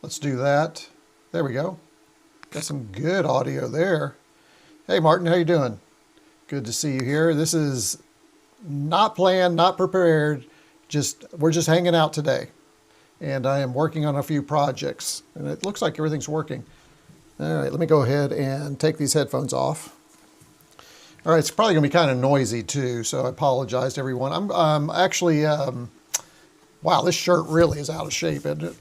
Let's do that. There we go. Got some good audio there. Hey Martin, how you doing? Good to see you here. This is not planned, not prepared. We're just hanging out today. And I am working on a few projects. And it looks like everything's working. All right, let me go ahead and take these headphones off. All right, it's probably going to be kind of noisy too, so I apologize to everyone. I'm actually, wow, this shirt really is out of shape, isn't it?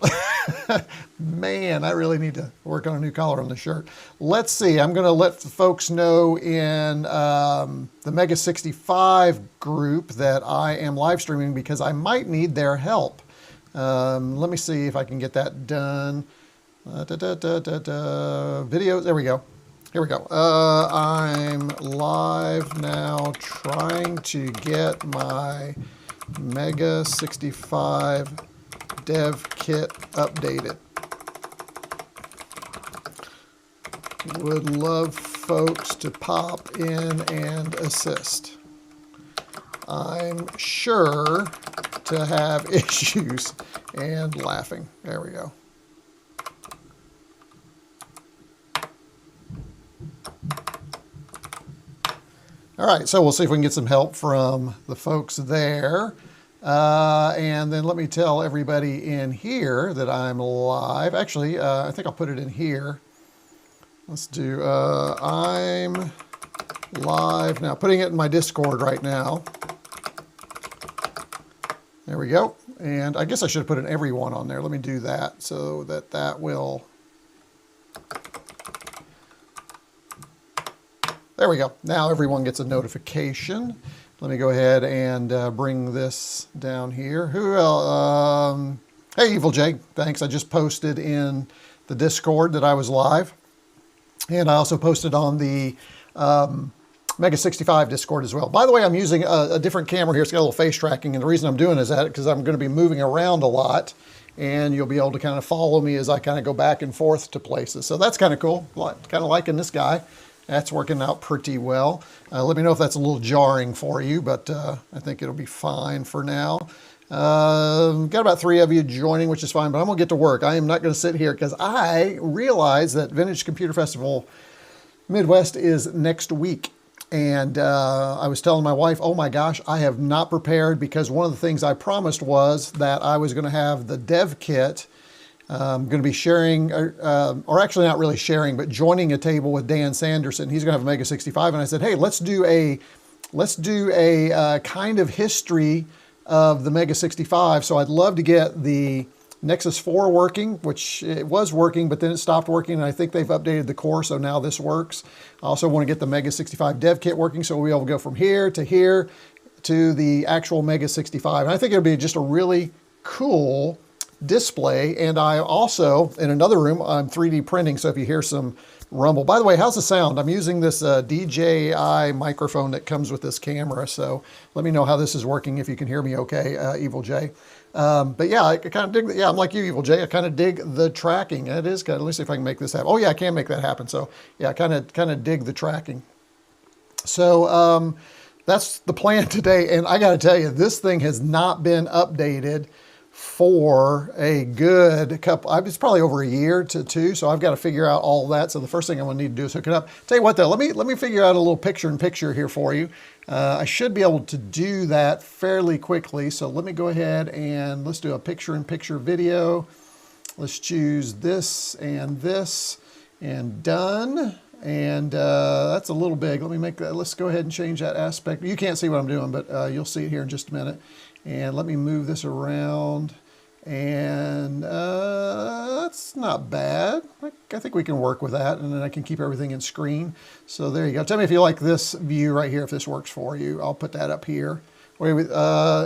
Man, I really need to work on a new collar on the shirt. Let's see, I'm going to let the folks know in the MEGA65 group that I am live streaming because I might need their help. Let me see if I can get that done. Video, there we go. Here we go. I'm live now trying to get my MEGA65 Dev Kit updated. Would love folks to pop in and assist. I'm sure to have issues and laughing. There we go. All right, so we'll see if we can get some help from the folks there. And then let me tell everybody in here that I'm live. Actually, I think I'll put it in here. Let's do, I'm live now. Putting it in my Discord right now. There we go. And I guess I should have put an everyone on there. Let me do that so that that will... There we go. Now everyone gets a notification. Let me go ahead and bring this down here. Who else? Hey, Evil J. Thanks. I just posted in the Discord that I was live. And I also posted on the MEGA65 Discord as well. By the way, I'm using a different camera here. It's got a little face tracking. And the reason I'm doing is that because I'm going to be moving around a lot. And you'll be able to kind of follow me as I kind of go back and forth to places. So that's kind of cool. Kind of liking this guy. That's working out pretty well. Let me know if that's a little jarring for you, but I think it'll be fine for now. Got about 3 of you joining, which is fine, but I'm going to get to work. I am not going to sit here because I realize that Vintage Computer Festival Midwest is next week. And I was telling my wife, oh my gosh, I have not prepared because one of the things I promised was that I was going to have the dev kit. I'm going to be sharing, or actually not really sharing, but joining a table with Dan Sanderson. He's going to have a MEGA65, and I said, hey, let's do a kind of history of the MEGA65. So I'd love to get the Nexus 4 working, which it was working, but then it stopped working, and I think they've updated the core, so now this works. I also want to get the MEGA65 Dev Kit working, so we'll be able to go from here to the actual MEGA65. And I think it'll be just a really cool display. And I also, in another room, I'm 3D printing, so if you hear some rumble. By the way, how's the sound? I'm using this DJI microphone that comes with this camera, so let me know how this is working, if you can hear me okay, Evil J. But yeah, I kind of dig, I'm like you, Evil J, I kind of dig the tracking. It is good. Let me see if I can make this happen. Oh yeah, I can make that happen. So yeah, I kind of dig the tracking. So that's the plan today, and I got to tell you, this thing has not been updated for a good couple, it's probably over a year to 2, so I've got to figure out all that. So the first thing I'm going to need to do is hook it up. Tell you what though, let me figure out a little picture-in-picture here for you. I should be able to do that fairly quickly, so let me go ahead and let's do a picture-in-picture video. Let's choose this and done. And that's a little big. Let me make that, let's go ahead and change that aspect. You can't see what I'm doing, but you'll see it here in just a minute. And let me move this around, and that's not bad. I think we can work with that, and then I can keep everything in screen. So there you go. Tell me if you like this view right here, if this works for you. I'll put that up here. Wait,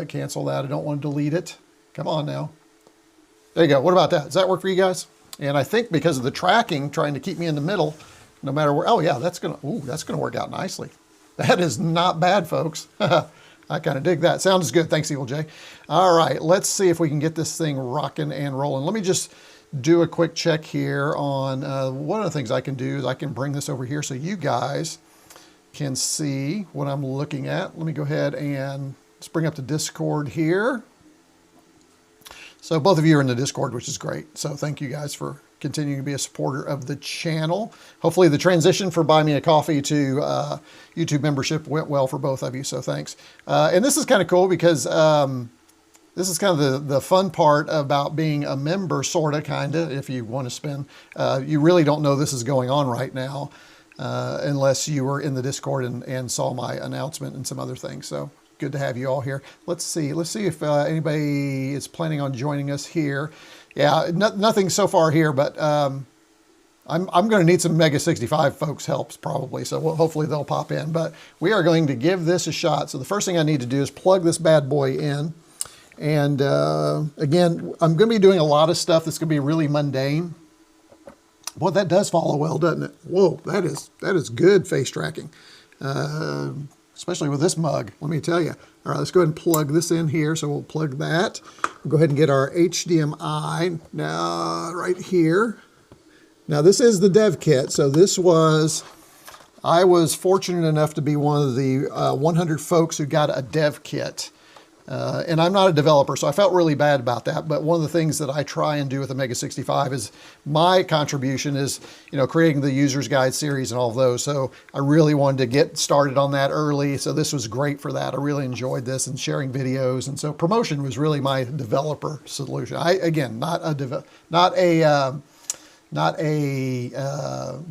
cancel that. I don't want to delete it. Come on now. There you go. What about that? Does that work for you guys? And I think because of the tracking, trying to keep me in the middle, no matter where. Oh yeah, that's gonna work out nicely. That is not bad, folks. I kind of dig that. Sounds good. Thanks, Evil J. All right, let's see if we can get this thing rocking and rolling. Let me just do a quick check here on one of the things I can do is I can bring this over here so you guys can see what I'm looking at. Let me go ahead and let's bring up the Discord here. So both of you are in the Discord, which is great. So thank you guys for continuing to be a supporter of the channel. Hopefully the transition for Buy Me a Coffee to YouTube membership went well for both of you, so thanks. And this is kind of cool because this is kind of the fun part about being a member, sort of, kind of, if you want to spend. You really don't know this is going on right now unless you were in the Discord and saw my announcement and some other things. So good to have you all here. Let's see if anybody is planning on joining us here. Yeah, nothing so far here, but I'm going to need some MEGA65 folks' help probably, so hopefully they'll pop in. But we are going to give this a shot. So the first thing I need to do is plug this bad boy in. And again, I'm going to be doing a lot of stuff that's going to be really mundane. Boy, that does follow well, doesn't it? Whoa, that is good face tracking. Especially with this mug, let me tell you. All right, let's go ahead and plug this in here. So we'll plug that. We'll go ahead and get our HDMI now right here. Now this is the dev kit. So I was fortunate enough to be one of the 100 folks who got a dev kit. And I'm not a developer, so I felt really bad about that. But one of the things that I try and do with the MEGA65 is my contribution is, creating the user's guide series and all of those. So I really wanted to get started on that early. So this was great for that. I really enjoyed this and sharing videos. And so promotion was really my developer solution. Again, not a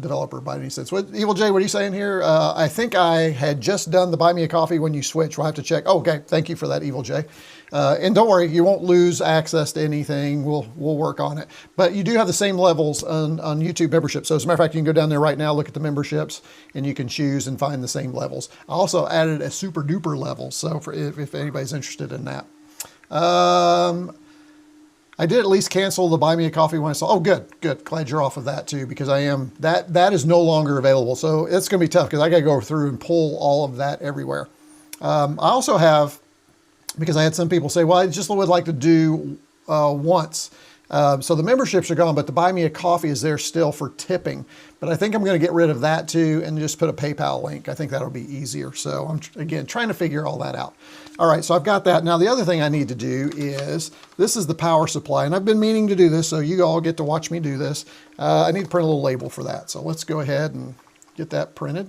developer by any sense. Evil J, what are you saying here? I think I had just done the Buy Me a Coffee when you switch. We'll have to check. Oh, okay, thank you for that, Evil J. And don't worry, you won't lose access to anything. We'll work on it. But you do have the same levels on YouTube membership. So as a matter of fact, you can go down there right now, look at the memberships, and you can choose and find the same levels. I also added a super duper level, so if anybody's interested in that. I did at least cancel the Buy Me a Coffee when I saw. Oh, good. Glad you're off of that too, because that is no longer available. So it's going to be tough because I got to go through and pull all of that everywhere. I also have, because I had some people say, well, I just would like to do once. So the memberships are gone, but the Buy Me a Coffee is there still for tipping. But I think I'm going to get rid of that too and just put a PayPal link. I think that'll be easier. So I'm, again, trying to figure all that out. All right, so I've got that. Now the other thing I need to do is, this is the power supply, and I've been meaning to do this, so you all get to watch me do this. I need to print a little label for that. So let's go ahead and get that printed.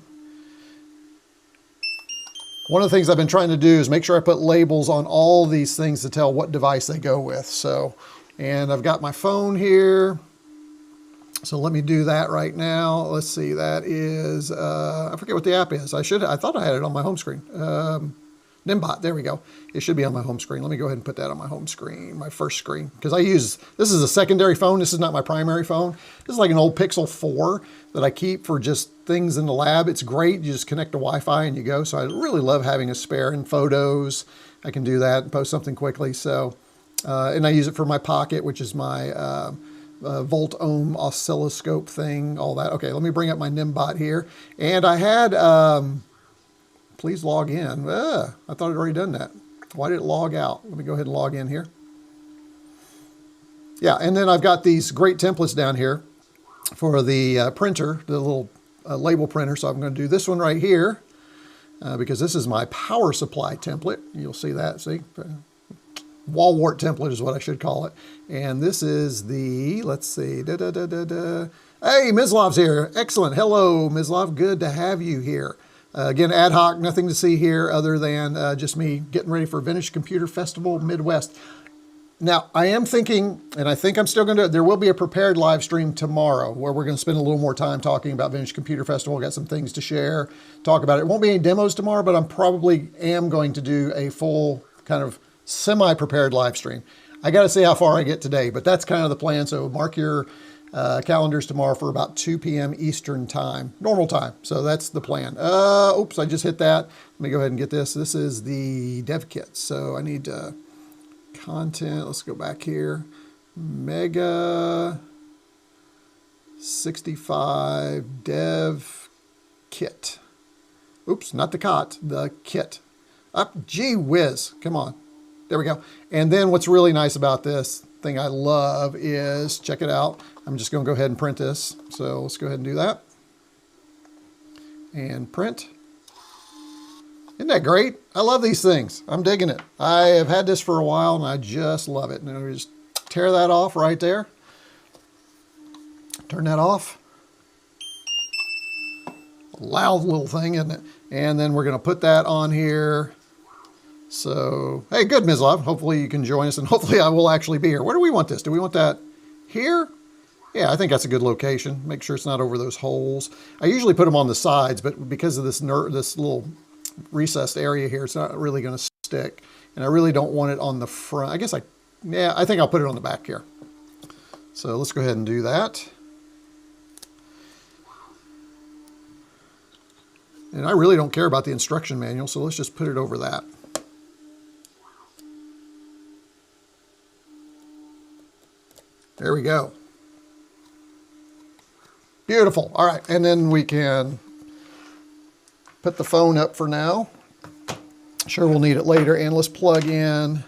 One of the things I've been trying to do is make sure I put labels on all these things to tell what device they go with. So, and I've got my phone here. So let me do that right now. Let's see, that is, I forget what the app is. I thought I had it on my home screen. Nimbot, there we go. It should be on my home screen. Let me go ahead and put that on my home screen, my first screen. Because this is a secondary phone. This is not my primary phone. This is like an old Pixel 4 that I keep for just things in the lab. It's great. You just connect to Wi-Fi and you go. So I really love having a spare in photos. I can do that and post something quickly. So, and I use it for my Pocket, which is my volt ohm oscilloscope thing, all that. Okay, let me bring up my Nimbot here. And I had... please log in. I thought I'd already done that. Why did it log out? Let me go ahead and log in here. Yeah, and then I've got these great templates down here for the printer, the little label printer. So I'm going to do this one right here because this is my power supply template. You'll see that, see? Wall wart template is what I should call it. And this is the, let's see, Hey, Mislov's here. Excellent. Hello, Mislov. Good to have you here. Again, ad hoc, nothing to see here other than just me getting ready for Vintage Computer Festival Midwest. Now, I am thinking, and I think I'm still going to, there will be a prepared live stream tomorrow where we're going to spend a little more time talking about Vintage Computer Festival. Got some things to share, talk about it. It won't be any demos tomorrow, but I'm probably going to do a full kind of semi-prepared live stream. I got to see how far I get today, but that's kind of the plan. So mark your calendars tomorrow for about 2 p.m. Eastern time, normal time. So that's the plan. Oops, I just hit that. Let me go ahead and get this. This is the dev kit. So I need content. Let's go back here. MEGA65 Dev Kit. Oops, not the cot, the kit. Gee whiz, come on. There we go. And then what's really nice about this thing I love is, check it out. I'm just going to go ahead and print this. So let's go ahead and do that. And print. Isn't that great? I love these things. I'm digging it. I have had this for a while and I just love it. And I just tear that off right there. Turn that off. Loud little thing, isn't it? And then we're going to put that on here. So, hey, good, Ms. Love. Hopefully you can join us, and hopefully I will actually be here. Where do we want this? Do we want that here? Yeah, I think that's a good location. Make sure it's not over those holes. I usually put them on the sides, but because of this little recessed area here, it's not really going to stick. And I really don't want it on the front. I think I'll put it on the back here. So let's go ahead and do that. And I really don't care about the instruction manual, so let's just put it over that. There we go. Beautiful. All right, and then we can put the phone up for now. Sure, we'll need it later. And let's plug in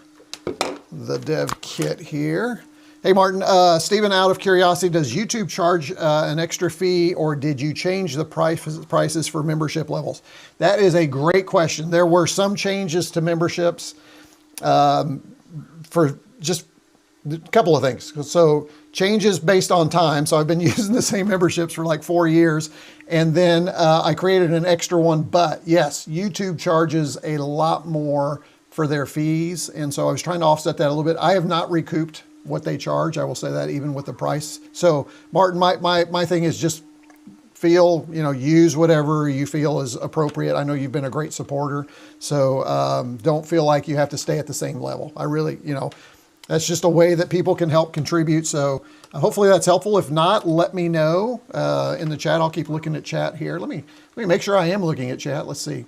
the dev kit here. Hey, Martin, Stephen, out of curiosity, does YouTube charge an extra fee, or did you change the prices for membership levels? That is a great question. There were some changes to memberships for just a couple of things. So changes based on time. So I've been using the same memberships for like 4 years. And then I created an extra one. But yes, YouTube charges a lot more for their fees. And so I was trying to offset that a little bit. I have not recouped what they charge. I will say that even with the price. So Martin, my thing is just use whatever you feel is appropriate. I know you've been a great supporter. So don't feel like you have to stay at the same level. I really, that's just a way that people can help contribute. So hopefully that's helpful. If not, let me know in the chat. I'll keep looking at chat here. Let me make sure I am looking at chat. Let's see.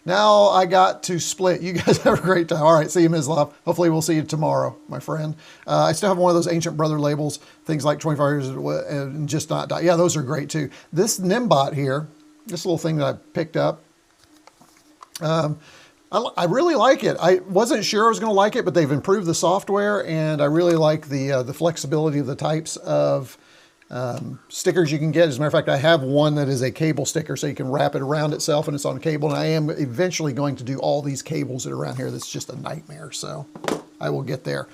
Now I got to split. You guys have a great time. All right, see you, Ms. Love. Hopefully we'll see you tomorrow, my friend. I still have one of those Ancient Brother labels, things like 25 years and just not die. Yeah, those are great too. This Nimbot here, this little thing that I picked up, I really like it. I wasn't sure I was going to like it, but they've improved the software, and I really like the flexibility of the types of stickers you can get. As a matter of fact, I have one that is a cable sticker, so you can wrap it around itself and it's on a cable. And I am eventually going to do all these cables that are around here. That's just a nightmare. So I will get there.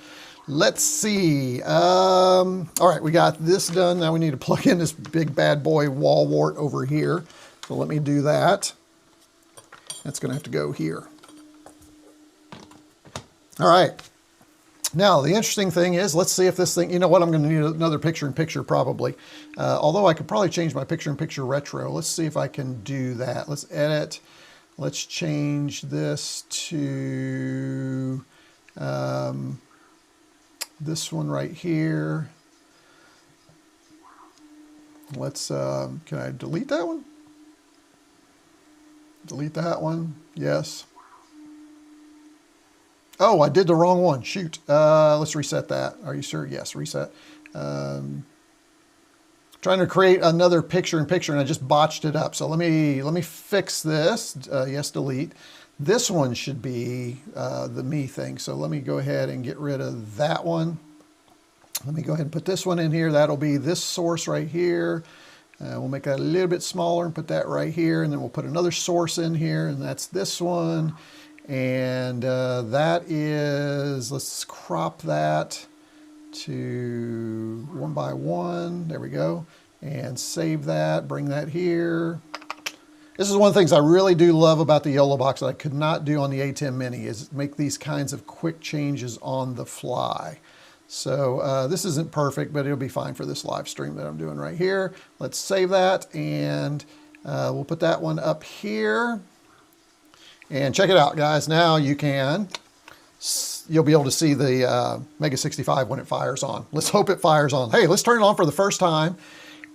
Let's see. All right, we got this done. Now we need to plug in this big bad boy wall wart over here. So let me do that. That's going to have to go here. All right. Now, the interesting thing is, let's see if this thing, you know what, I'm going to need another picture-in-picture probably. Although I could probably change my picture-in-picture retro. Let's see if I can do that. Let's edit. Let's change this to this one right here. Let's, can I delete that one? Delete that one. Yes. Oh, I did the wrong one. Shoot. Let's reset that. Are you sure? Yes, reset. Trying to create another picture-in-picture, and I just botched it up. So let me fix this. Yes, delete. This one should be the me thing. So let me go ahead and get rid of that one. Let me go ahead and put this one in here. That'll be this source right here. We'll make that a little bit smaller and put that right here. And then we'll put another source in here, and that's this one. And that is, let's crop that to 1 by 1. There we go. And save that, bring that here. This is one of the things I really do love about the YOLO box that I could not do on the A10 Mini, is make these kinds of quick changes on the fly. So this isn't perfect, but it'll be fine for this live stream that I'm doing right here. Let's save that, and we'll put that one up here. And check it out, guys. Now you'll be able to see the MEGA65 when it fires on. Let's hope it fires on. Hey, let's turn it on for the first time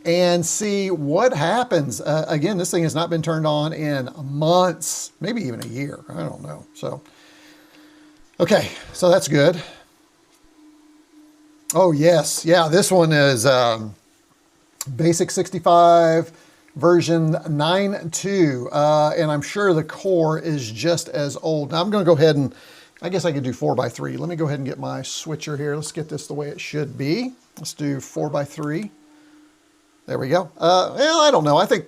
and see what happens. Again, this thing has not been turned on in months, maybe even a year. I don't know. So, okay, so that's good. Oh, yes. Yeah, this one is Basic 65 version 9.2, and I'm sure the core is just as old. Now I'm going to go ahead and, I guess I could do 4x3. Let me go ahead and get my switcher here. Let's get this the way it should be. Let's do 4x3. There we go. Well, I don't know. I think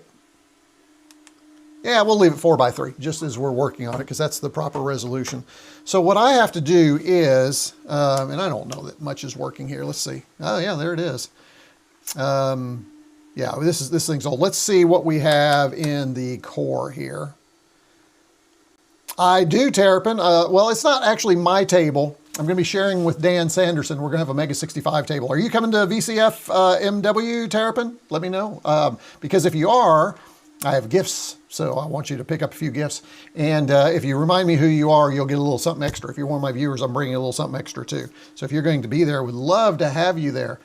Yeah, we'll leave it 4:3 just as we're working on it because that's the proper resolution. So what I have to do is, and I don't know that much is working here. Let's see. Oh yeah, there it is. Yeah, this thing's old. Let's see what we have in the core here. I do, Terrapin. Well, it's not actually my table. I'm going to be sharing with Dan Sanderson. We're going to have a MEGA65 table. Are you coming to VCF-MW, Terrapin? Let me know. Because if you are, I have gifts, so I want you to pick up a few gifts. And if you remind me who you are, you'll get a little something extra. If you're one of my viewers, I'm bringing a little something extra too. So if you're going to be there, we'd love to have you there.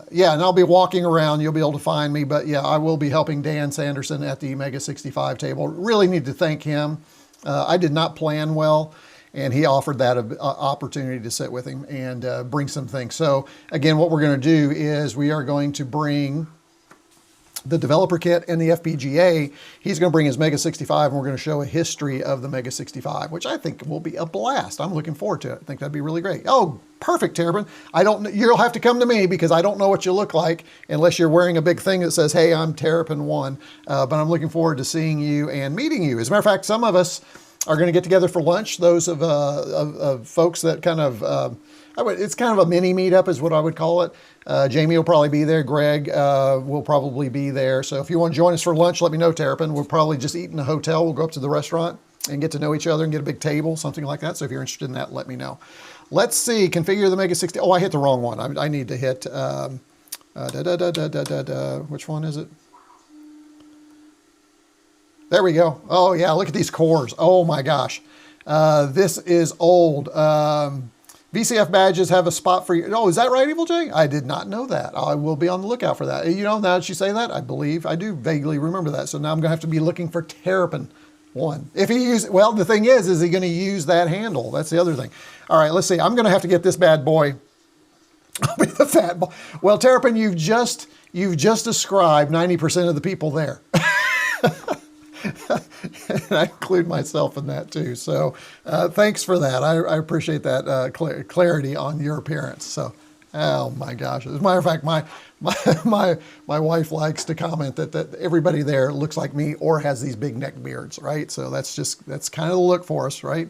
Yeah, and I'll be walking around. You'll be able to find me. But yeah, I will be helping Dan Sanderson at the MEGA65 table. Really need to thank him. I did not plan well, and he offered that opportunity to sit with him and bring some things. So again, what we're going to do is we are going to bring the developer kit and the FPGA. He's going to bring his MEGA65, and we're going to show a history of the MEGA65, which I think will be a blast. I'm looking forward to it. I think that'd be really great. Oh, perfect, Terrapin. You'll have to come to me because I don't know what you look like unless you're wearing a big thing that says, hey, I'm Terrapin1. But I'm looking forward to seeing you and meeting you. As a matter of fact, some of us are going to get together for lunch. Those of folks that kind of, it's kind of a mini meetup is what I would call it. Jamie will probably be there. Greg will probably be there. So if you want to join us for lunch, let me know, Terrapin. We'll probably just eat in a hotel. We'll go up to the restaurant and get to know each other and get a big table, something like that. So if you're interested in that, let me know. Let's see. Configure the MEGA60. Oh, I hit the wrong one. I need to hit, which one is it? There we go. Oh yeah, look at these cores. Oh my gosh. This is old. VCF badges have a spot for you. Oh, is that right, Evil J? I did not know that. I will be on the lookout for that. You know, now that you say that, I believe I do vaguely remember that. So now I'm going to have to be looking for Terrapin1. If he uses, well, the thing is he going to use that handle? That's the other thing. All right, let's see. I'm going to have to get this bad boy. I'll be the fat boy. Well, Terrapin, you've just described 90% of the people there. And I include myself in that too. So thanks for that. I appreciate that clarity on your appearance. So, oh my gosh. As a matter of fact, my wife likes to comment that everybody there looks like me or has these big neck beards, right? So that's kind of the look for us, right?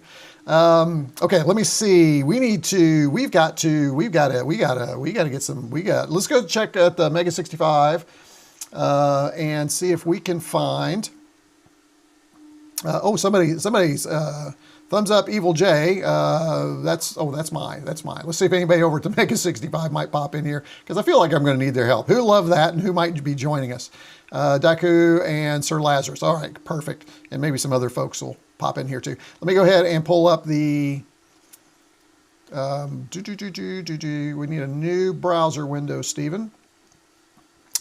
Okay, let me see. Let's go check at the MEGA65 and see if we can find. Somebody's thumbs up, Evil J. That's mine. Let's see if anybody over at the MEGA65 might pop in here because I feel like I'm going to need their help. Who love that and who might be joining us? Daku and Sir Lazarus. All right, perfect. And maybe some other folks will pop in here too. Let me go ahead and pull up the. We need a new browser window, Stephen.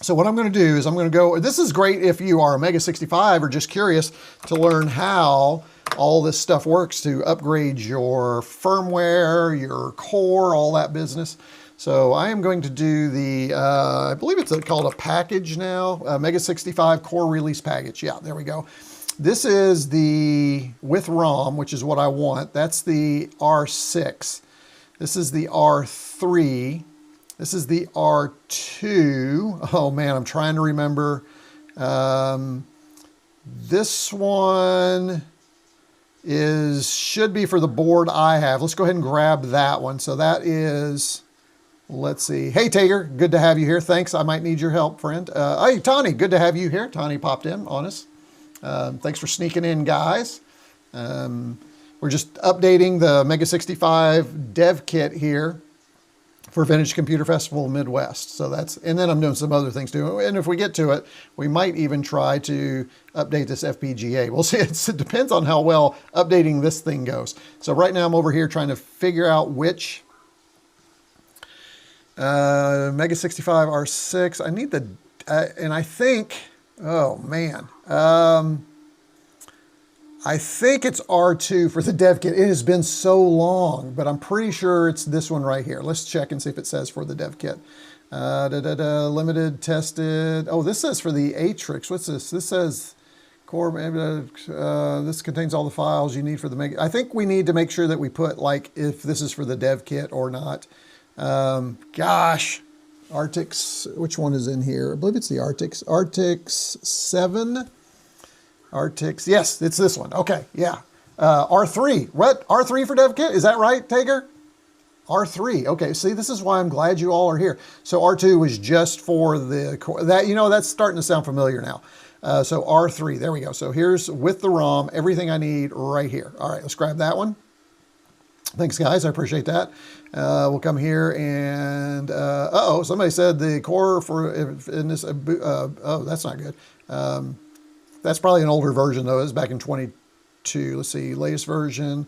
So what I'm going to do is I'm going to go, this is great if you are a MEGA65 or just curious to learn how all this stuff works to upgrade your firmware, your core, all that business. So I am going to do the, I believe it's called a package now, MEGA65 core release package. Yeah, there we go. This is the, with ROM, which is what I want. That's the R6. This is the R3. This is the R2. Oh man, I'm trying to remember. This one should be for the board I have. Let's go ahead and grab that one. So that is, let's see. Hey Tager, good to have you here. Thanks, I might need your help, friend. Hey Tawny, good to have you here. Tawny popped in on us. Thanks for sneaking in, guys. We're just updating the MEGA65 Dev Kit here for Vintage Computer Festival Midwest. So and then I'm doing some other things too. And if we get to it, we might even try to update this FPGA. We'll see. It depends on how well updating this thing goes. So right now I'm over here trying to figure out which MEGA65 R6. I need the, and I think, oh man. I think it's R2 for the dev kit. It has been so long, but I'm pretty sure it's this one right here. Let's check and see if it says for the dev kit. Limited, tested. Oh, this says for the Atrix. What's this? This says core, this contains all the files you need for the Mega. I think we need to make sure that we put like if this is for the dev kit or not. Gosh, Artix, which one is in here? I believe it's the Artix. Artix 7. Artix, yes, it's this one. Okay, yeah. R3, what? R3 for Dev Kit, is that right, Tager? R3, okay, see, this is why I'm glad you all are here. So R2 was just for the core, that, you know, that's starting to sound familiar now. So R3, there we go. So here's with the ROM, everything I need right here. All right, let's grab that one. Thanks, guys, I appreciate that. We'll come here and, uh-oh, somebody said the core for, in this, oh, that's not good. That's probably an older version, though. It was back in 22. Let's see, latest version.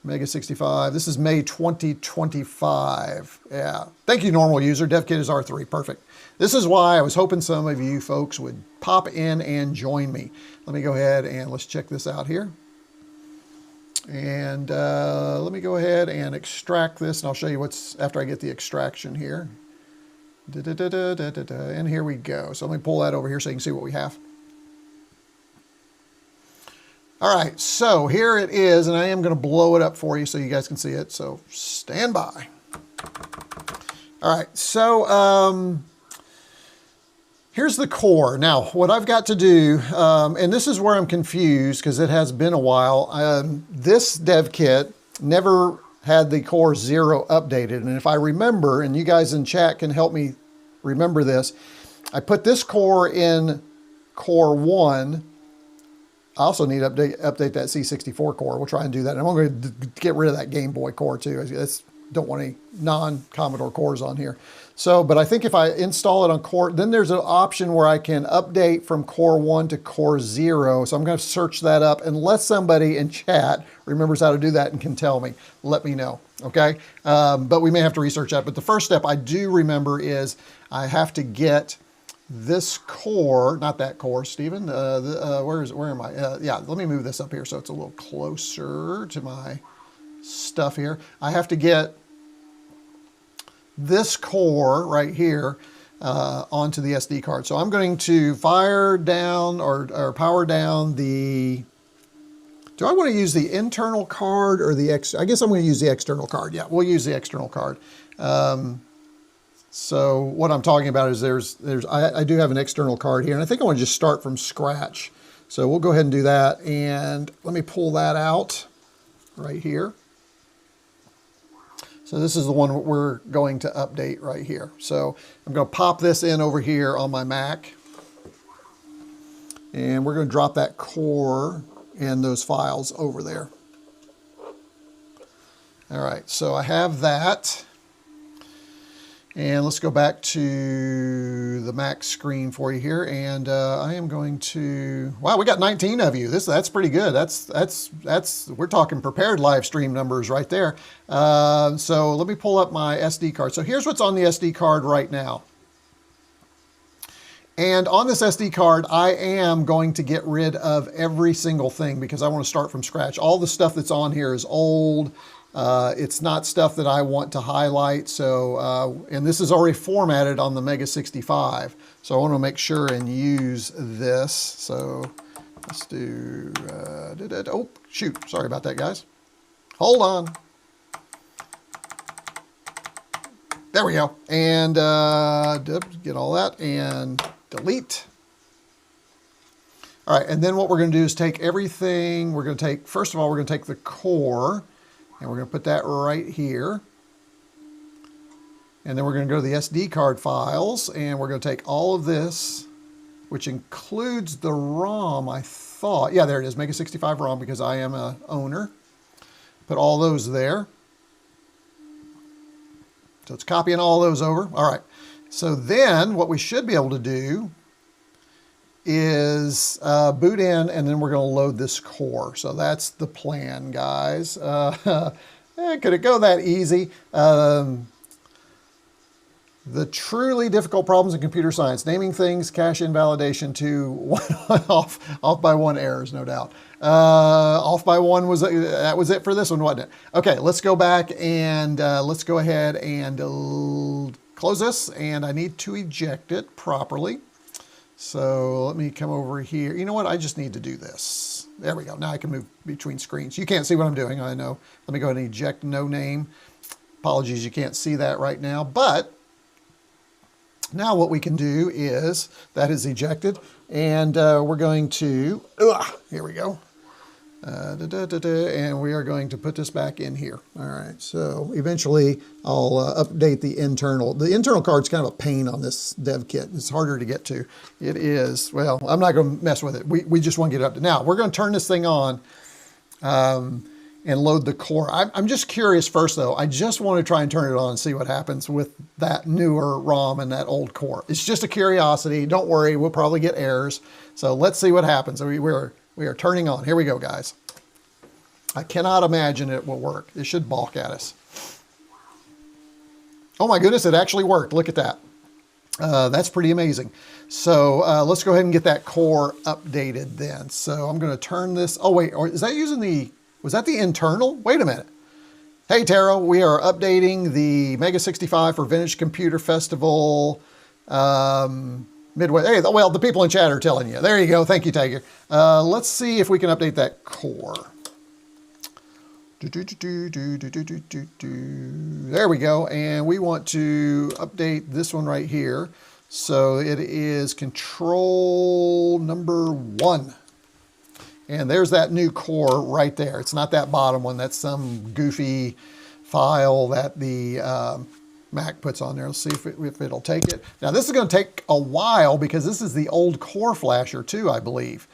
MEGA65. This is May 2025. Yeah. Thank you, normal user. Dev Kit is R3. Perfect. This is why I was hoping some of you folks would pop in and join me. Let me go ahead and let's check this out here. And let me go ahead and extract this, and I'll show you what's after I get the extraction here. And here we go. So let me pull that over here so you can see what we have. All right, so here it is, and I am going to blow it up for you so you guys can see it, so stand by. All right, so here's the core. Now, what I've got to do, and this is where I'm confused because it has been a while, this dev kit never had the core 0 updated, and if I remember, and you guys in chat can help me remember this, I put this core in core 1. I also need to update that C64 core. We'll try and do that. And I'm going to get rid of that Game Boy core too. I don't want any non-Commodore cores on here. So, but I think if I install it on core, then there's an option where I can update from core 1 to core 0. So I'm going to search that up unless somebody in chat remembers how to do that and can tell me. Let me know, okay? But we may have to research that. But the first step I do remember is I have to get this core, not that core, Stephen, where am I? Yeah, let me move this up here so it's a little closer to my stuff here. I have to get this core right here onto the SD card. So I'm going to fire down or power down the, do I want to use the internal card or the I guess I'm going to use the external card. Yeah, we'll use the external card. So what I'm talking about is I do have an external card here, and I think I want to just start from scratch. So we'll go ahead and do that, and let me pull that out right here. So this is the one we're going to update right here. So I'm going to pop this in over here on my Mac, and we're going to drop that core and those files over there. All right, so I have that. And let's go back to the Mac screen for you here, and I am going to. Wow, we got 19 of you. That's pretty good. That's we're talking prepared live stream numbers right there. So let me pull up my SD card. So here's what's on the SD card right now. And on this SD card, I am going to get rid of every single thing because I want to start from scratch. All the stuff that's on here is old. It's not stuff that I want to highlight. So, and this is already formatted on the MEGA65. So I want to make sure and use this. So let's do, oh, shoot. Sorry about that, guys. Hold on. There we go. And get all that and delete. All right. And then what we're going to do is take everything. We're going to take, first of all, we're going to take the core. And we're going to put that right here. And then we're going to go to the SD card files, and we're going to take all of this, which includes the ROM, I thought. Yeah, there it is, MEGA65 ROM, because I am an owner. Put all those there. So it's copying all those over. All right. So then what we should be able to do is boot in, and then we're going to load this core. So that's the plan, guys. Could it go that easy? The truly difficult problems in computer science: naming things, cache invalidation to off by one errors, no doubt. Off by one that was it for this one, wasn't it? Okay, let's go back and let's go ahead and close this, and I need to eject it properly. So let me come over here. You know what? I just need to do this. There we go. Now I can move between screens. You can't see what I'm doing, I know. Let me go ahead and eject no name. Apologies, you can't see that right now, but Now what we can do is, that is ejected, and we're going to, here we go. And we are going to put this back in here. All right, so eventually I'll update the internal. The internal card's kind of a pain on this dev kit. It's harder to get to. It is, well, I'm not going to mess with it. We just want to get it up to. Now, we're going to turn this thing on and load the core. I'm just curious first, though. I just want to try and turn it on and see what happens with that newer ROM and that old core. It's just a curiosity. Don't worry, we'll probably get errors. So let's see what happens. We are turning on. Here we go, guys. I cannot imagine it will work. It should balk at us. Oh my goodness, it actually worked. Look at that. That's pretty amazing. So let's go ahead and get that core updated then. So I'm going to turn this. Oh wait, or is that using the, was that the internal? Wait a minute. Hey Taro, we are updating the MEGA65 for Vintage Computer Festival Midway. Hey, well, the people in chat are telling you. There you go. Thank you, Tiger. Let's see if we can update that core. There we go. And we want to update this one right here. So it is control number 1. And there's that new core right there. It's not that bottom one. That's some goofy file that the Mac puts on there. Let's see if it'll take it. Now this is going to take a while because this is the old core flasher too, I believe.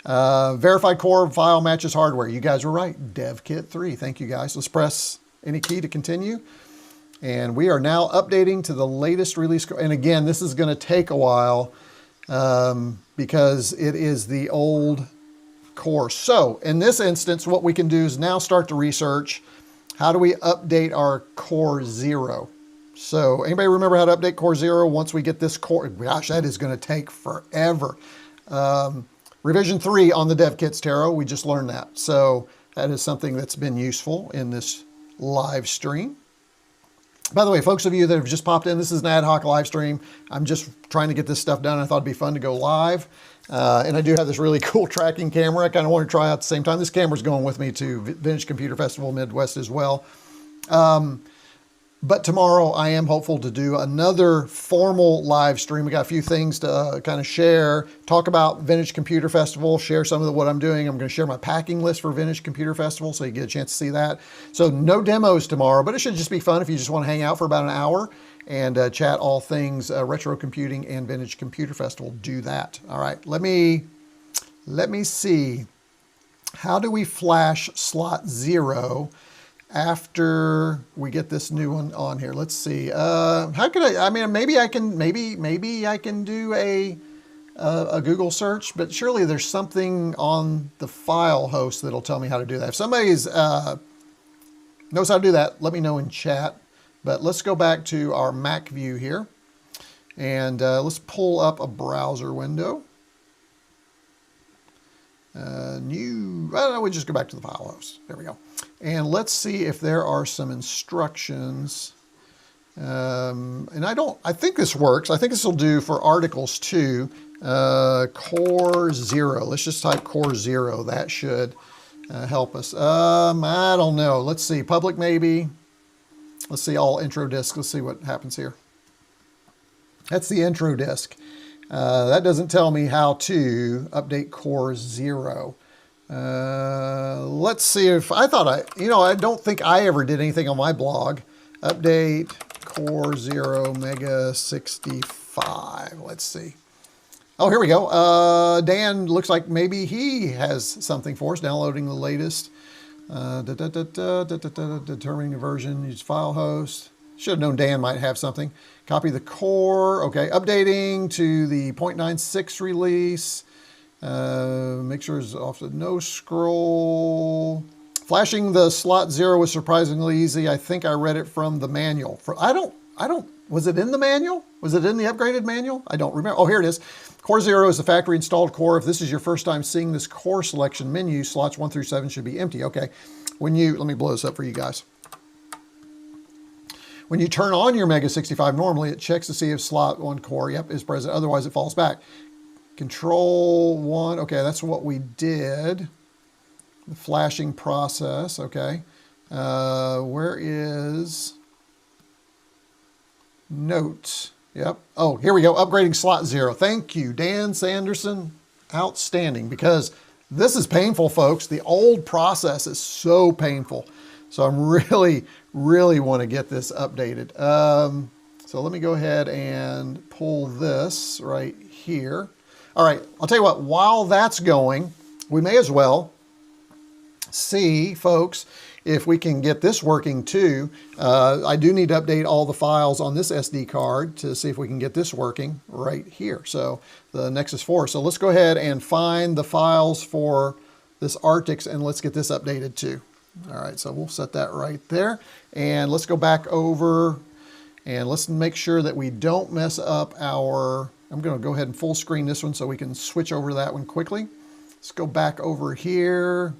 Verified core file matches hardware. You guys were right. Dev Kit 3. Thank you guys. Let's press any key to continue. And we are now updating to the latest release. And again, this is going to take a while because it is the old core. So in this instance, what we can do is now start to research how do we update our core 0. So anybody remember how to update core 0 once we get this core? Gosh, that is going to take forever. Revision 3 on the dev kits, Taro. We just learned that. So that is something that's been useful in this live stream. By the way, folks of you that have just popped in, this is an ad hoc live stream. I'm just trying to get this stuff done. I thought it'd be fun to go live. And I do have this really cool tracking camera I kind of want to try out at the same time. This camera's going with me to Vintage Computer Festival Midwest as well. But tomorrow I am hopeful to do another formal live stream. We got a few things to kind of share, talk about Vintage Computer Festival, share some of what I'm doing. I'm going to share my packing list for Vintage Computer Festival so you get a chance to see that. So no demos tomorrow, but it should just be fun if you just want to hang out for about an hour and chat all things retro computing and Vintage Computer Festival. Do that. All right, let me see. How do we flash slot 0 after we get this new one on here? Let's see. How could I mean, maybe I can do a Google search, but surely there's something on the FileHost that'll tell me how to do that. If somebody's knows how to do that, let me know in chat. But let's go back to our Mac view here, and let's pull up a browser window. Well, we just go back to the FileHost. There we go. And let's see if there are some instructions. And I think this works. I think this will do for articles too. Core 0. Let's just type core 0. That should help us. I don't know. Let's see. Public maybe. Let's see all intro disk. Let's see what happens here. That's the intro disk. That doesn't tell me how to update core 0. Let's see if I thought I don't think I ever did anything on my blog. Update core 0 MEGA65. Let's see. Oh, here we go. Dan looks like maybe he has something for us. Downloading the latest. Determining the version. Use FileHost. Should have known Dan might have something. Copy the core. Okay, updating to the 0.96 release. Make sure it's off the no scroll. Flashing the slot 0 was surprisingly easy. I think I read it from the manual. Was it in the manual? Was it in the upgraded manual? I don't remember. Oh, here it is. Core 0 is the factory installed core. If this is your first time seeing this core selection menu, slots 1 through 7 should be empty. Okay. Let me blow this up for you guys. When you turn on your MEGA65, normally it checks to see if slot 1 core, is present. Otherwise, it falls back. Control 1, okay, that's what we did. The flashing process, okay. Where is note? Yep. Oh, here we go. Upgrading slot 0. Thank you, Dan Sanderson. Outstanding, because this is painful, folks. The old process is so painful. So I'm really want to get this updated. So let me go ahead and pull this right here. All right, I'll tell you what, while that's going, we may as well see, folks, if we can get this working too. I do need to update all the files on this SD card to see if we can get this working right here. So the Nexus 4. So let's go ahead and find the files for this Arctics and let's get this updated too. All right, so we'll set that right there. And let's go back over and let's make sure that we don't mess up our, I'm going to go ahead and full screen this one so we can switch over to that one quickly. Let's go back over here.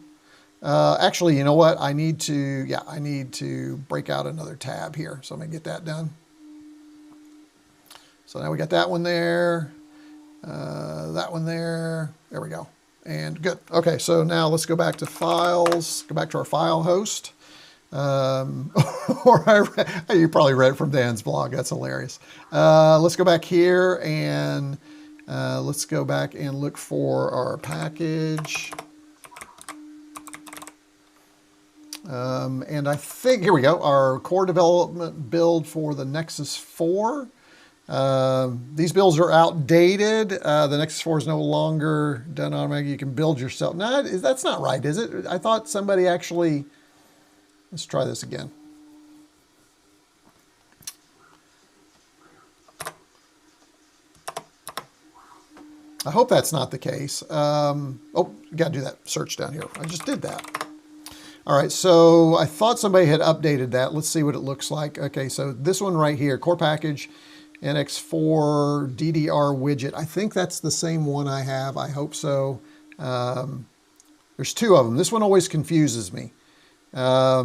Actually, you know what? I need to break out another tab here. So I'm going to get that done. So now we got that one there, that one there. There we go. And good. Okay, so now let's go back to files, go back to our FileHost. Or you probably read it from Dan's blog. That's hilarious. Let's go back here and let's go back and look for our package. And I think, here we go, our core development build for the Nexus 4. These builds are outdated. The Nexus 4 is no longer done automatically. You can build yourself. No, that's not right, is it? I thought somebody actually, let's try this again. I hope that's not the case. Oh, you got to do that search down here. I just did that. All right, so I thought somebody had updated that. Let's see what it looks like. Okay, so this one right here, core package, NX4 DDR widget. I think that's the same one I have. I hope so. There's two of them. This one always confuses me. I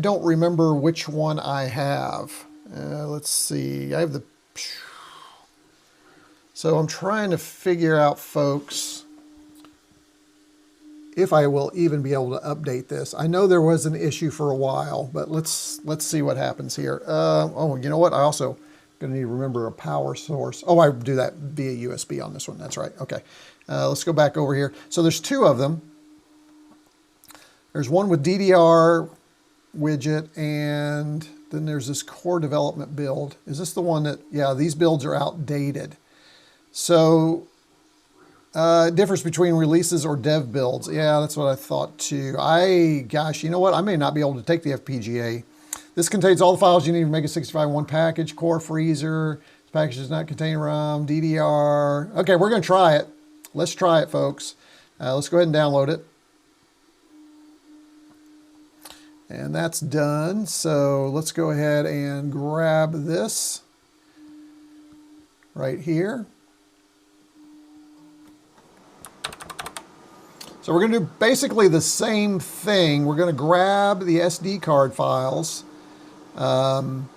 don't remember which one I have. Let's see. I have the... So I'm trying to figure out, folks, if I will even be able to update this. I know there was an issue for a while, but let's see what happens here. Oh, you know what? I also going to need to remember a power source. Oh, I do that via USB on this one. That's right. Okay. Let's go back over here. So there's two of them. There's one with DDR widget, and then there's this core development build. Is this the one that, yeah, these builds are outdated. So difference between releases or dev builds. Yeah, that's what I thought too. Gosh, you know what? I may not be able to take the FPGA. This contains all the files you need for MEGA65 in one package, core freezer. This package does not contain RAM, DDR. Okay, we're going to try it. Let's try it, folks. Let's go ahead and download it. And that's done. So let's go ahead and grab this right here. So we're going to do basically the same thing. We're going to grab the SD card files. You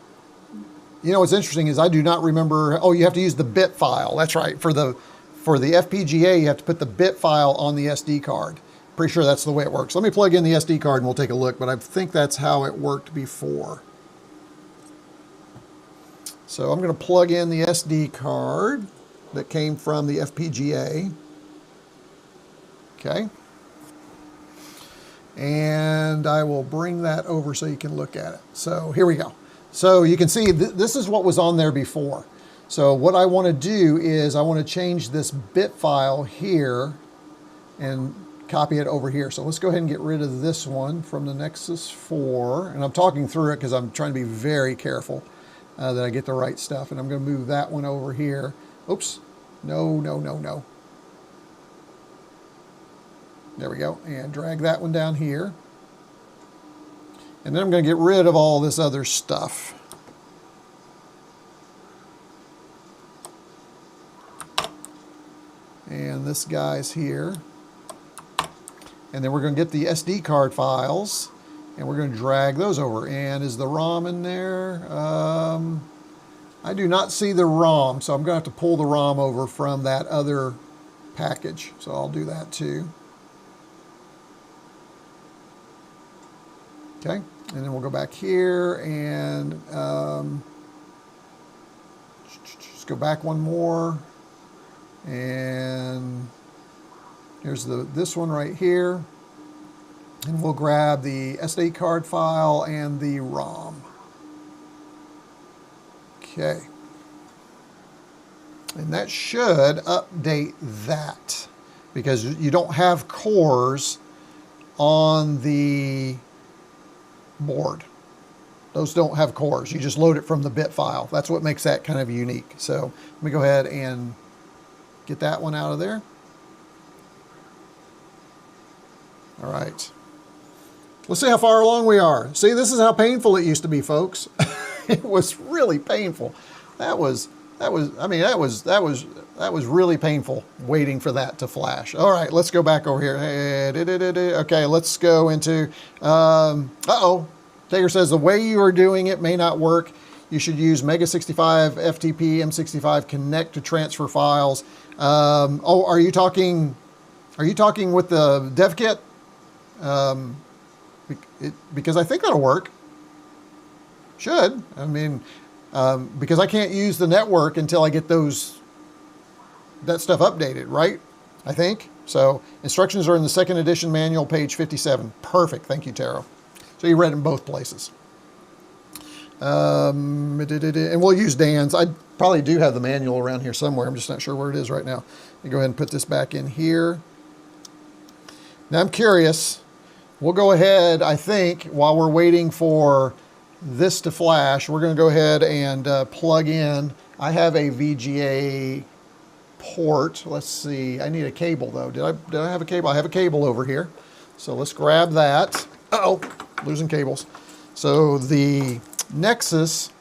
know what's interesting is I do not remember. Oh, you have to use the bit file. That's right. For the FPGA, you have to put the bit file on the SD card. Pretty sure that's the way it works. Let me plug in the SD card and we'll take a look, but I think that's how it worked before. So I'm going to plug in the SD card that came from the FPGA. Okay. And I will bring that over so you can look at it. So here we go. So you can see this is what was on there before. So what I want to do is I want to change this bit file here and copy it over here. So let's go ahead and get rid of this one from the Nexus 4. And I'm talking through it because I'm trying to be very careful that I get the right stuff. And I'm going to move that one over here. Oops. No, no, no, no. There we go. And drag that one down here. And then I'm going to get rid of all this other stuff. And this guy's here. And then we're going to get the SD card files, and we're going to drag those over. And is the ROM in there? I do not see the ROM, so I'm going to have to pull the ROM over from that other package. So I'll do that too. Okay, and then we'll go back here and Let's go back one more. And here's this one right here. And we'll grab the SD card file and the ROM. Okay. And that should update that, because you don't have cores on the board. Those don't have cores. You just load it from the bit file. That's what makes that kind of unique. So let me go ahead and get that one out of there. All right. Let's see how far along we are. See, this is how painful it used to be, folks. It was really painful. That was really painful waiting for that to flash. All right, let's go back over here. Okay, let's go into, uh-oh. Taker says the way you are doing it may not work. You should use MEGA65 FTP M65 Connect to transfer files. Oh, are you talking with the Dev Kit? Because I think that'll work. Should. I mean, because I can't use the network until I get that stuff updated, right? I think. So instructions are in the second edition manual, page 57. Perfect. Thank you, Taro. So you read in both places. And we'll use Dan's. I probably do have the manual around here somewhere. I'm just not sure where it is right now. Let me go ahead and put this back in here. Now I'm curious. We'll go ahead, I think, while we're waiting for this to flash, we're going to go ahead and plug in. I have a VGA port. Let's see. I need a cable, though. Did I have a cable? I have a cable over here. So let's grab that. Uh-oh. Losing cables. So the Nexus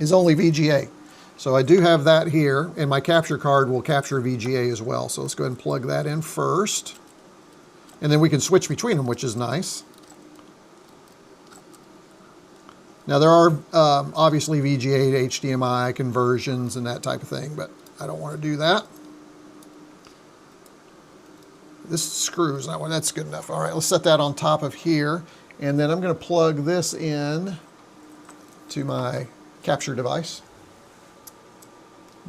is only VGA. So I do have that here, and my capture card will capture VGA as well. So let's go ahead and plug that in first. And then we can switch between them, which is nice. Now there are obviously VGA to HDMI conversions and that type of thing, but I don't want to do that. This screws that one. That's good enough. All right, let's set that on top of here. And then I'm going to plug this in to my capture device.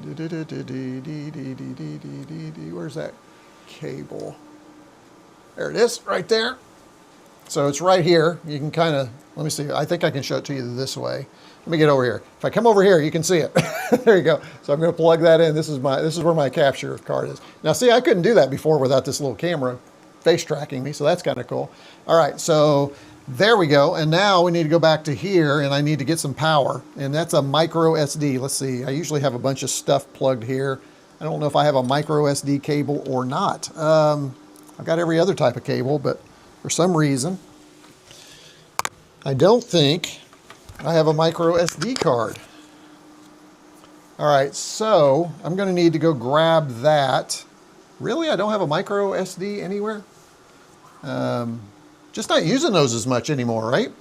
Where's that cable? There it is, right there. So it's right here. You can kind of, let me see. I think I can show it to you this way. Let me get over here. If I come over here, you can see it. There you go. So I'm going to plug that in. This is where my capture card is. Now, see, I couldn't do that before without this little camera face tracking me, so that's kind of cool. All right, so there we go. And now we need to go back to here, and I need to get some power. And that's a micro SD. Let's see. I usually have a bunch of stuff plugged here. I don't know if I have a micro SD cable or not. I've got every other type of cable, but for some reason, I don't think I have a micro SD card. All right, so I'm going to need to go grab that. Really? I don't have a micro SD anywhere? Just not using those as much anymore, right?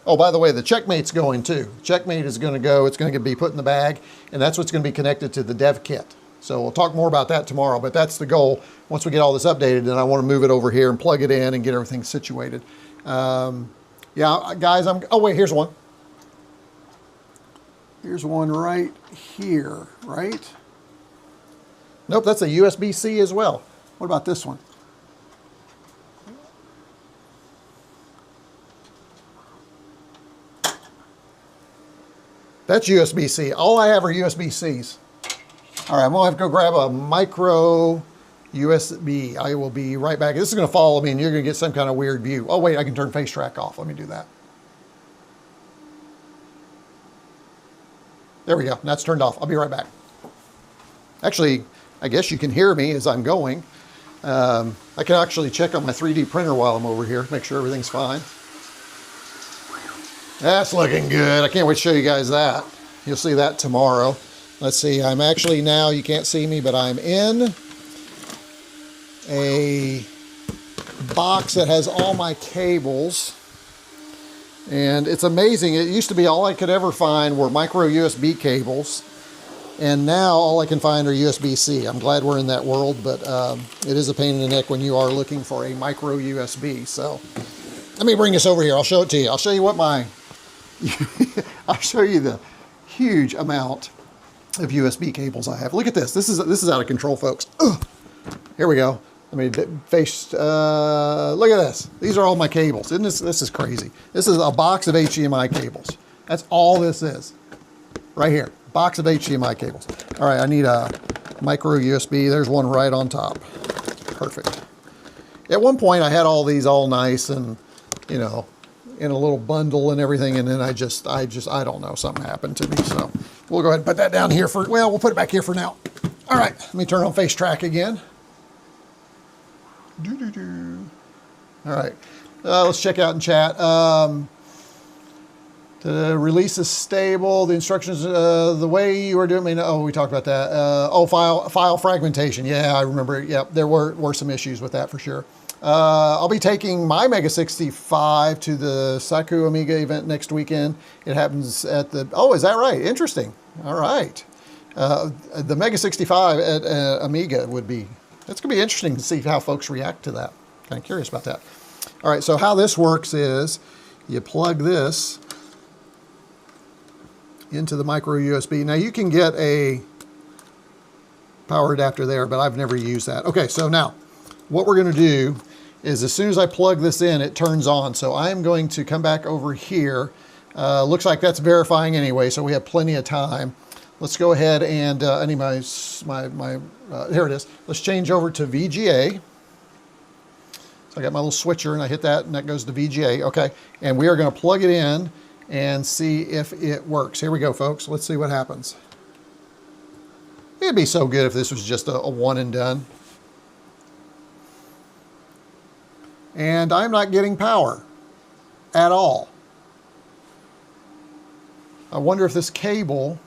Oh, by the way, the Checkmate's going too. Checkmate is going to go, it's going to be put in the bag, and that's what's going to be connected to the Dev Kit. So we'll talk more about that tomorrow, but that's the goal. Once we get all this updated, then I want to move it over here and plug it in and get everything situated. Yeah, guys, oh wait, here's one. Here's one right here, right? Nope, that's a USB-C as well. What about this one? That's USB-C. All I have are USB-Cs. All right, I'm gonna have to go grab a micro USB. I will be right back. This is gonna follow me and you're gonna get some kind of weird view. Oh wait, I can turn face track off. Let me do that. There we go, that's turned off. I'll be right back. Actually, I guess you can hear me as I'm going. I can actually check on my 3D printer while I'm over here, make sure everything's fine. That's looking good. I can't wait to show you guys that. You'll see that tomorrow. Let's see, I'm actually now, you can't see me, but I'm in a box that has all my cables. And it's amazing. It used to be all I could ever find were micro USB cables. And now all I can find are USB-C. I'm glad we're in that world, but it is a pain in the neck when you are looking for a micro USB. So let me bring this over here. I'll show it to you. I'll show you what my, I'll show you the huge amount of USB cables I have. Look at this. This is out of control, folks. Ugh. Here we go. Let me face. Look at this. These are all my cables. Isn't this is crazy? This is a box of HDMI cables. That's all this is. Right here. Box of HDMI cables. All right. I need a micro USB. There's one right on top. Perfect. At one point, I had all these all nice and, you know, in a little bundle and everything, and then I don't know, something happened to me, so we'll go ahead and put that down here for, well, we'll put it back here for now. All right, let me turn on face track again. All right, let's check out in chat. The release is stable. The instructions, the way you were doing, we talked about that. File fragmentation. Yeah, I remember. Yeah, there were some issues with that for sure. I'll be taking my MEGA65 to the Saku Amiga event next weekend. It happens at the, oh, is that right? Interesting. All right. The MEGA65 at Amiga would be, that's going to be interesting to see how folks react to that. Kind of curious about that. All right, so how this works is you plug this into the micro USB. Now you can get a power adapter there, but I've never used that. Okay, so now what we're going to do is as soon as I plug this in, it turns on. So I'm going to come back over here. Looks like that's verifying anyway, so we have plenty of time. Let's go ahead and I need here it is. Let's change over to VGA. So I got my little switcher and I hit that and that goes to VGA. Okay, and we are going to plug it in and see if it works. Here we go, folks. Let's see what happens. It'd be so good if this was just a one and done. And I'm not getting power at all. I wonder if this cable,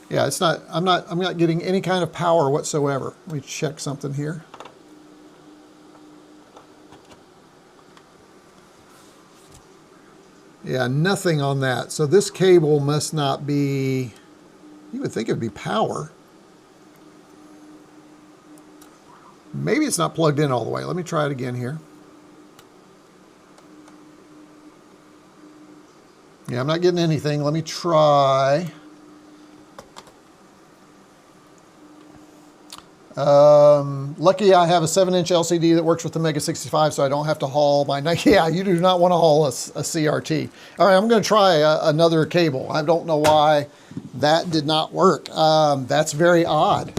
yeah, it's not, I'm not getting any kind of power whatsoever. Let me check something here. Yeah, nothing on that. So this cable must not be, you would think it would be power. Maybe it's not plugged in all the way. Let me try it again here. Yeah, I'm not getting anything. Let me try. Lucky I have a 7-inch LCD that works with the MEGA65, so I don't have to haul my, yeah, you do not want to haul a CRT. All right, I'm going to try another cable. I don't know why that did not work. That's very odd.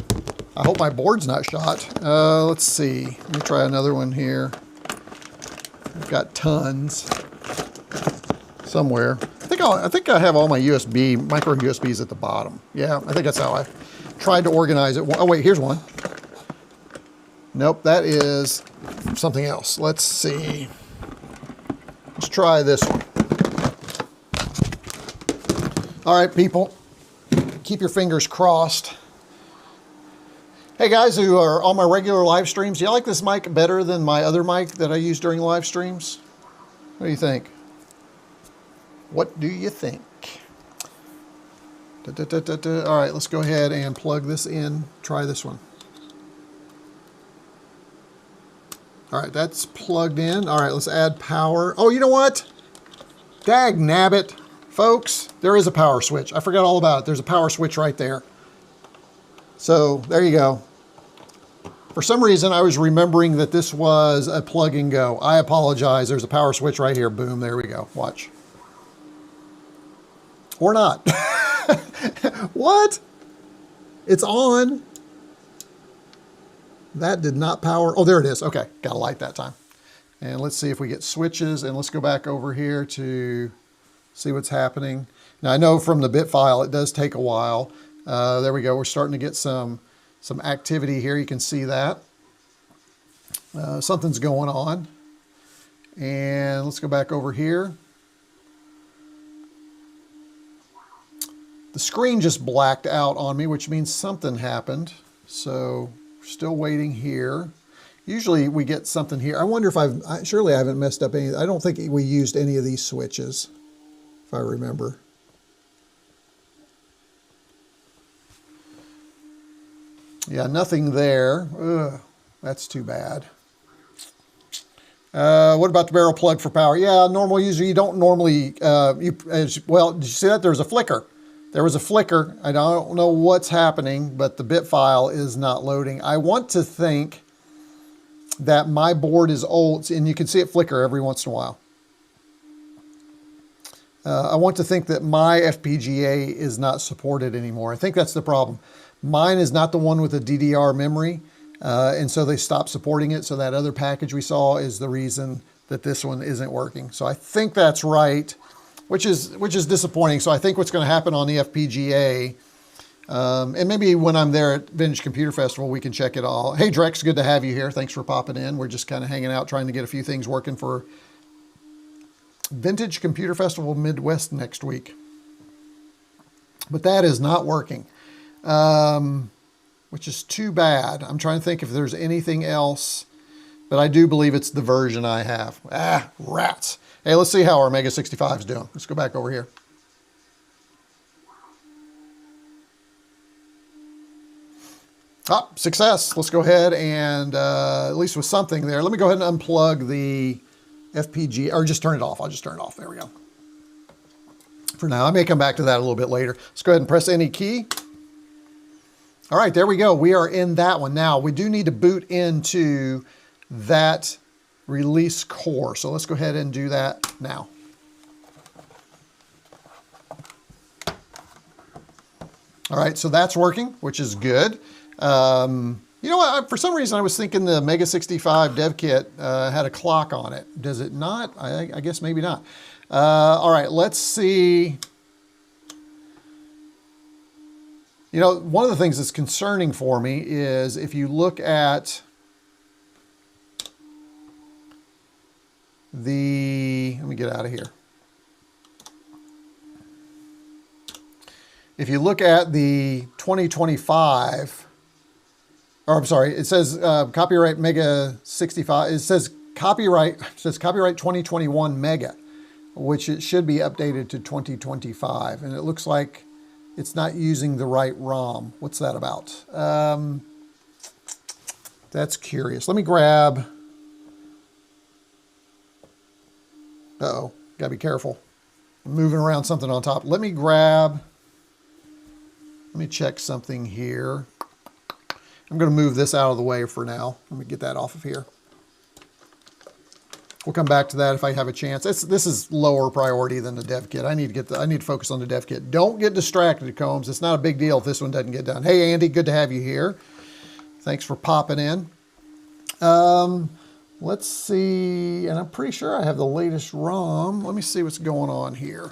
I hope my board's not shot. Let's see. Let me try another one here. I've got tons somewhere. I think I have all my USB, micro USBs at the bottom. Yeah, I think that's how I tried to organize it. Oh wait, here's one. Nope, that is something else. Let's see. Let's try this one. All right, people, keep your fingers crossed. Hey guys who are on my regular live streams, do you like this mic better than my other mic that I use during live streams? What do you think? What do you think? All right, let's go ahead and plug this in. Try this one. All right, that's plugged in. All right, let's add power. Oh, you know what? Dag nabbit, folks, there is a power switch. I forgot all about it. There's a power switch right there. So there you go. For some reason, I was remembering that this was a plug and go. I apologize. There's a power switch right here. Boom, there we go. Watch. Or not. What? It's on. That did not power. Oh, there it is. Okay, got a light that time. And let's see if we get switches. And let's go back over here to see what's happening. Now, I know from the bit file, it does take a while. There we go. We're starting to get some activity here. You can see that. Something's going on. And let's go back over here. The screen just blacked out on me, which means something happened. So we're still waiting here. Usually we get something here. I wonder if surely I haven't messed up any. I don't think we used any of these switches, if I remember. Yeah, nothing there. Ugh, that's too bad. What about the barrel plug for power? Yeah, normal user, you don't normally, well, did you see that? There's a flicker. there was a flicker. I don't know what's happening, but the bit file is not loading. I want to think that my board is old, and you can see it flicker every once in a while. I want to think that my FPGA is not supported anymore. I think that's the problem. Mine is not the one with the DDR memory, and so they stopped supporting it. So that other package we saw is the reason that this one isn't working. So I think that's right, which is disappointing. So I think what's going to happen on the FPGA, and maybe when I'm there at Vintage Computer Festival, we can check it all. Hey, Drex, good to have you here. Thanks for popping in. We're just kind of hanging out, trying to get a few things working for Vintage Computer Festival Midwest next week. But that is not working, which is too bad. I'm trying to think if there's anything else, but I do believe it's the version I have. Ah, rats. Hey, let's see how our MEGA65 is doing. Let's go back over here. Ah, success. Let's go ahead and, at least with something there, let me go ahead and unplug the FPGA, or just turn it off. I'll just turn it off. There we go. For now, I may come back to that a little bit later. Let's go ahead and press any key. All right, there we go. We are in that one. Now, we do need to boot into that release core. So let's go ahead and do that now. All right, so that's working, which is good. You know what, for some reason I was thinking the MEGA65 Dev Kit had a clock on it. Does it not? I guess maybe not. All right, let's see. You know, one of the things that's concerning for me is if you look at the, let me get out of here. If you look at the 2025, or I'm sorry, it says copyright MEGA65. It says copyright 2021 Mega, which it should be updated to 2025. And it looks like it's not using the right ROM. What's that about? That's curious. Let me grab. Uh-oh, gotta be careful. I'm moving around something on top. Let me check something here. I'm going to move this out of the way for now. Let me get that off of here. We'll come back to that if I have a chance. This is lower priority than the Dev Kit. I need to focus on the Dev Kit. Don't get distracted, Combs. It's not a big deal if this one doesn't get done. Hey, Andy, good to have you here. Thanks for popping in. Let's see, and I'm pretty sure I have the latest ROM. Let me see what's going on here.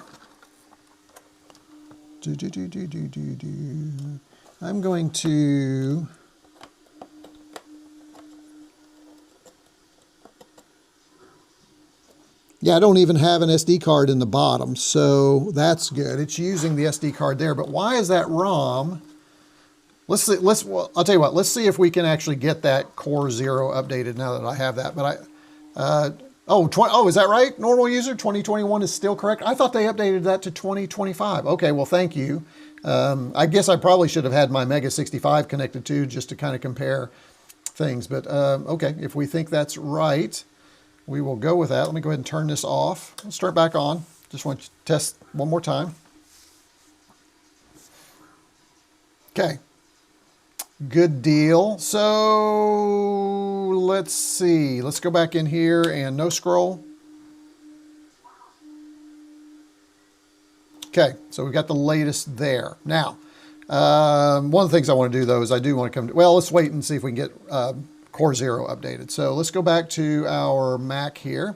I'm going to. Yeah, I don't even have an SD card in the bottom, so that's good. It's using the SD card there, but why is that ROM? Let's see. Well, I'll tell you what. Let's see if we can actually get that Core 0 updated now that I have that. But is that right? Normal user 2021 is still correct. I thought they updated that to 2025. Okay, well, thank you. I guess I probably should have had my MEGA65 connected too, just to kind of compare things. But okay, if we think that's right, we will go with that. Let me go ahead and turn this off. Let's start back on. Just want to test one more time. Okay. Good deal. So let's see. Let's go back in here and no scroll. Okay, so we've got the latest there. Now, one of the things I want to do though is I do want to come to, well, let's wait and see if we can get Core 0 updated. So let's go back to our Mac here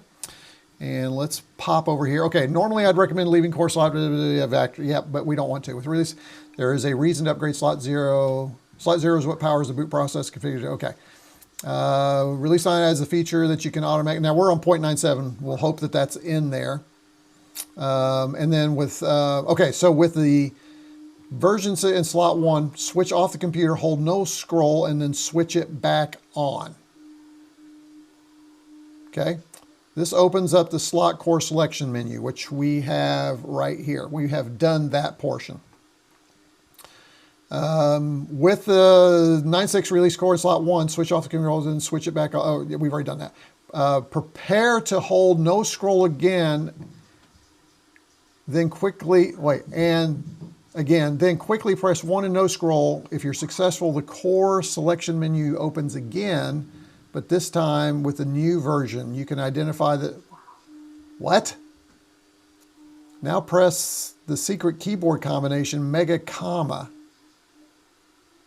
and let's pop over here. Okay, normally I'd recommend leaving core slot, yeah, but we don't want to. With release, there is a reason to upgrade slot 0. Slot 0 is what powers the boot process configured. Okay. Release line adds a feature that you can automatically, now we're on 0.97. We'll hope that that's in there. And then with, okay, so with the version in slot 1, switch off the computer, hold no scroll, and then switch it back on. Okay. This opens up the slot core selection menu, which we have right here. We have done that portion. With the 9.6 release core in slot 1, switch off the computer and switch it back on. Oh, we've already done that. Prepare to hold no scroll again, then quickly, wait, and again, then quickly press 1 and no scroll. If you're successful, the core selection menu opens again, but this time with a new version. You can identify the, what? Now press the secret keyboard combination, MEGA comma.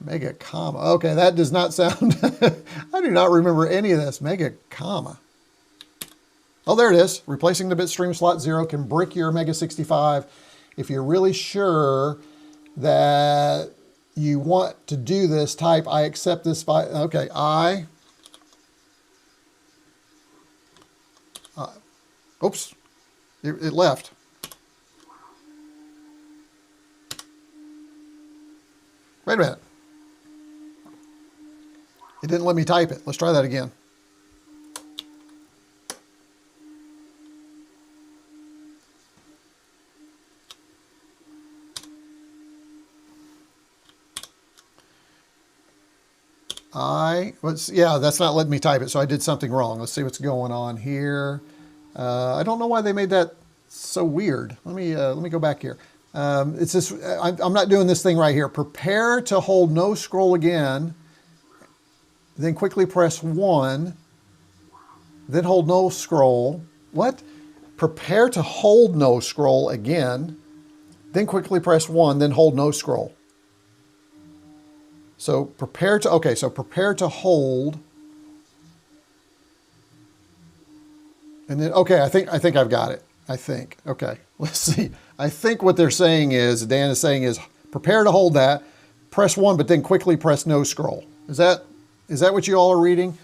MEGA comma. Okay, that does not sound, I do not remember any of this. MEGA comma. Oh, there it is. Replacing the bitstream slot 0 can brick your MEGA65. If you're really sure that you want to do this, type I accept this file. Okay, oops, it left. Wait a minute. It didn't let me type it. Let's try that again. Yeah, that's not letting me type it, so I did something wrong. Let's see what's going on here. I don't know why they made that so weird. Let me go back here. It's this. I'm not doing this thing right here. Prepare to hold no scroll again, then quickly press 1, then hold no scroll. What? Prepare to hold no scroll again, then quickly press 1, then hold no scroll. So prepare to, okay, so prepare to hold. And then, okay, I think I've got it. I think, okay, let's see. I think what they're saying is, Dan is saying is, prepare to hold that, press 1, but then quickly press no scroll. Is that what you all are reading?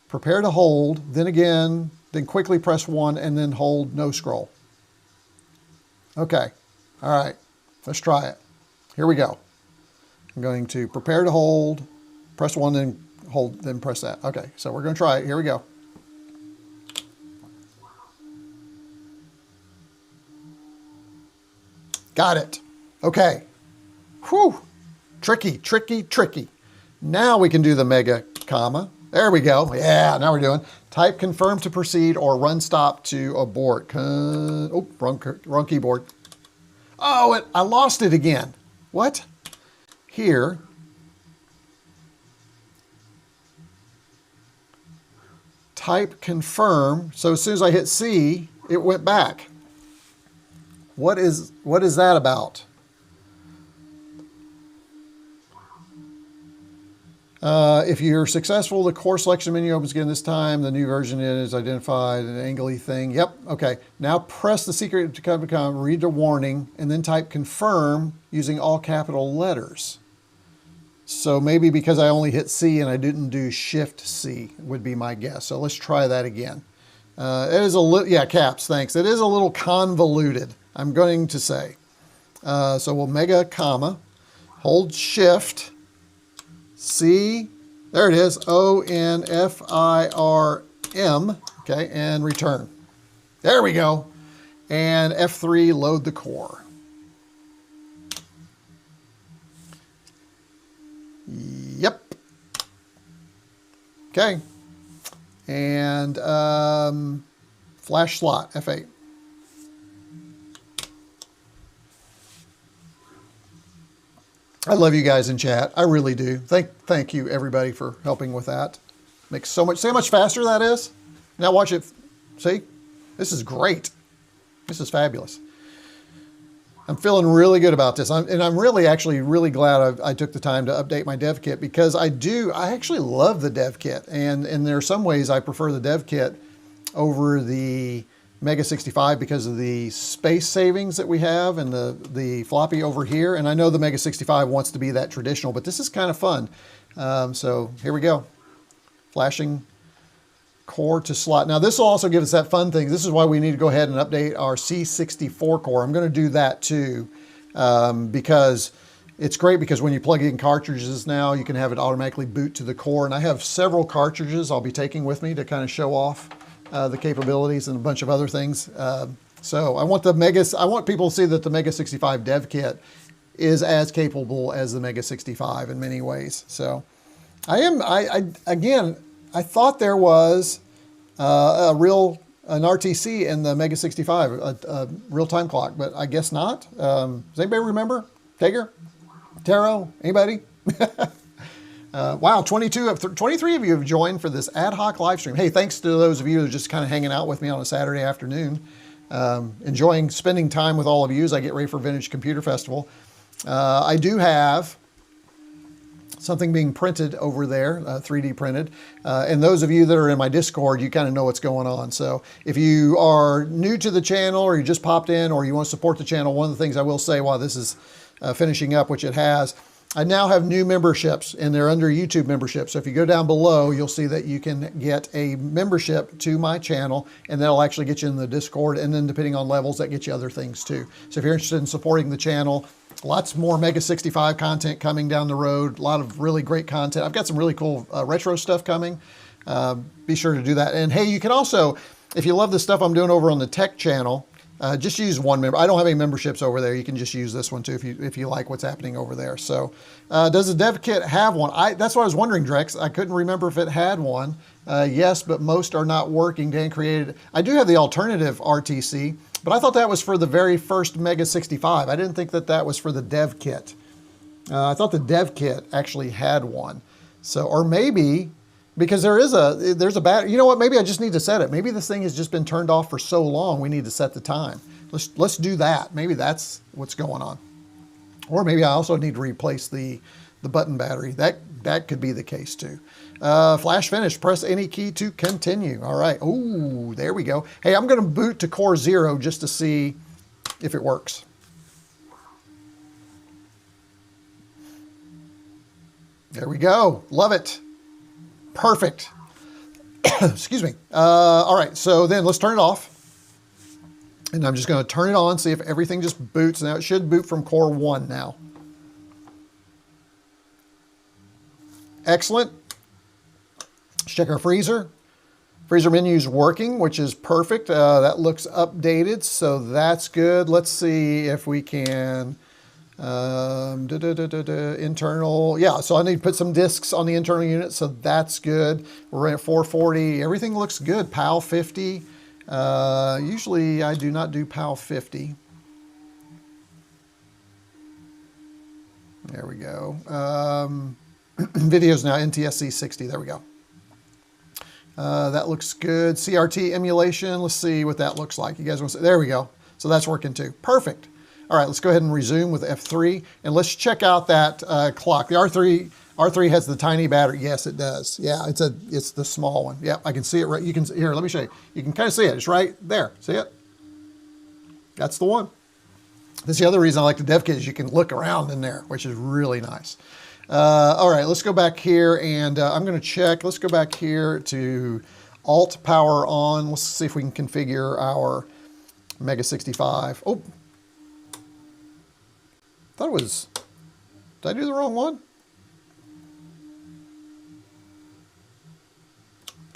Prepare to hold, then again, then quickly press 1, and then hold no scroll. Okay, all right, let's try it. Here we go. I'm going to prepare to hold, press 1, then hold, then press that. Okay, so we're going to try it. Here we go. Got it. Okay. Whew. Tricky, tricky, tricky. Now we can do the MEGA comma. There we go. Yeah, now we're doing. Type confirm to proceed or run stop to abort. Oh, wrong keyboard. Oh, I lost it again. What? Here. Type confirm. So as soon as I hit C, it went back. What is that about? If you're successful, the core selection menu opens again this time. The new version is identified, an angly thing. Yep, okay. Now press the secret to come, read the warning, and then type confirm using all capital letters. So maybe because I only hit C and I didn't do Shift C would be my guess. So let's try that again. It is a little, yeah, caps, thanks. It is a little convoluted, I'm going to say. So we'll MEGA comma, hold Shift, C, there it is, ONFIRM, okay, and return. There we go. And F3, load the core. Yep. Okay. And flash slot, F8. I love you guys in chat. I really do. Thank you, everybody, for helping with that. Makes so much, see how much faster that is? Now watch it. See? This is great. This is fabulous. I'm feeling really good about this. I'm really actually really glad I took the time to update my dev kit because I actually love the dev kit. And there are some ways I prefer the dev kit over the MEGA65 because of the space savings that we have and the floppy over here. And I know the MEGA65 wants to be that traditional, but this is kind of fun. So here we go. Flashing core to slot. Now this will also give us that fun thing. This is why we need to go ahead and update our C64 core. I'm going to do that too because it's great because when you plug in cartridges now, you can have it automatically boot to the core. And I have several cartridges I'll be taking with me to kind of show off the capabilities and a bunch of other things. So I want people to see that the MEGA65 Dev Kit is as capable as the MEGA65 in many ways. So again, I thought there was an RTC in the MEGA65, a real-time clock, but I guess not. Does anybody remember? Tager? Taro? Anybody? Wow, 23 of you have joined for this ad hoc live stream. Hey, thanks to those of you who are just kind of hanging out with me on a Saturday afternoon. Enjoying spending time with all of you as I get ready for Vintage Computer Festival. I do have something being printed over there, 3D printed. And those of you that are in my Discord, you kind of know what's going on. So if you are new to the channel or you just popped in or you want to support the channel, one of the things I will say while this is finishing up, which it has, I now have new memberships and they're under YouTube memberships. So if you go down below, you'll see that you can get a membership to my channel and that'll actually get you in the Discord. And then depending on levels, that gets you other things too. So if you're interested in supporting the channel, lots more MEGA65 content coming down the road. A lot of really great content. I've got some really cool retro stuff coming. Be sure to do that. And hey, you can also, if you love the stuff I'm doing over on the tech channel, just use one member. I don't have any memberships over there. You can just use this one too if you like what's happening over there. So does the Dev Kit have one? That's what I was wondering, Drex. I couldn't remember if it had one. Yes, but most are not working. Dan created. I do have the alternative RTC, but I thought that was for the very first MEGA65. I didn't think that that was for the Dev Kit. I thought the Dev Kit actually had one. So, or maybe, because there's a battery. You know what? Maybe I just need to set it. Maybe this thing has just been turned off for so long. We need to set the time. Let's do that. Maybe that's what's going on. Or maybe I also need to replace the button battery. That could be the case too. Flash finish. Press any key to continue. All right. Ooh, there we go. Hey, I'm going to boot to Core 0 just to see if it works. There we go. Love it. Perfect. Excuse me. All right, so then let's turn it off. And I'm just going to turn it on, see if everything just boots. Now it should boot from Core 1 now. Excellent. Let's check our freezer. Freezer menu is working, which is perfect. That looks updated, so that's good. Let's see if we can... internal, yeah, so I need to put some disks on the internal unit, so that's good. We're at 440. Everything looks good. PAL 50. Usually I do not do PAL 50. There we go. Videos now, NTSC 60. There we go. That looks good. CRT emulation. Let's see what that looks like. You guys want to see? There we go. So that's working too. Perfect. All right, let's go ahead and resume with F3, and let's check out that clock. The R3 has the tiny battery. Yes, it does. Yeah, it's the small one. Yeah, I can see it right. You can here. Let me show you. You can kind of see it. It's right there. See it? That's the one. That's the other reason I like the Dev Kit is you can look around in there, which is really nice. All right, let's go back here, and I'm going to check. Let's go back here to Alt Power On. Let's see if we can configure our MEGA65. Oh. Thought it was, did I do the wrong one?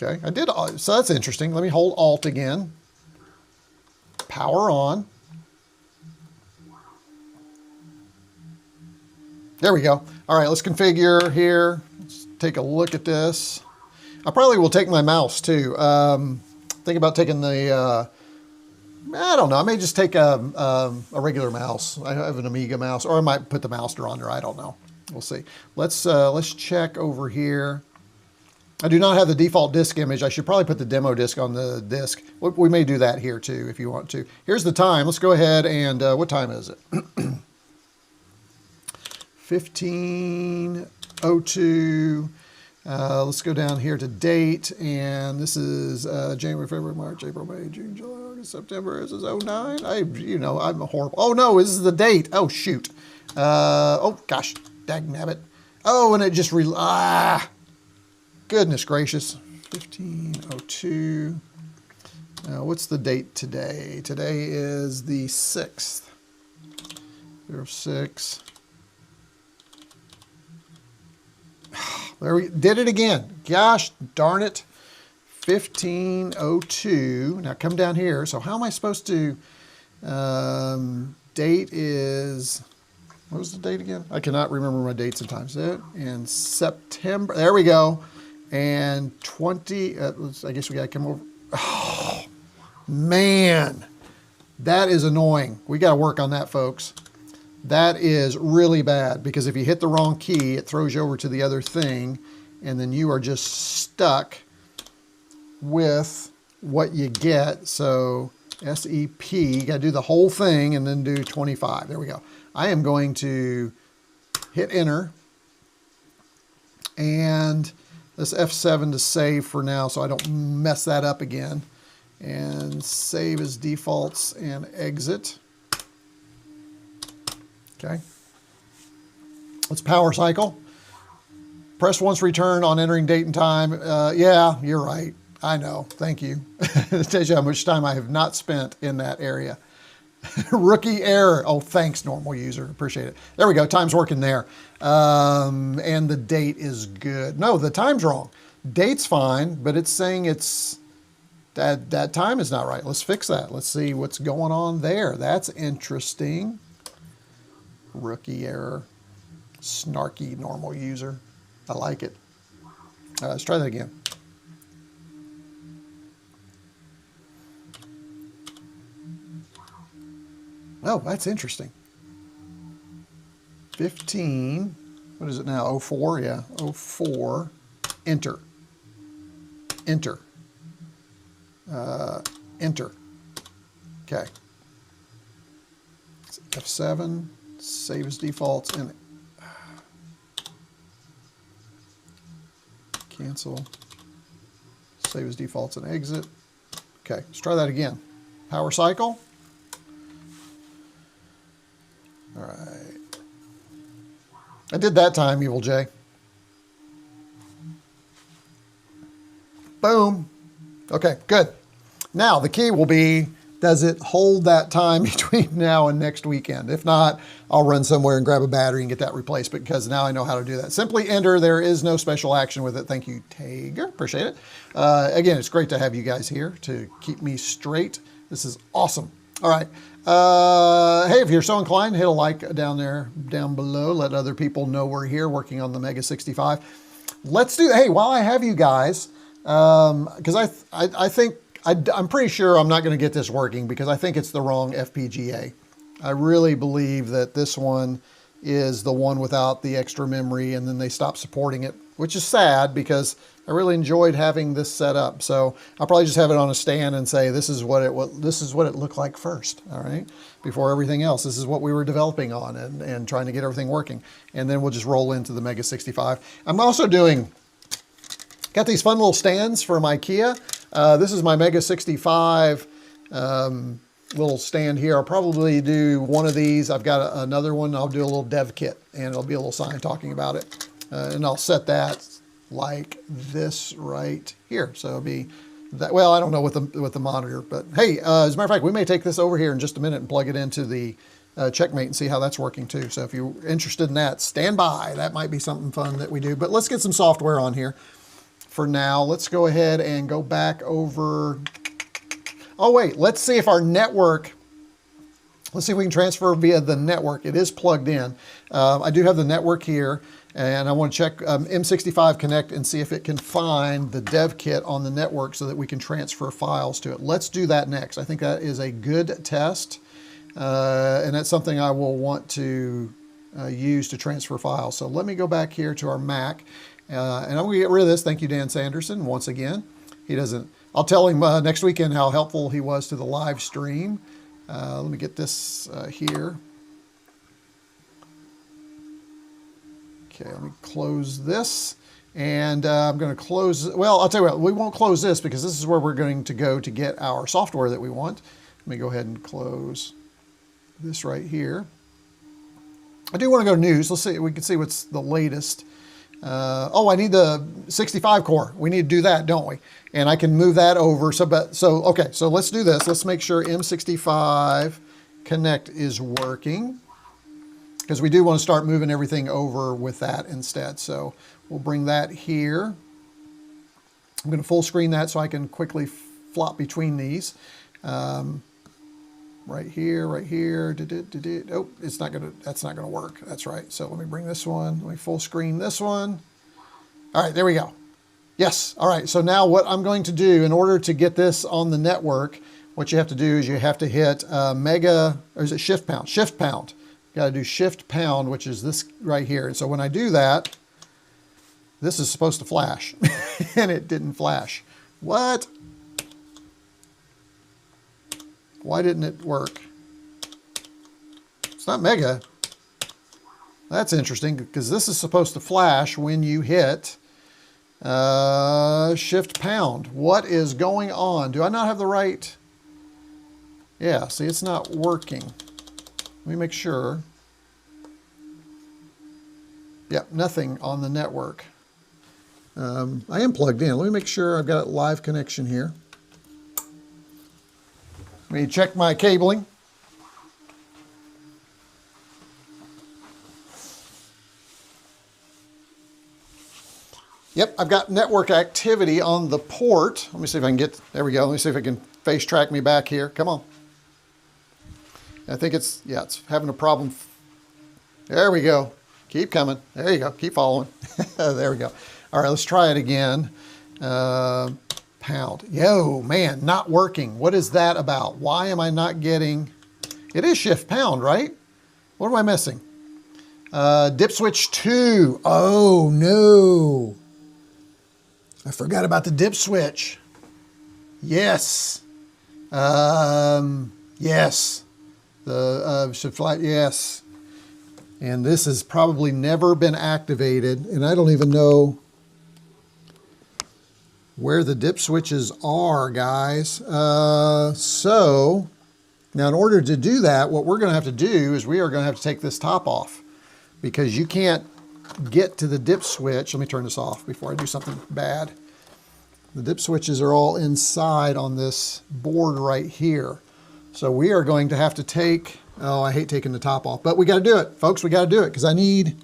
Okay, I did, so that's interesting. Let me hold Alt again. Power on. There we go. All right, let's configure here. Let's take a look at this. I probably will take my mouse too. Think about taking the, I don't know. I may just take a regular mouse. I have an Amiga mouse, or I might put the mouse on there. I don't know. We'll see. Let's check over here. I do not have the default disk image. I should probably put the demo disk on the disk. We may do that here too if you want to. Here's the time. Let's go ahead and what time is it? 15:02. Let's go down here to date, and this is January, February, March, April, May, June, July, August, September. This is 09. I'm horrible. Oh no, this is the date. Oh shoot. Oh gosh, dagnabbit. Oh, and it just goodness gracious. 15:02. What's the date today? Today is the 6th. 06. There we did it again. Gosh darn it. 15:02. Now come down here. So how am I supposed to, date is, what was the date again? I cannot remember my date sometimes. And September, there we go. And 20, I guess we got to come over. Oh, man, that is annoying. We got to work on that, folks. That is really bad, because if you hit the wrong key, it throws you over to the other thing, and then you are just stuck with what you get. So SEP, you got to do the whole thing and then do 25. There we go. I am going to hit enter, and this F7 to save for now so I don't mess that up again, and save as defaults and exit. Okay. Let's power cycle. Press once return on entering date and time. Yeah, you're right. I know. Thank you. It tells you how much time I have not spent in that area. Rookie error. Oh, thanks, normal user. Appreciate it. There we go. Time's working there. And the date is good. No, the time's wrong. Date's fine, but it's saying it's that time is not right. Let's fix that. Let's see what's going on there. That's interesting. Rookie error. Snarky normal user. I like it. Let's try that again. Oh, that's interesting. 15, what is it now? 04, yeah, 04, enter, enter, enter. Okay. F7, save as defaults, and cancel, save as defaults and exit. Okay, let's try that again. Power cycle. All right. I did that time, Evil J. Boom. Okay, good. Now the key will be, does it hold that time between now and next weekend? If not, I'll run somewhere and grab a battery and get that replaced, because now I know how to do that. Simply enter. There is no special action with it. Thank you, Tager. Appreciate it. Again, it's great to have you guys here to keep me straight. This is awesome. All right. Hey, if you're so inclined, hit a like down below. Let other people know we're here working on the MEGA65. Let's do, hey, while I have you guys, because I'm pretty sure I'm not going to get this working, because I think it's the wrong FPGA. I really believe that this one is the one without the extra memory, and then they stopped supporting it, which is sad, because I really enjoyed having this set up. So I'll probably just have it on a stand and say, this is what it looked like first, all right? Before everything else, this is what we were developing on and trying to get everything working. And then we'll just roll into the MEGA65. I'm also got these fun little stands from IKEA. This is my MEGA65 little stand here. I'll probably do one of these. I've got another one. I'll do a little dev kit, and it'll be a little sign talking about it. And I'll set that like this right here. So it'll be that, well, I don't know with the monitor, but hey, as a matter of fact, we may take this over here in just a minute and plug it into the Checkmate and see how that's working too. So if you're interested in that, stand by. That might be something fun that we do. But let's get some software on here for now. Let's go ahead and go back over. Oh wait, let's see if our network, let's see if we can transfer via the network. It is plugged in. I do have the network here, and I want to check M65 Connect and see if it can find the dev kit on the network so that we can transfer files to it. Let's do that next. I think that is a good test, and that's something I will want to use to transfer files. So let me go back here to our Mac, and I'm going to get rid of this. Thank you, Dan Sanderson, once again. He doesn't, I'll tell him next weekend how helpful he was to the live stream. Let me get this here. Okay, let me close this, and I'm going to close, well, I'll tell you what, we won't close this because this is where we're going to go to get our software that we want. Let me go ahead and close this right here. I do want to go to news. Let's see, we can see what's the latest. Oh, I need the 65 core. We need to do that, don't we? And I can move that over. Okay, so let's do this. Let's make sure M65 Connect is working, because we do want to start moving everything over with that instead. So we'll bring that here. I'm going to full screen that so I can quickly flop between these. Right here, right here. Oh, it's not gonna, that's not gonna work. That's right. So let me bring this one. Let me full screen this one. All right, there we go. Yes. All right. So now what I'm going to do in order to get this on the network, what you have to do is you have to hit Mega, or is it Shift Pound? Shift Pound. got to do shift pound, which is this right here. And so when I do that, this is supposed to flash, and it didn't flash. What? Why didn't it work? It's not Mega. That's interesting, because this is supposed to flash when you hit shift pound. What is going on? Do I not have the right? Yeah, see, it's not working. Let me make sure. Yep, nothing on the network. I am plugged in. Let me make sure I've got a live connection here. Let me check my cabling. Yep, I've got network activity on the port. Let me see if I can get, there we go. Let me see if I can face track me back here. Come on. I think it's, yeah, it's having a problem. There we go. Keep coming. There you go. Keep following. There we go. All right, let's try it again. Pound. Yo, man, not working. What is that about? Why am I not getting... It is shift pound, right? What am I missing? Dip switch 2. Oh, no. I forgot about the dip switch. Yes. Yes. The should fly. Yes. And this has probably never been activated, and I don't even know where the dip switches are, guys. So now in order to do that, what we're going to have to do is we are going to have to take this top off, because you can't get to the dip switch. Let me turn this off before I do something bad. The dip switches are all inside on this board right here. So we are going to have to take, oh, I hate taking the top off, but we got to do it, folks. We got to do it because I need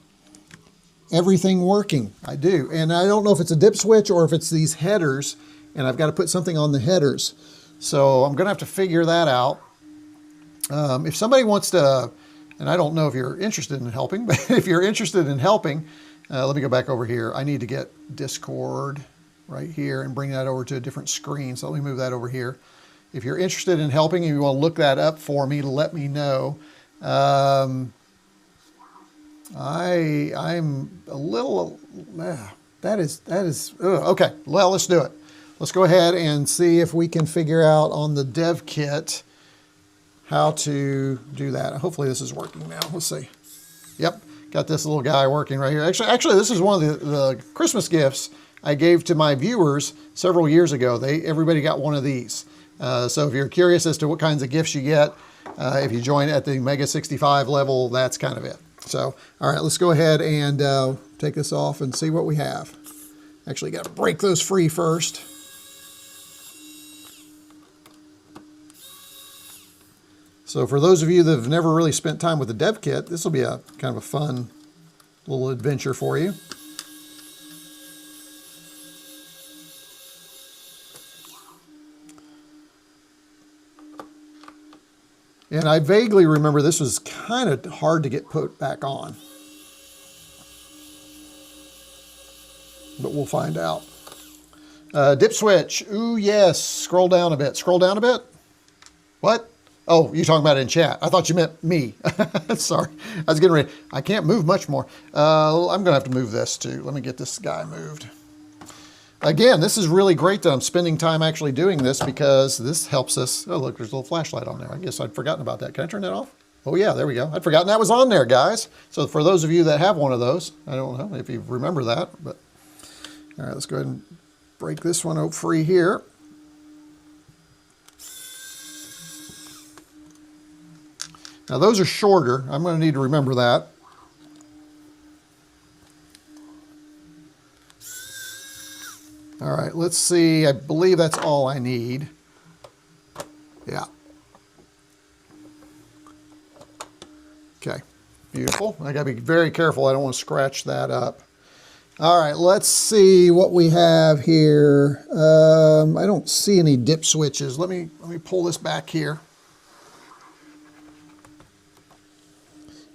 everything working. I do. And I don't know if it's a dip switch or if it's these headers, and I've got to put something on the headers. So I'm going to have to figure that out. If somebody wants to, and I don't know if you're interested in helping, but if you're interested in helping, let me go back over here. I need to get Discord right here and bring that over to a different screen. So let me move that over here. If you're interested in helping and you want to look that up for me, let me know. I'm a little, that is, okay. Well, let's do it. Let's go ahead and see if we can figure out on the dev kit how to do that. Hopefully this is working now. Let's see. Yep, got this little guy working right here. Actually, this is one of the Christmas gifts I gave to my viewers several years ago. Everybody got one of these. So if you're curious as to what kinds of gifts you get, if you join at the MEGA65 level, that's kind of it. So, all right, let's go ahead and take this off and see what we have. Actually, got to break those free first. So for those of you that have never really spent time with the dev kit, this will be a kind of a fun little adventure for you. And I vaguely remember this was kind of hard to get put back on. But we'll find out. Dip switch. Ooh, yes. Scroll down a bit. Scroll down a bit. What? Oh, you're talking about it in chat. I thought you meant me. Sorry. I was getting ready. I can't move much more. I'm going to have to move this too. Let me get this guy moved. Again, this is really great that I'm spending time actually doing this, because this helps us. Oh, look, there's a little flashlight on there. I guess I'd forgotten about that. Can I turn that off? Oh, yeah, there we go. I'd forgotten that was on there, guys. So for those of you that have one of those, I don't know if you remember that, but all right, let's go ahead and break this one out free here. Now, those are shorter. I'm going to need to remember that. All right, let's see. I believe that's all I need. Yeah. Okay, beautiful. I got to be very careful. I don't want to scratch that up. All right, let's see what we have here. I don't see any dip switches. Let me pull this back here.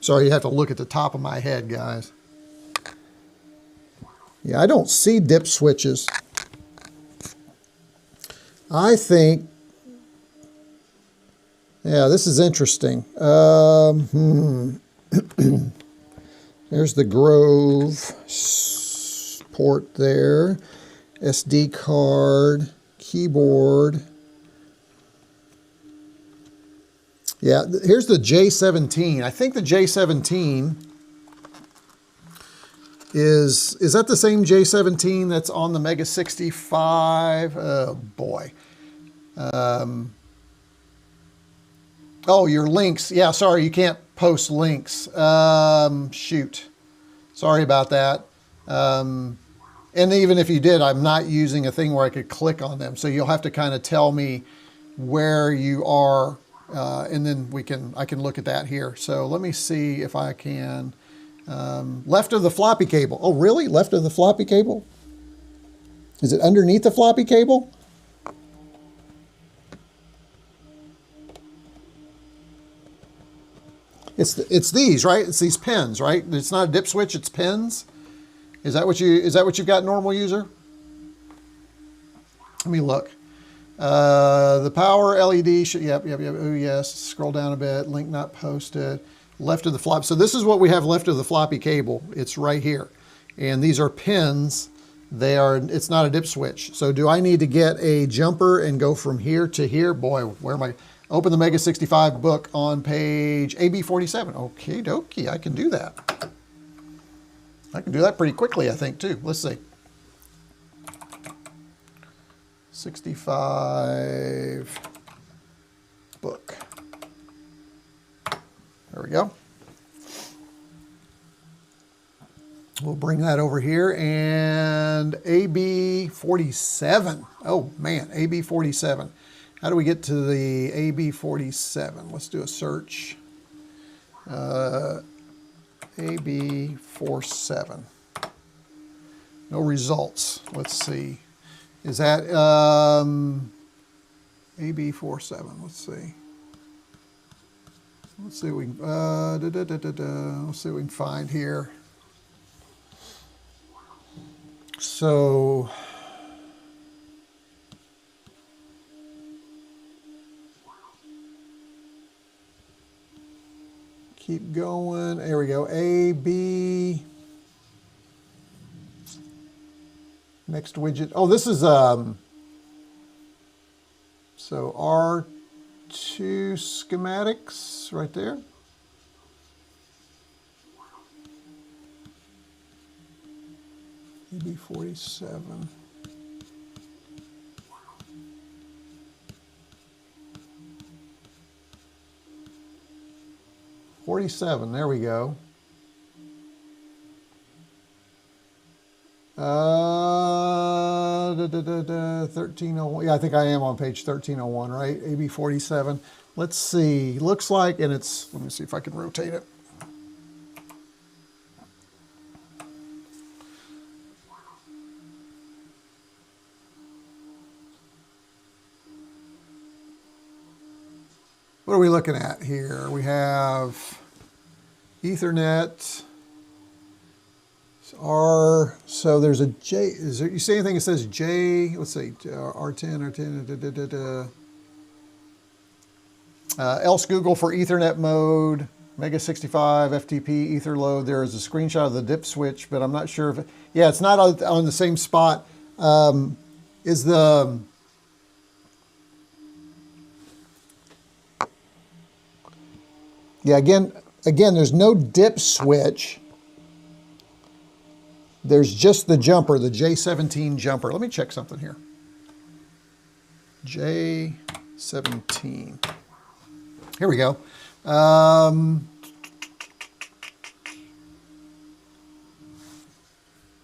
Sorry, you have to look at the top of my head, guys. Yeah, I don't see dip switches. I think, yeah, this is interesting. There's the Grove port there, SD card, keyboard. Yeah, here's the J17. I think the J17 is that the same J17 that's on the MEGA65? Oh boy. Oh, your links. Yeah, sorry, you can't post links. Shoot. Sorry about that. And even if you did, I'm not using a thing where I could click on them. So you'll have to kind of tell me where you are, and then I can look at that here. So let me see if I can. Left of the floppy cable. Oh, really? Left of the floppy cable? Is it underneath the floppy cable? It's these, right? It's these pins, right? It's not a dip switch, it's pins. Is that what you've got, normal user? Let me look. The power LED should, yep. Oh yes. Scroll down a bit. Link not posted. Left of the flop. So this is what we have left of the floppy cable. It's right here, and these are pins. It's not a dip switch. So do I need to get a jumper and go from here to here? Boy, where am I? Open the MEGA65 book on page AB47. Okie dokie, I can do that. I can do that pretty quickly, I think, too. Let's see. 65 book. There we go. We'll bring that over here, and AB47. Oh man, AB47. How do we get to the AB47? Let's do a search. AB47. No results. Let's see. Is that AB47? Let's see. Let's see what we can. Let's see what we can find here. So. Keep going. There we go. A, B. Next widget. Oh, this is so R2 schematics right there. AB47. There we go. 1301. Yeah, I think I am on page 1301, right? AB47. Let's see. Looks like, and it's, let me see if I can rotate it. What are we looking at here? We have Ethernet. So there's a J. Is there, you see anything that says J? Let's see, R10. Else Google for Ethernet mode. MEGA65 FTP ether load. There is a screenshot of the dip switch, but I'm not sure if yeah, it's not on the same spot. Is the yeah, again, there's no dip switch. There's just the jumper, the J17 jumper. Let me check something here. J17. Here we go.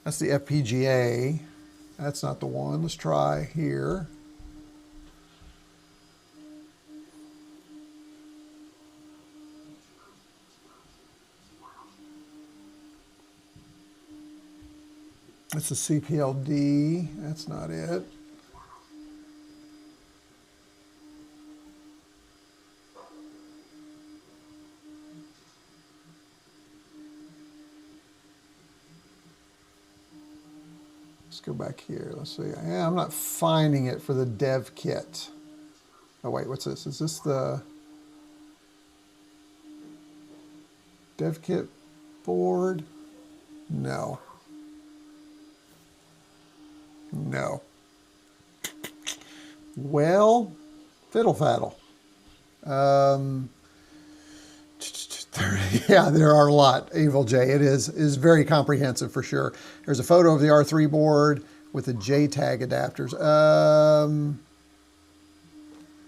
That's the FPGA. That's not the one. Let's try here. That's a CPLD. That's not it. Let's go back here. Let's see. Yeah, I'm not finding it for the Dev Kit. Oh wait, what's this? Is this the... Dev Kit board. No. No. Well, fiddle faddle. Yeah, there are a lot, Evil J. It is very comprehensive for sure. There's a photo of the R3 board with the JTAG adapters.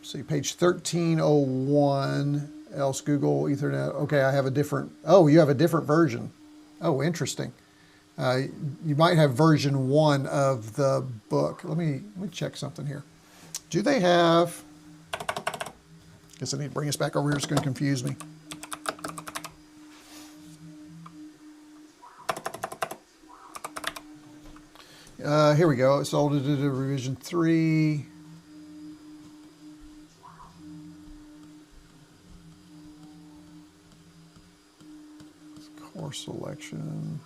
See, page 1301, else Google Ethernet. Okay, I have a different, oh, you have a different version. Oh, interesting. You might have version 1 of the book. Let me check something here. Do they have, guess I need to bring us back over here, it's going to confuse me. Here we go. It's sold to revision 3. Core selection.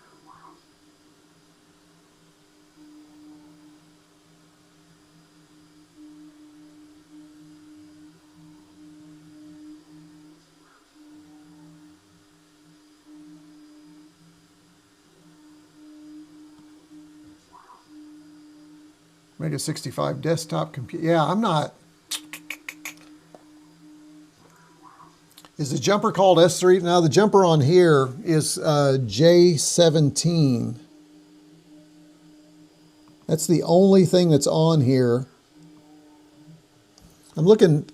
MEGA65 desktop computer. Yeah, I'm not. Is the jumper called S3? Now the jumper on here is J17. That's the only thing that's on here. I'm looking,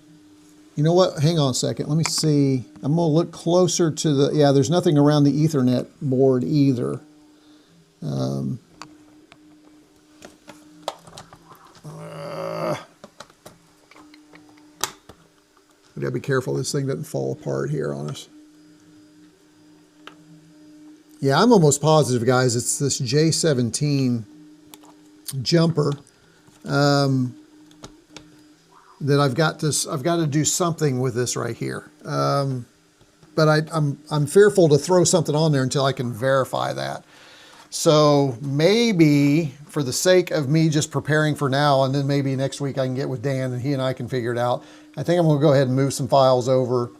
you know what? Hang on a second. Let me see. I'm going to look closer to the, yeah, there's nothing around the Ethernet board either. We gotta be careful this thing doesn't fall apart here on us. Yeah, I'm almost positive, guys, it's this J17 jumper that I've got to do something with this right here. But I'm fearful to throw something on there until I can verify that. So maybe for the sake of me just preparing for now, and then maybe next week I can get with Dan and he and I can figure it out. I think I'm going to go ahead and move some files over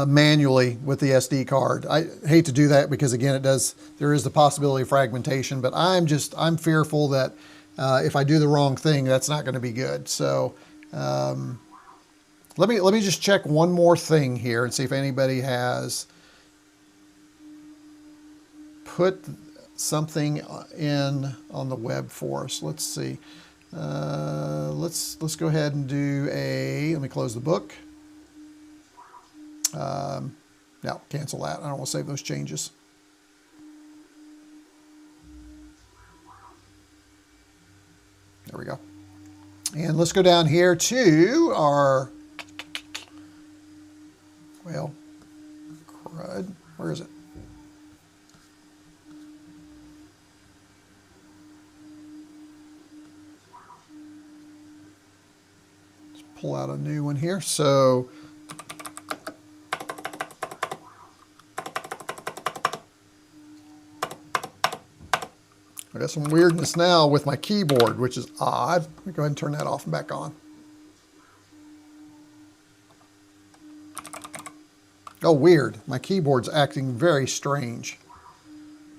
manually with the SD card. I hate to do that because again, there is the possibility of fragmentation, but I'm fearful that if I do the wrong thing, that's not going to be good. So let me just check one more thing here and see if anybody has put something in on the web for us. Let's see. Let's go ahead and do let me close the book. No, cancel that. I don't want to save those changes. There we go. And let's go down here to our, well, crud. Where is it? Pull out a new one here. So I got some weirdness now with my keyboard, which is odd. Let me go ahead and turn that off and back on. Oh, weird. My keyboard's acting very strange.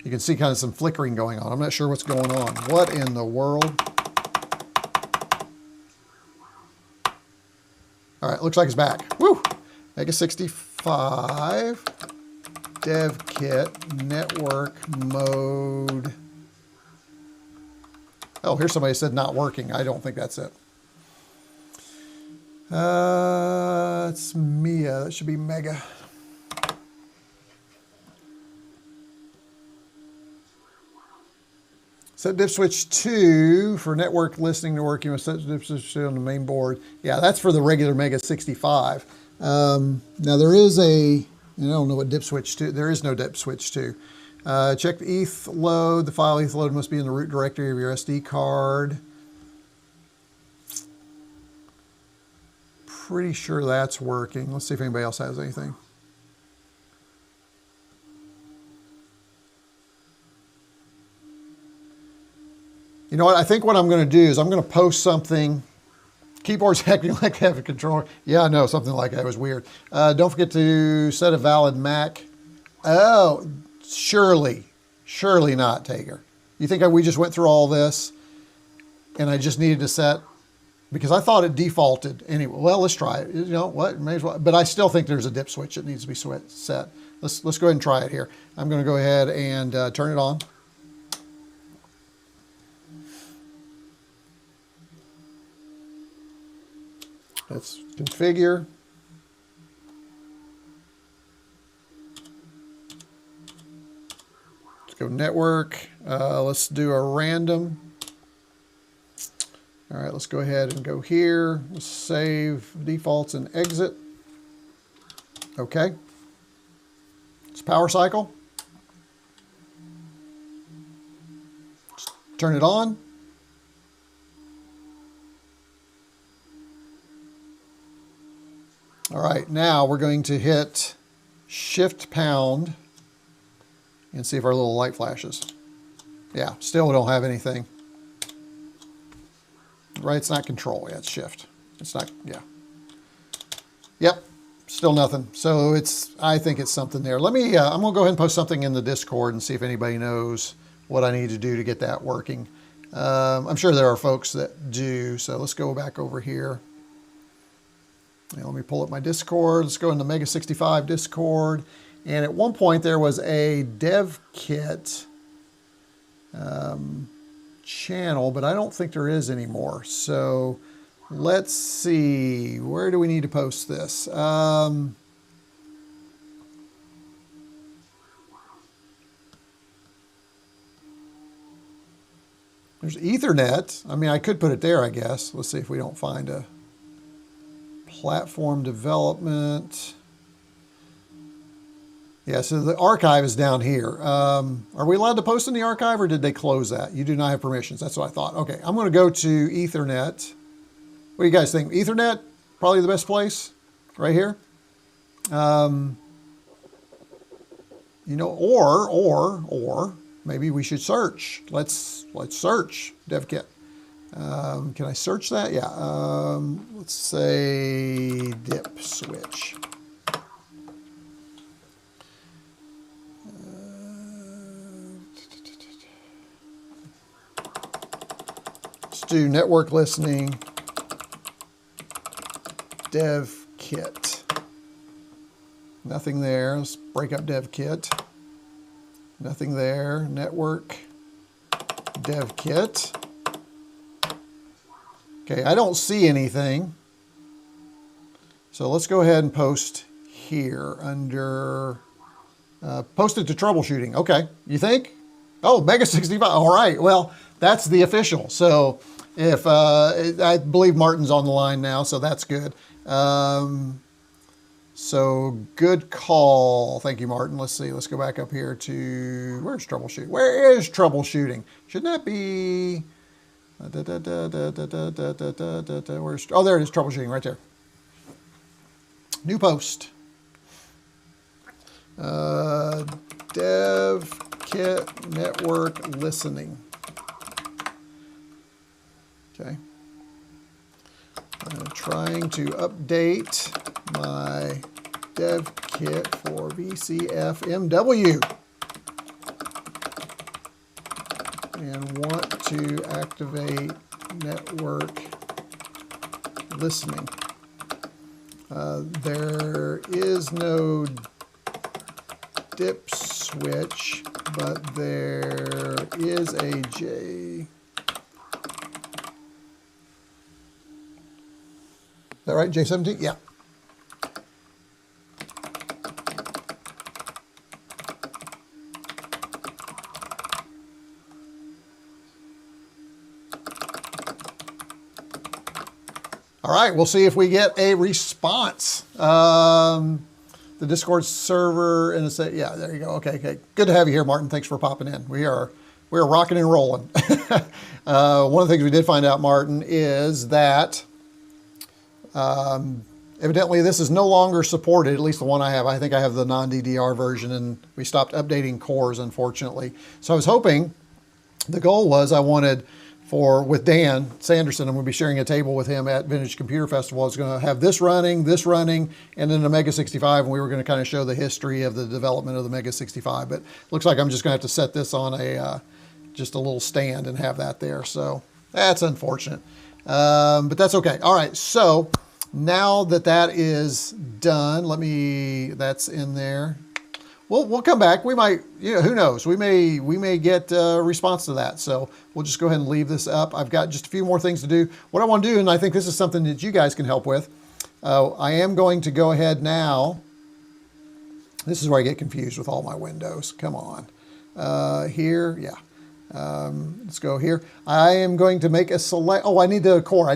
You can see kind of some flickering going on. I'm not sure what's going on. What in the world? All right, looks like it's back. Woo! MEGA65 Dev Kit Network Mode. Oh, here's somebody said not working. I don't think that's it. It's Mia. That should be Mega. Set diff switch 2 for network listening to working with set diff switch 2 on the main board. Yeah, that's for the regular MEGA65. Now there is I don't know what dip switch 2, there is no dip switch 2. Check the ETH load. The file ETH load must be in the root directory of your SD card. Pretty sure that's working. Let's see if anybody else has anything. You know what? I think what I'm going to do is I'm going to post something Keyboard's acting like they have a controller. Yeah, I know, something like that. It was weird. Don't forget to set a valid MAC. Oh, surely not, Tager. You think we just went through all this and I just needed to set, because I thought it defaulted anyway. Well, let's try it. You know what? May as well. But I still think there's a dip switch that needs to be set. Let's go ahead and try it here. I'm going to go ahead and turn it on. Let's configure. Let's go network. Let's do a random. All right, let's go ahead and go here. Let's save defaults and exit. Okay. It's power cycle. Let's turn it on. All right, now we're going to hit Shift pound and see if our little light flashes. Yeah, still we don't have anything. Right, it's not control, yeah, it's shift. It's not, yeah. Yep, still nothing. So I think it's something there. Let me, I'm gonna go ahead and post something in the Discord and see if anybody knows what I need to do to get that working. I'm sure there are folks that do, so let's go back over here. And let me pull up my Discord. Let's go into MEGA65 Discord. And at one point there was a Dev Kit channel, but I don't think there is anymore. So let's see, where do we need to post this? There's Ethernet. I mean, I could put it there, I guess. Let's see if we don't find a platform development. Yeah, so the archive is down here. Are we allowed to post in the archive, or did they close that? You do not have permissions. That's what I thought. Okay, I'm going to go to Ethernet. What do you guys think? Ethernet, probably the best place, right here. You know, or maybe we should search. Let's search Dev Kit. Can I search that? Yeah. Let's say dip switch. Let's do network listening Dev Kit. Nothing there. Let's break up Dev Kit. Nothing there. Network Dev Kit. Okay, I don't see anything. So let's go ahead and post here under, post it to troubleshooting. Okay, you think? Oh, MEGA65, all right. Well, that's the official. So if, I believe Martin's on the line now, so that's good. So good call. Thank you, Martin. Let's see, let's go back up here to, where's troubleshooting? Where is troubleshooting? Shouldn't that be, where's, oh, there it is, troubleshooting right there. New post. Dev Kit network listening. Okay. I'm trying to update my Dev Kit for VCF-MW. And want to activate network listening. There is no dip switch, but there is a J. Is that right, J17? Yeah. All right, we'll see if we get a response. The Discord server, and it's yeah, there you go. Okay, okay. Good to have you here, Martin. Thanks for popping in. We are rocking and rolling. One of the things we did find out, Martin, is that evidently this is no longer supported, at least the one I have. I think I have the non-DDR version, and we stopped updating cores, unfortunately. So I was hoping, the goal was I wanted with Dan Sanderson. I'm going to be sharing a table with him at Vintage Computer Festival. I was going to have this running, and then the MEGA65, and we were going to kind of show the history of the development of the MEGA65. But looks like I'm just going to have to set this on just a little stand and have that there. So that's unfortunate, but that's okay. All right, so now that is done, that's in there. We'll come back. We might, who knows? We may get a response to that. So we'll just go ahead and leave this up. I've got just a few more things to do. What I want to do, and I think this is something that you guys can help with, I am going to go ahead now. This is where I get confused with all my windows. Come on. Here, yeah. Let's go here. I am going to make a select. Oh, I need the core.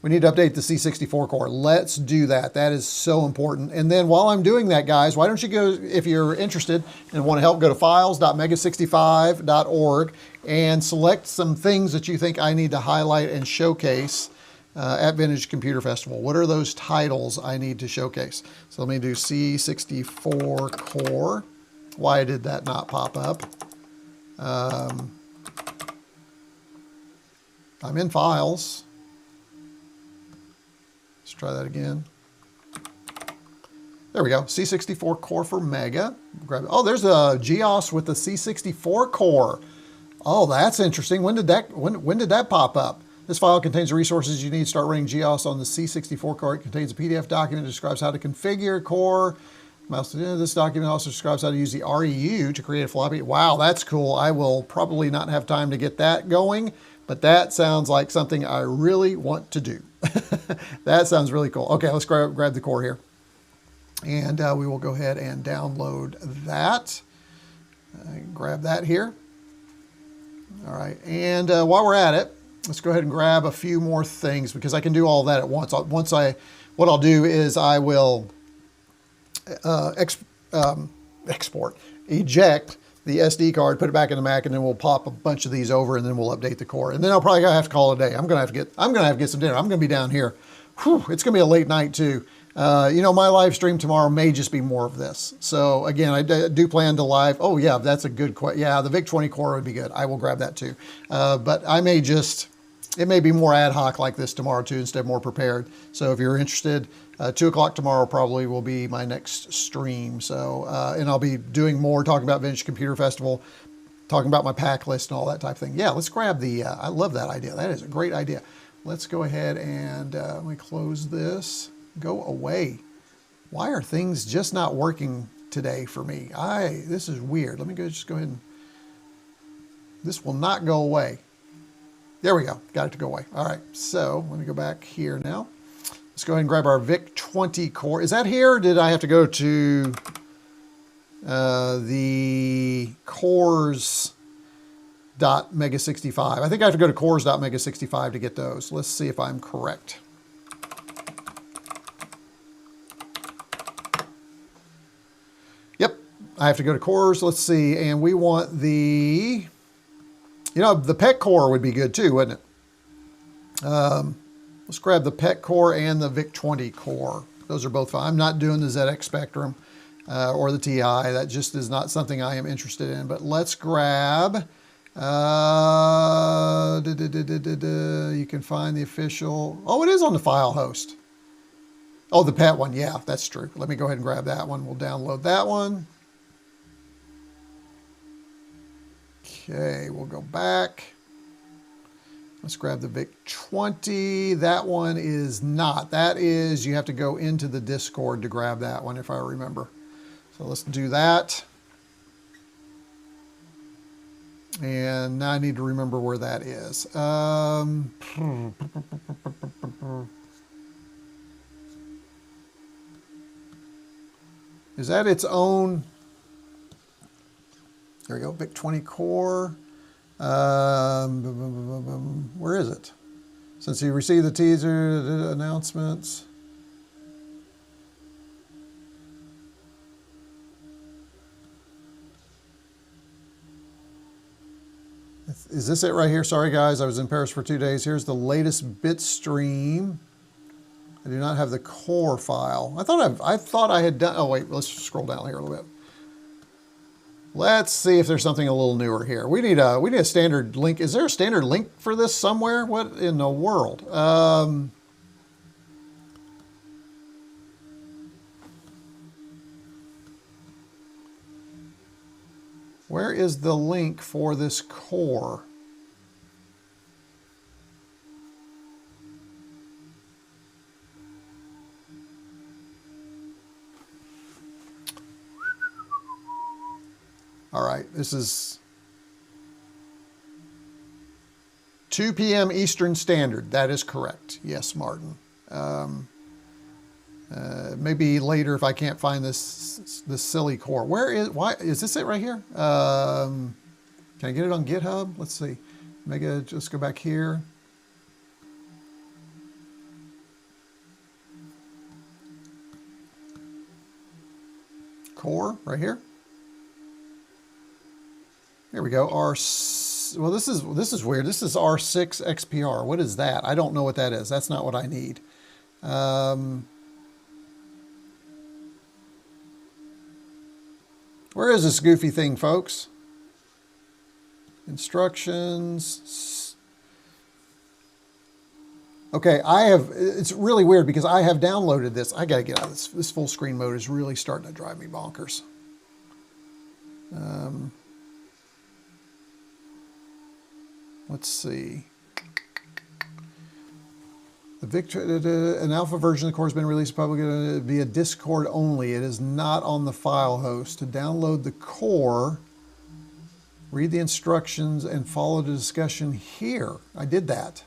We need to update the C64 core. Let's do that. That is so important. And then while I'm doing that, guys, why don't you go, if you're interested and want to help, go to files.mega65.org and select some things that you think I need to highlight and showcase at Vintage Computer Festival. What are those titles I need to showcase? So let me do C64 core. Why did that not pop up? I'm in files. Let's try that again. There we go. C64 core for Mega. Grab it. Oh, there's a GEOS with the C64 core. Oh, that's interesting. When did that pop up? This file contains the resources you need to start running GEOS on the C64 core. It contains a PDF document that describes how to configure core. This document also describes how to use the REU to create a floppy. Wow, that's cool. I will probably not have time to get that going, but that sounds like something I really want to do. That sounds really cool. Okay, let's grab the core here. And we will go ahead and download that. Grab that here. All right, and while we're at it, let's go ahead and grab a few more things because I can do all that at once. What I'll do is I will eject the SD card, put it back in the Mac, and then we'll pop a bunch of these over, and then we'll update the core. And then I'll probably have to call it a day. I'm gonna have to get some dinner. I'm gonna be down here. Whew, it's gonna be a late night too. My live stream tomorrow may just be more of this. So again, I do plan to live. Oh yeah, that's a good question. Yeah, the VIC-20 core would be good. I will grab that too. But it may be more ad hoc like this tomorrow too, instead of more prepared. So if you're interested, 2 o'clock tomorrow probably will be my next stream. So, and I'll be doing more, talking about Vintage Computer Festival, talking about my pack list and all that type of thing. Yeah, let's grab I love that idea. That is a great idea. Let's go ahead and let me close this. Go away. Why are things just not working today for me? This is weird. Let me just go ahead and, this will not go away. There we go. Got it to go away. All right. So let me go back here now. Let's go ahead and grab our VIC-20 core. Is that here, or did I have to go to the cores.mega65? I think I have to go to cores.mega65 to get those. Let's see if I'm correct. Yep. I have to go to cores. Let's see. And we want the PET core would be good too, wouldn't it? Let's grab the PET core and the VIC-20 core. Those are both fine. I'm not doing the ZX Spectrum or the TI. That just is not something I am interested in. But let's grab, you can find the official, oh, it is on the FileHost. Oh, the PET one. Yeah, that's true. Let me go ahead and grab that one. We'll download that one. Okay, we'll go back. Let's grab the VIC-20. That one is not. That is, you have to go into the Discord to grab that one, if I remember. So let's do that. And now I need to remember where that is. Is that its own? There we go, VIC-20 core. Where is it? Since you received the teaser announcements. Is this it right here? Sorry guys, I was in Paris for 2 days. Here's the latest bitstream. I do not have the core file. I thought I had done, oh wait, let's scroll down here a little bit. Let's see if there's something a little newer here. We need a standard link. Is there a standard link for this somewhere? What in the world? Where is the link for this core? All right, this is 2 p.m. Eastern Standard. That is correct. Yes, Martin. Maybe later if I can't find this silly core. Why is this it right here? Can I get it on GitHub? Let's see. Just go back here. Core right here. Here we go. Well, this is weird. This is R6 XPR. What is that? I don't know what that is. That's not what I need. Where is this goofy thing, folks? Instructions. Okay, it's really weird because I have downloaded this. I gotta get out of this. This full screen mode is really starting to drive me bonkers. Let's see. An alpha version of the core has been released publicly via Discord only. It is not on the FileHost. To download the core, read the instructions and follow the discussion here. I did that.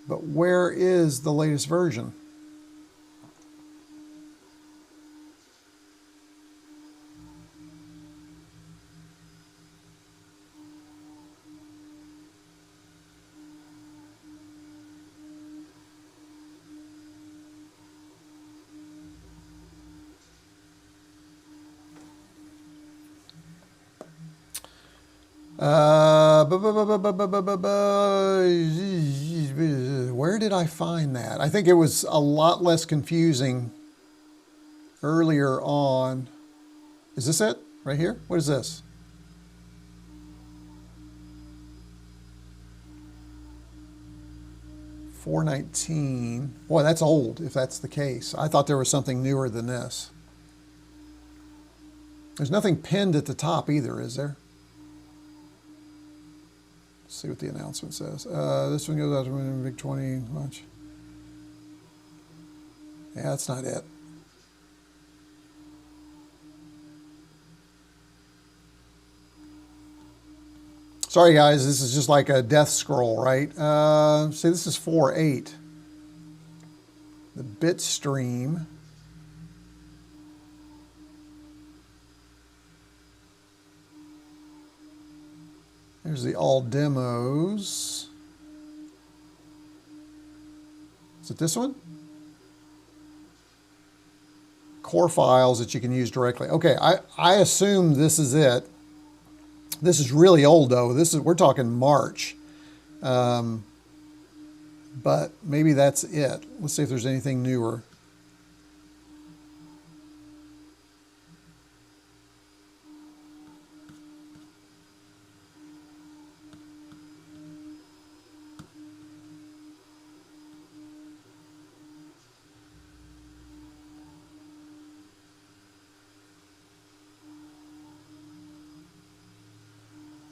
But where is the latest version? Where did I find that? I think it was a lot less confusing earlier on. Is this it? Right here? What is this? $419. Boy, that's old if that's the case. I thought there was something newer than this. There's nothing pinned at the top either, is there? See what the announcement says. This one goes out to Big 20 much. Yeah, that's not it. Sorry guys, this is just like a death scroll, right? See, this is 4.8. The bit stream. There's the all demos. Is it this one? Core files that you can use directly. Okay, I assume this is it. This is really old though. We're talking March. But maybe that's it. Let's see if there's anything newer.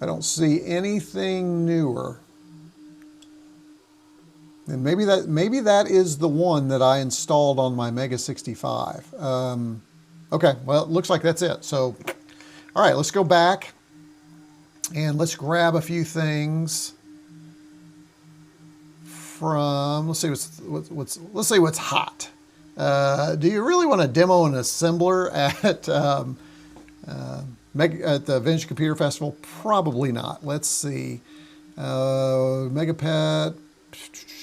I don't see anything newer. And maybe that is the one that I installed on my MEGA65. Okay, well, it looks like that's it. So, all right, let's go back and let's grab a few things from. Let's see what's hot. Do you really want to demo an assembler at at the Vintage Computer Festival? Probably not. Let's see. Megapet,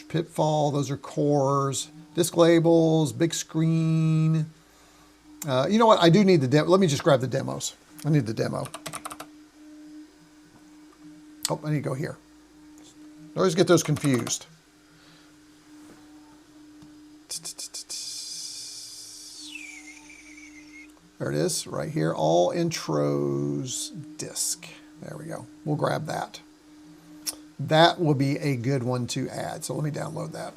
Pitfall, those are cores. Disk labels, big screen. You know what? I do need the demo. Let me just grab the demos. I need the demo. Oh, I need to go here. I always get those confused. There it is, right here, all intros disk. There we go. We'll grab that. That will be a good one to add. So let me download that.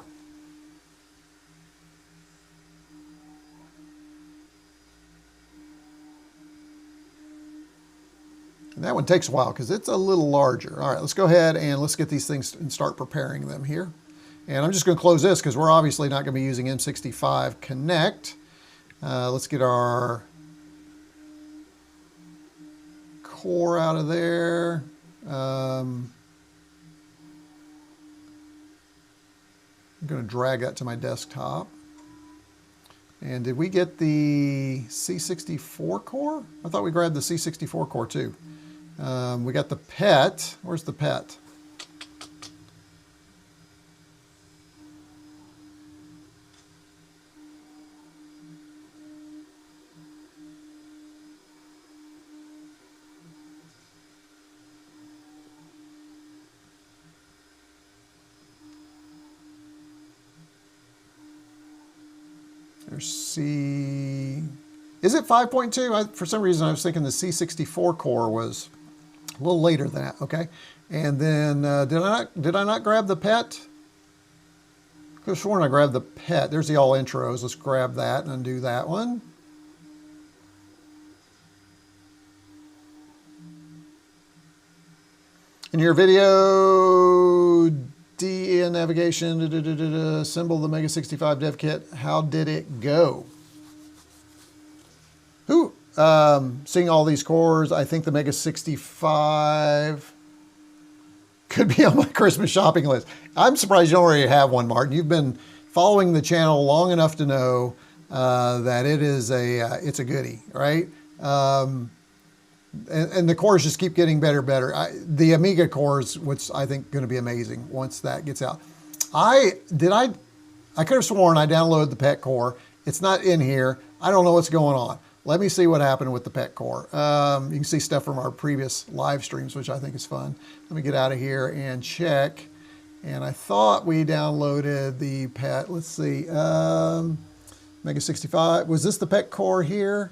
And that one takes a while because it's a little larger. All right, let's go ahead and let's get these things and start preparing them here. And I'm just going to close this because we're obviously not going to be using M65 Connect. Let's get our core out of there. I'm going to drag that to my desktop. And did we get the C64 core? I thought we grabbed the C64 core too. We got the PET. Where's the PET? There's C. Is it 5.2? For some reason I was thinking the C64 core was a little later than that. Okay, and then did I not grab the PET? I could have sworn I grabbed the PET. There's the all intros. Let's grab that and undo that one. In your video, DEN navigation, assemble the MEGA65 Dev Kit. How did it go? Who? Seeing all these cores, I think the MEGA65 could be on my Christmas shopping list. I'm surprised you don't already have one, Martin. You've been following the channel long enough to know that it is it's a goodie, right? And the cores just keep getting better and better. The Amiga cores, which I think going to be amazing once that gets out. I could have sworn I downloaded the PET core. It's not in here. I don't know what's going on. Let me see what happened with the PET core. You can see stuff from our previous live streams, which I think is fun. Let me get out of here and check. And I thought we downloaded the PET. Let's see. MEGA65. Was this the PET core here?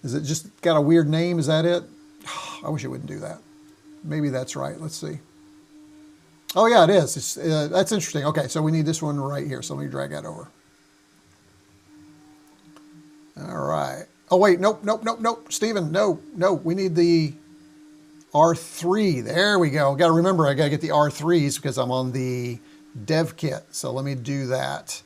Is it just got a weird name? Is that it? I wish it wouldn't do that. Maybe that's right. Let's see. Oh, yeah, it is. That's interesting. Okay, so we need this one right here. So let me drag that over. All right. Oh, wait. Nope, nope, nope, nope. Steven, no, no. We need the R3. There we go. Got to remember, I got to get the R3s because I'm on the dev kit. So let me do that.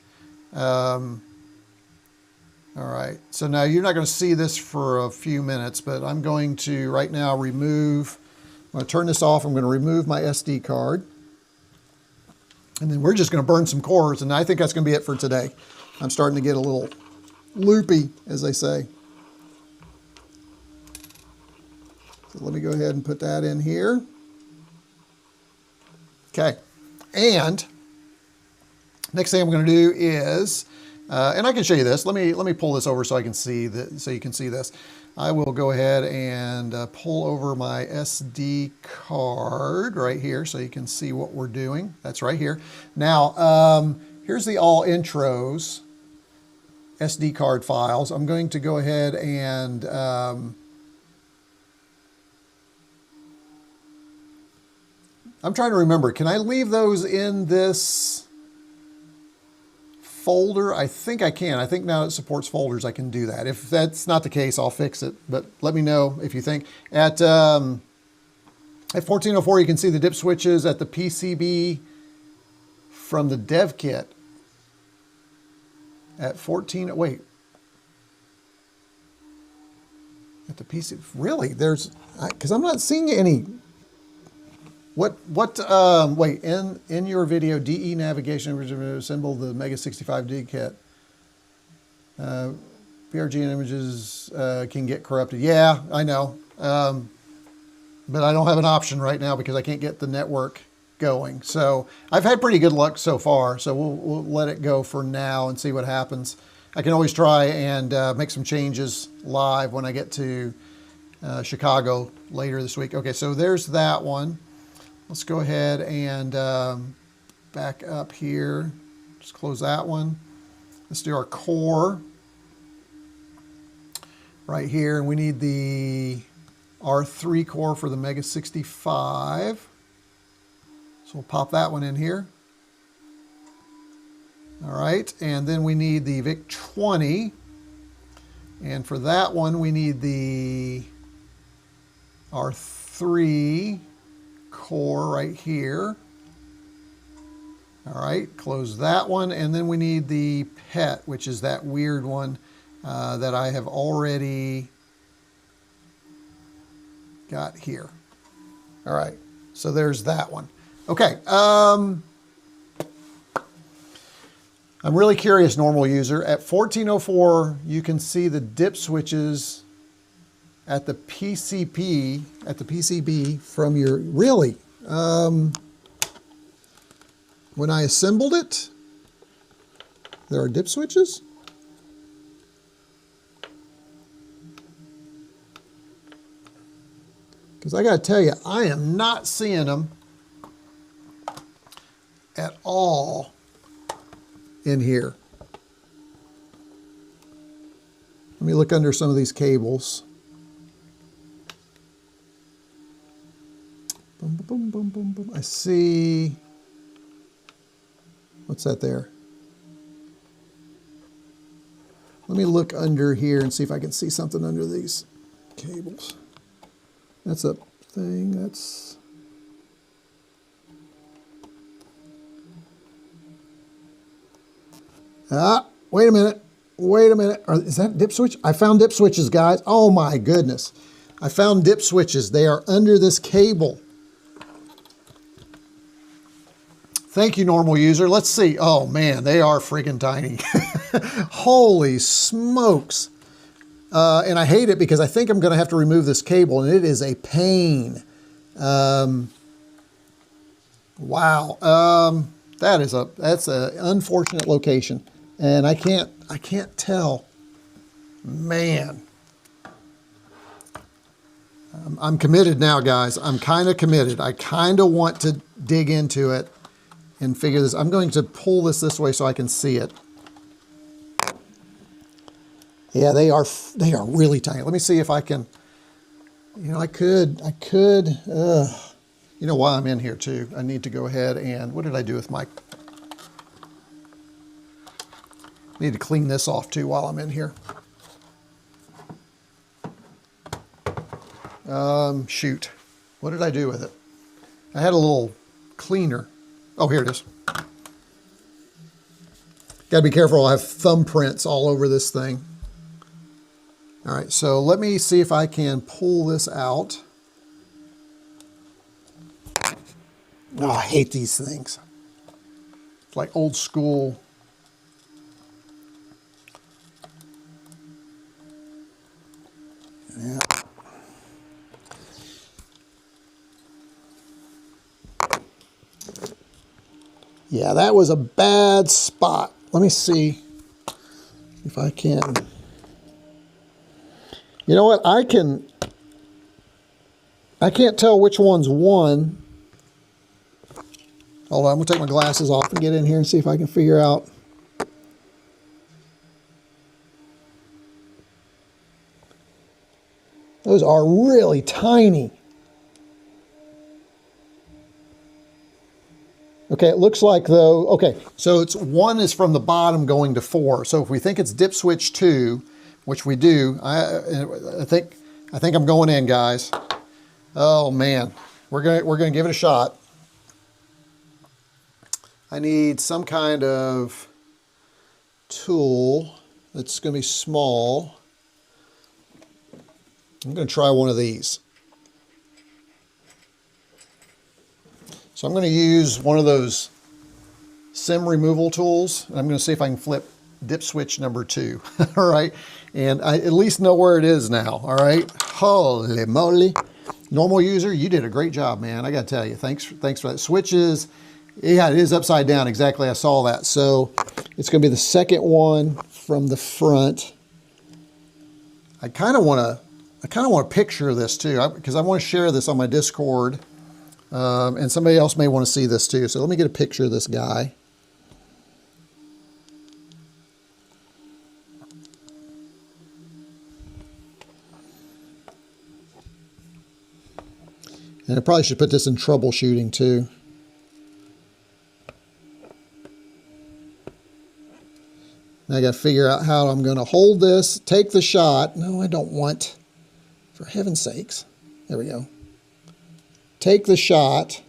All right. So now you're not going to see this for a few minutes, but I'm going to right now remove, I'm going to turn this off. I'm going to remove my SD card. And then we're just going to burn some cores. And I think that's going to be it for today. I'm starting to get a little loopy, as they say. So let me go ahead and put that in here. Okay. And next thing I'm going to do is, and I can show you this. Let me pull this over so I can see that, so you can see this. I will go ahead and pull over my SD card right here so you can see what we're doing. That's right here. Now, here's the all intros SD card files. I'm going to go ahead and I'm trying to remember, can I leave those in this folder? I think I can. I think now it supports folders, I can do that. If that's not the case, I'll fix it, but let me know if you think. At 1404, you can see the dip switches at the PCB from the dev kit. At 14, wait. At the PC, really? There's, because I'm not seeing any. Wait, in your video, DE navigation, assemble the MEGA65 Dev Kit. PRG images can get corrupted. Yeah, I know. But I don't have an option right now because I can't get the network going. So I've had pretty good luck so far. So we'll let it go for now and see what happens. I can always try and make some changes live when I get to Chicago later this week. Okay, so there's that one. Let's go ahead and back up here. Just close that one. Let's do our core. right here, and we need the R3 core for the MEGA65. So we'll pop that one in here. All right, and then we need the VIC-20. And for that one, we need the R3 core right here. All right, close that one. And then we need the PET, which is that weird one that I have already got here. All right, so there's that one. Okay, I'm really curious, normal user. At 1404, you can see the dip switches at the PCB from your, really? When I assembled it, there are dip switches? Because I got to tell you, I am not seeing them at all in here. Let me look under some of these cables. Boom, boom, boom, boom, boom. I see, what's that there? Let me look under here and see if I can see something under these cables. That's a thing, that's... Wait a minute. Wait a minute. Is that dip switch? I found dip switches, guys. Oh my goodness. I found dip switches. They are under this cable. Thank you, normal user. Let's see. Oh man, they are freaking tiny. Holy smokes. And I hate it because I think I'm going to have to remove this cable, and it is a pain. Wow. That's an unfortunate location. And I can't tell. Man. I'm committed now, guys. I'm kind of committed. I kind of want to dig into it and figure this. I'm going to pull this way so I can see it. Yeah, they are really tiny. Let me see if I can, I could, while I'm in here too, I need to go ahead and, what did I do with my, need to clean this off too while I'm in here. Shoot, what did I do with it? I had a little cleaner. Oh, here it is. Gotta be careful, I'll have thumbprints all over this thing. All right, so let me see if I can pull this out. Oh, I hate these things. It's like old school. Yeah. Yeah, that was a bad spot. Let me see if I can. You know what? I can't tell which one's one. Hold on, I'm gonna take my glasses off and get in here and see if I can figure out. Those are really tiny. Okay, it looks like though, okay, so it's 1 is from the bottom going to 4. So if we think it's dip switch 2, which we do, I think I'm going in, guys. Oh man, we're gonna give it a shot. I need some kind of tool that's gonna be small. I'm gonna try one of these. So I'm going to use one of those SIM removal tools. I'm going to see if I can flip dip switch number 2. All right. And I at least know where it is now. All right. Holy moly. Normal user, you did a great job, man. I got to tell you, thanks for that. Switches, yeah, it is upside down. Exactly. I saw that. So it's going to be the second one from the front. I kind of want to picture this too, because I want to share this on my Discord. And somebody else may want to see this too. So let me get a picture of this guy. And I probably should put this in troubleshooting too. Now I got to figure out how I'm going to hold this, take the shot. No, I don't want, for heaven's sakes. There we go. Take the shot.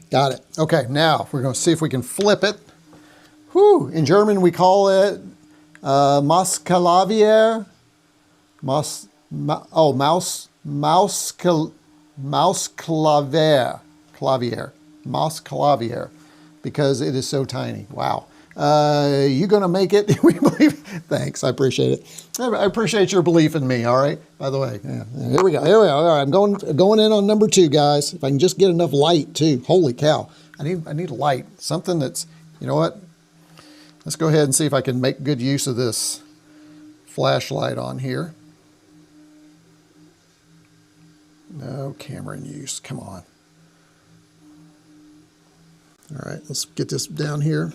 Got it. Okay, now we're going to see if we can flip it. Whew. In German, we call it Mausklavier. Mausklavier. Mausklavier. Because it is so tiny. Wow. You going to make it? We believe. Thanks. I appreciate it. I appreciate your belief in me. All right. By the way, yeah, here we go. Here we go. All right, I'm going in on number 2, guys. If I can just get enough light too. Holy cow! I need light. Something that's, you know what? Let's go ahead and see if I can make good use of this flashlight on here. No camera in use. Come on. All right, let's get this down here.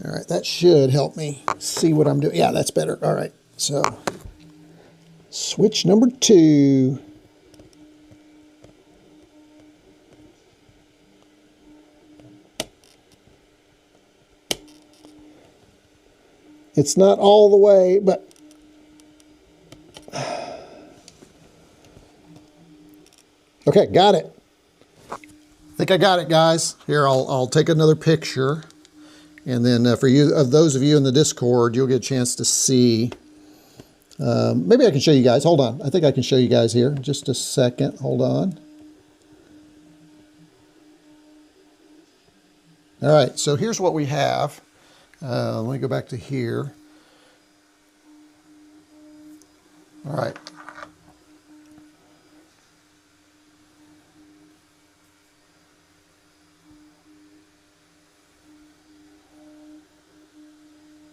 All right, that should help me see what I'm doing. Yeah, that's better. All right, so switch number 2. It's not all the way, but okay, got it. I think I got it, guys. Here, I'll take another picture. And then for you, of those of you in the Discord, you'll get a chance to see. Maybe I can show you guys. Hold on. I think I can show you guys here. Just a second. Hold on. All right. So here's what we have. Let me go back to here. All right.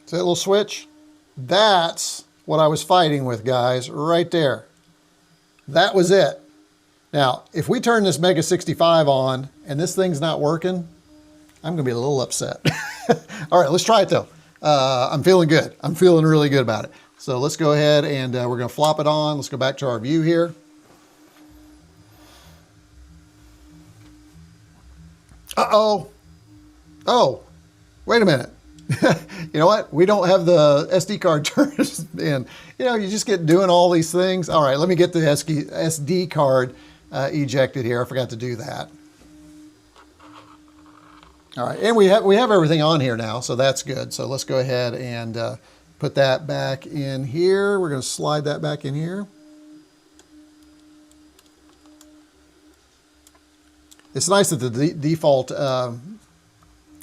See that little switch? That's what I was fighting with, guys, right there. That was it. Now, if we turn this MEGA65 on and this thing's not working, I'm gonna be a little upset. All right, let's try it though. I'm feeling good. I'm feeling really good about it. So let's go ahead and we're gonna flop it on. Let's go back to our view here. Uh-oh. Oh, wait a minute. You know what? We don't have the SD card turned in. You know, you just get doing all these things. All right, let me get the SD card ejected here. I forgot to do that. All right, and we have everything on here now, so that's good. So let's go ahead and put that back in here. We're going to slide that back in here. It's nice that the default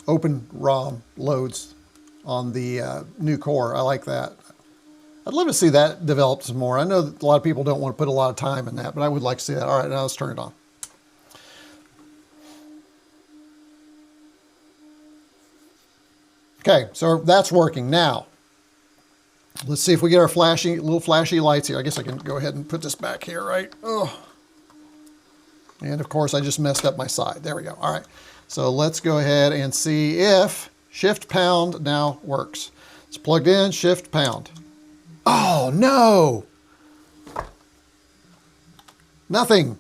open ROM loads on the new core. I like that. I'd love to see that develop some more. I know that a lot of people don't want to put a lot of time in that, but I would like to see that. All right, now let's turn it on. Okay, so that's working. Now, let's see if we get our little flashy lights here. I guess I can go ahead and put this back here, right? Oh. And of course, I just messed up my side. There we go. All right. So let's go ahead and see if Shift Pound now works. It's plugged in, Shift Pound. Oh, no. Nothing.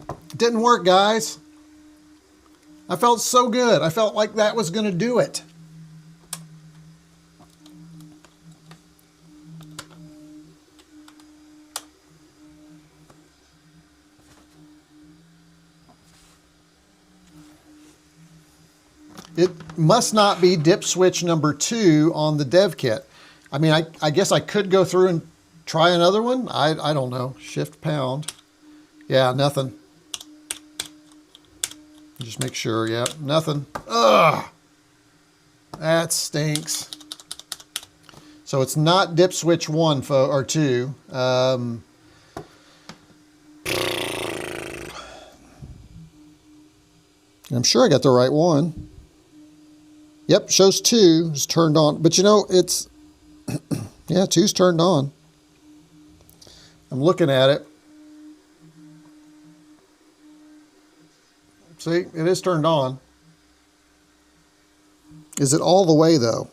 It didn't work, guys. I felt so good. I felt like that was going to do it. It must not be dip switch number 2 on the dev kit. I mean, I guess I could go through and try another one. I don't know. Shift Pound. Yeah, nothing. Just make sure. Yeah, nothing. Ugh. That stinks. So it's not dip switch 1 or 2. I'm sure I got the right one. Yep, shows 2 is turned on. But you know, it's, yeah, 2's turned on. I'm looking at it. See, it is turned on. Is it all the way though?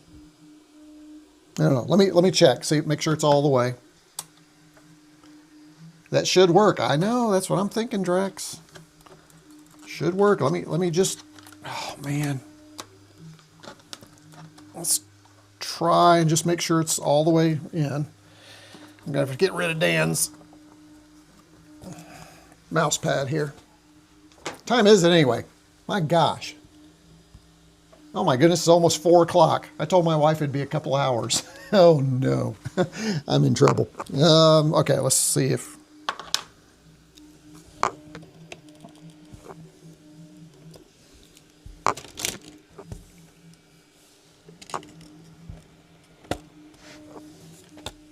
I don't know. Let me check. See, make sure it's all the way. That should work. I know. That's what I'm thinking, Drex. Should work. Let me just. Oh man. Let's try and just make sure it's all the way in. I'm gonna have to get rid of Dan's mouse pad here. Time is it anyway? My gosh. Oh my goodness, it's almost 4 o'clock. I told my wife it'd be a couple hours. Oh no, I'm in trouble. Okay, let's see if...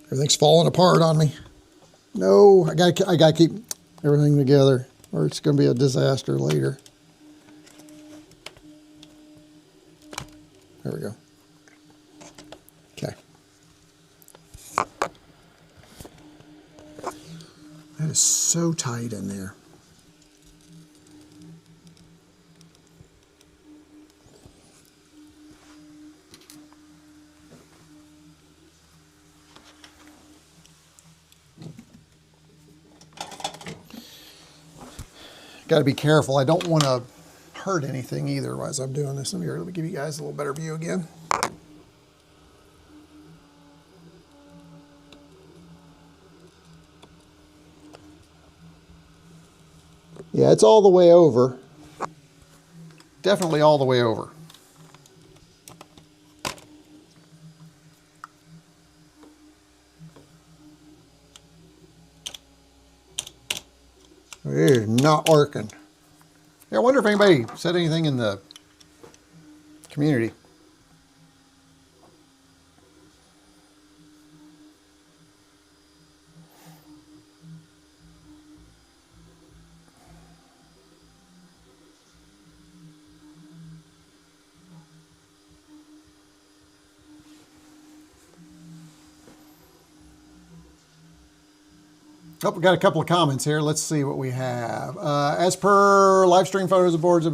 Everything's falling apart on me. No, I gotta keep everything together, or it's gonna be a disaster later. There we go. Okay. That is so tight in there. Got to be careful. I don't want to hurt anything either as I'm doing this. Let me give you guys a little better view again. Yeah, it's all the way over. Definitely all the way over. It is not working. Yeah, I wonder if anybody said anything in the community. Oh, we got a couple of comments here. Let's see what we have. As per Livestream, photos of boards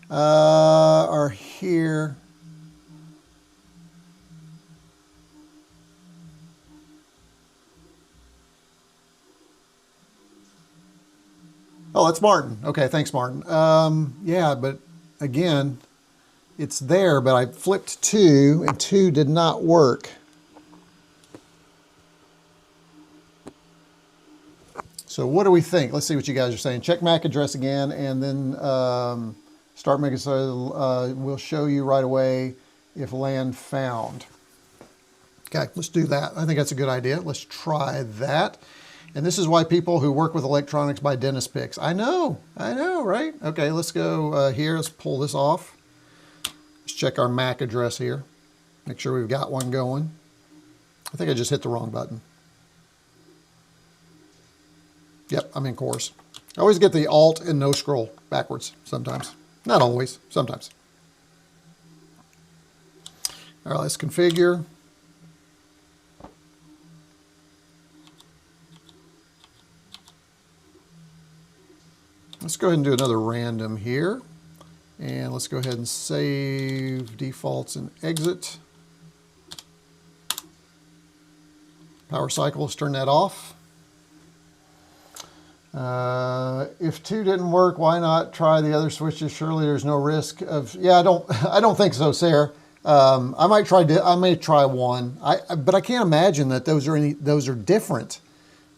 are here. Oh, that's Martin. Okay, thanks, Martin. Yeah, but again, it's there, but I flipped 2, and 2 did not work. So what do we think? Let's see what you guys are saying. Check MAC address again, and then start MEGA65. We'll show you right away if land found. Okay, let's do that. I think that's a good idea. Let's try that. And this is why people who work with electronics buy dentist picks. I know, right? Okay, let's go here. Let's pull this off. Let's check our MAC address here. Make sure we've got one going. I think I just hit the wrong button. Yep, I'm in course. I always get the Alt and no scroll backwards sometimes. Not always, sometimes. All right, let's configure. Let's go ahead and do another random here. And let's go ahead and save defaults and exit. Power cycle, let's turn that off. If 2 didn't work, why not try the other switches? Surely there's no risk of. Yeah, I don't think so, Sarah. I may try one. But I can't imagine that those are different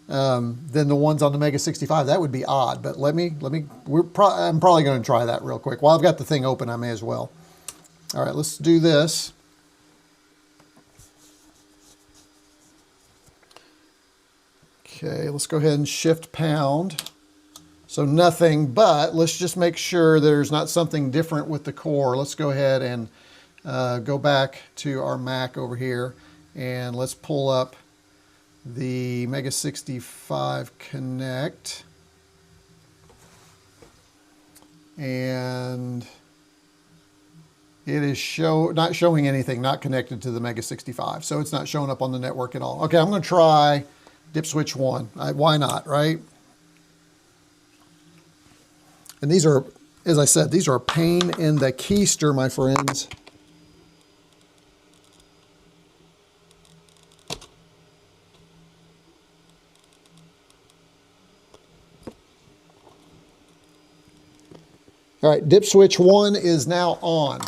than the ones on the MEGA65. That would be odd. But I'm probably going to try that real quick. While I've got the thing open, I may as well. All right, let's do this. Okay, let's go ahead and shift pound. So nothing, but let's just make sure there's not something different with the core. Let's go ahead and go back to our Mac over here, and let's pull up the MEGA65 Connect. and it is not showing anything, not connected to the MEGA65. So it's not showing up on the network at all. Okay, I'm going to try dip switch 1. Why not, right? And these are, as I said, these are a pain in the keister, my friends. All right, dip switch 1 is now on.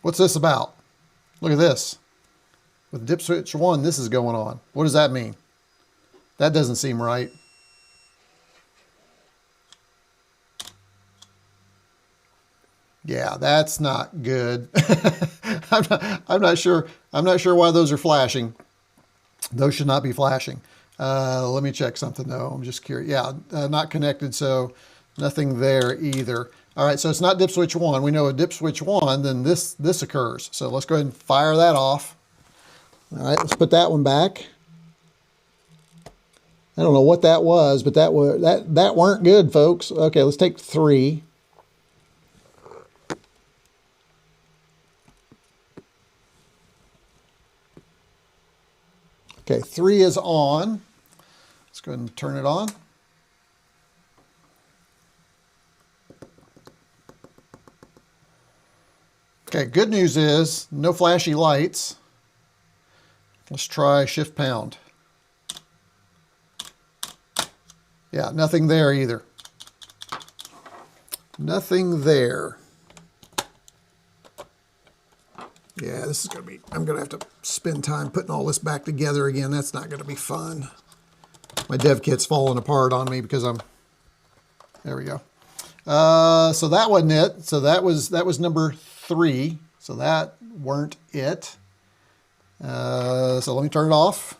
What's this about? Look at this. With dip switch 1, this is going on. What does that mean? That doesn't seem right. Yeah, that's not good. I'm not sure why those are flashing. Those should not be flashing. Let me check something though. I'm just curious. Yeah, not connected, so nothing there either. All right, so it's not dip switch 1. We know a dip switch 1, then this occurs. So let's go ahead and fire that off. All right, let's put that one back. I don't know what that was, but that weren't good, folks. Okay, let's take 3. Okay, 3 is on. Let's go ahead and turn it on. Okay, good news is no flashy lights. Let's try shift pound. Yeah, nothing there either. Nothing there. Yeah, this is going to be, I'm going to have to spend time putting all this back together again. That's not going to be fun. My dev kit's falling apart on me because there we go. So that wasn't it. So that was number 3. So that weren't it. So let me turn it off.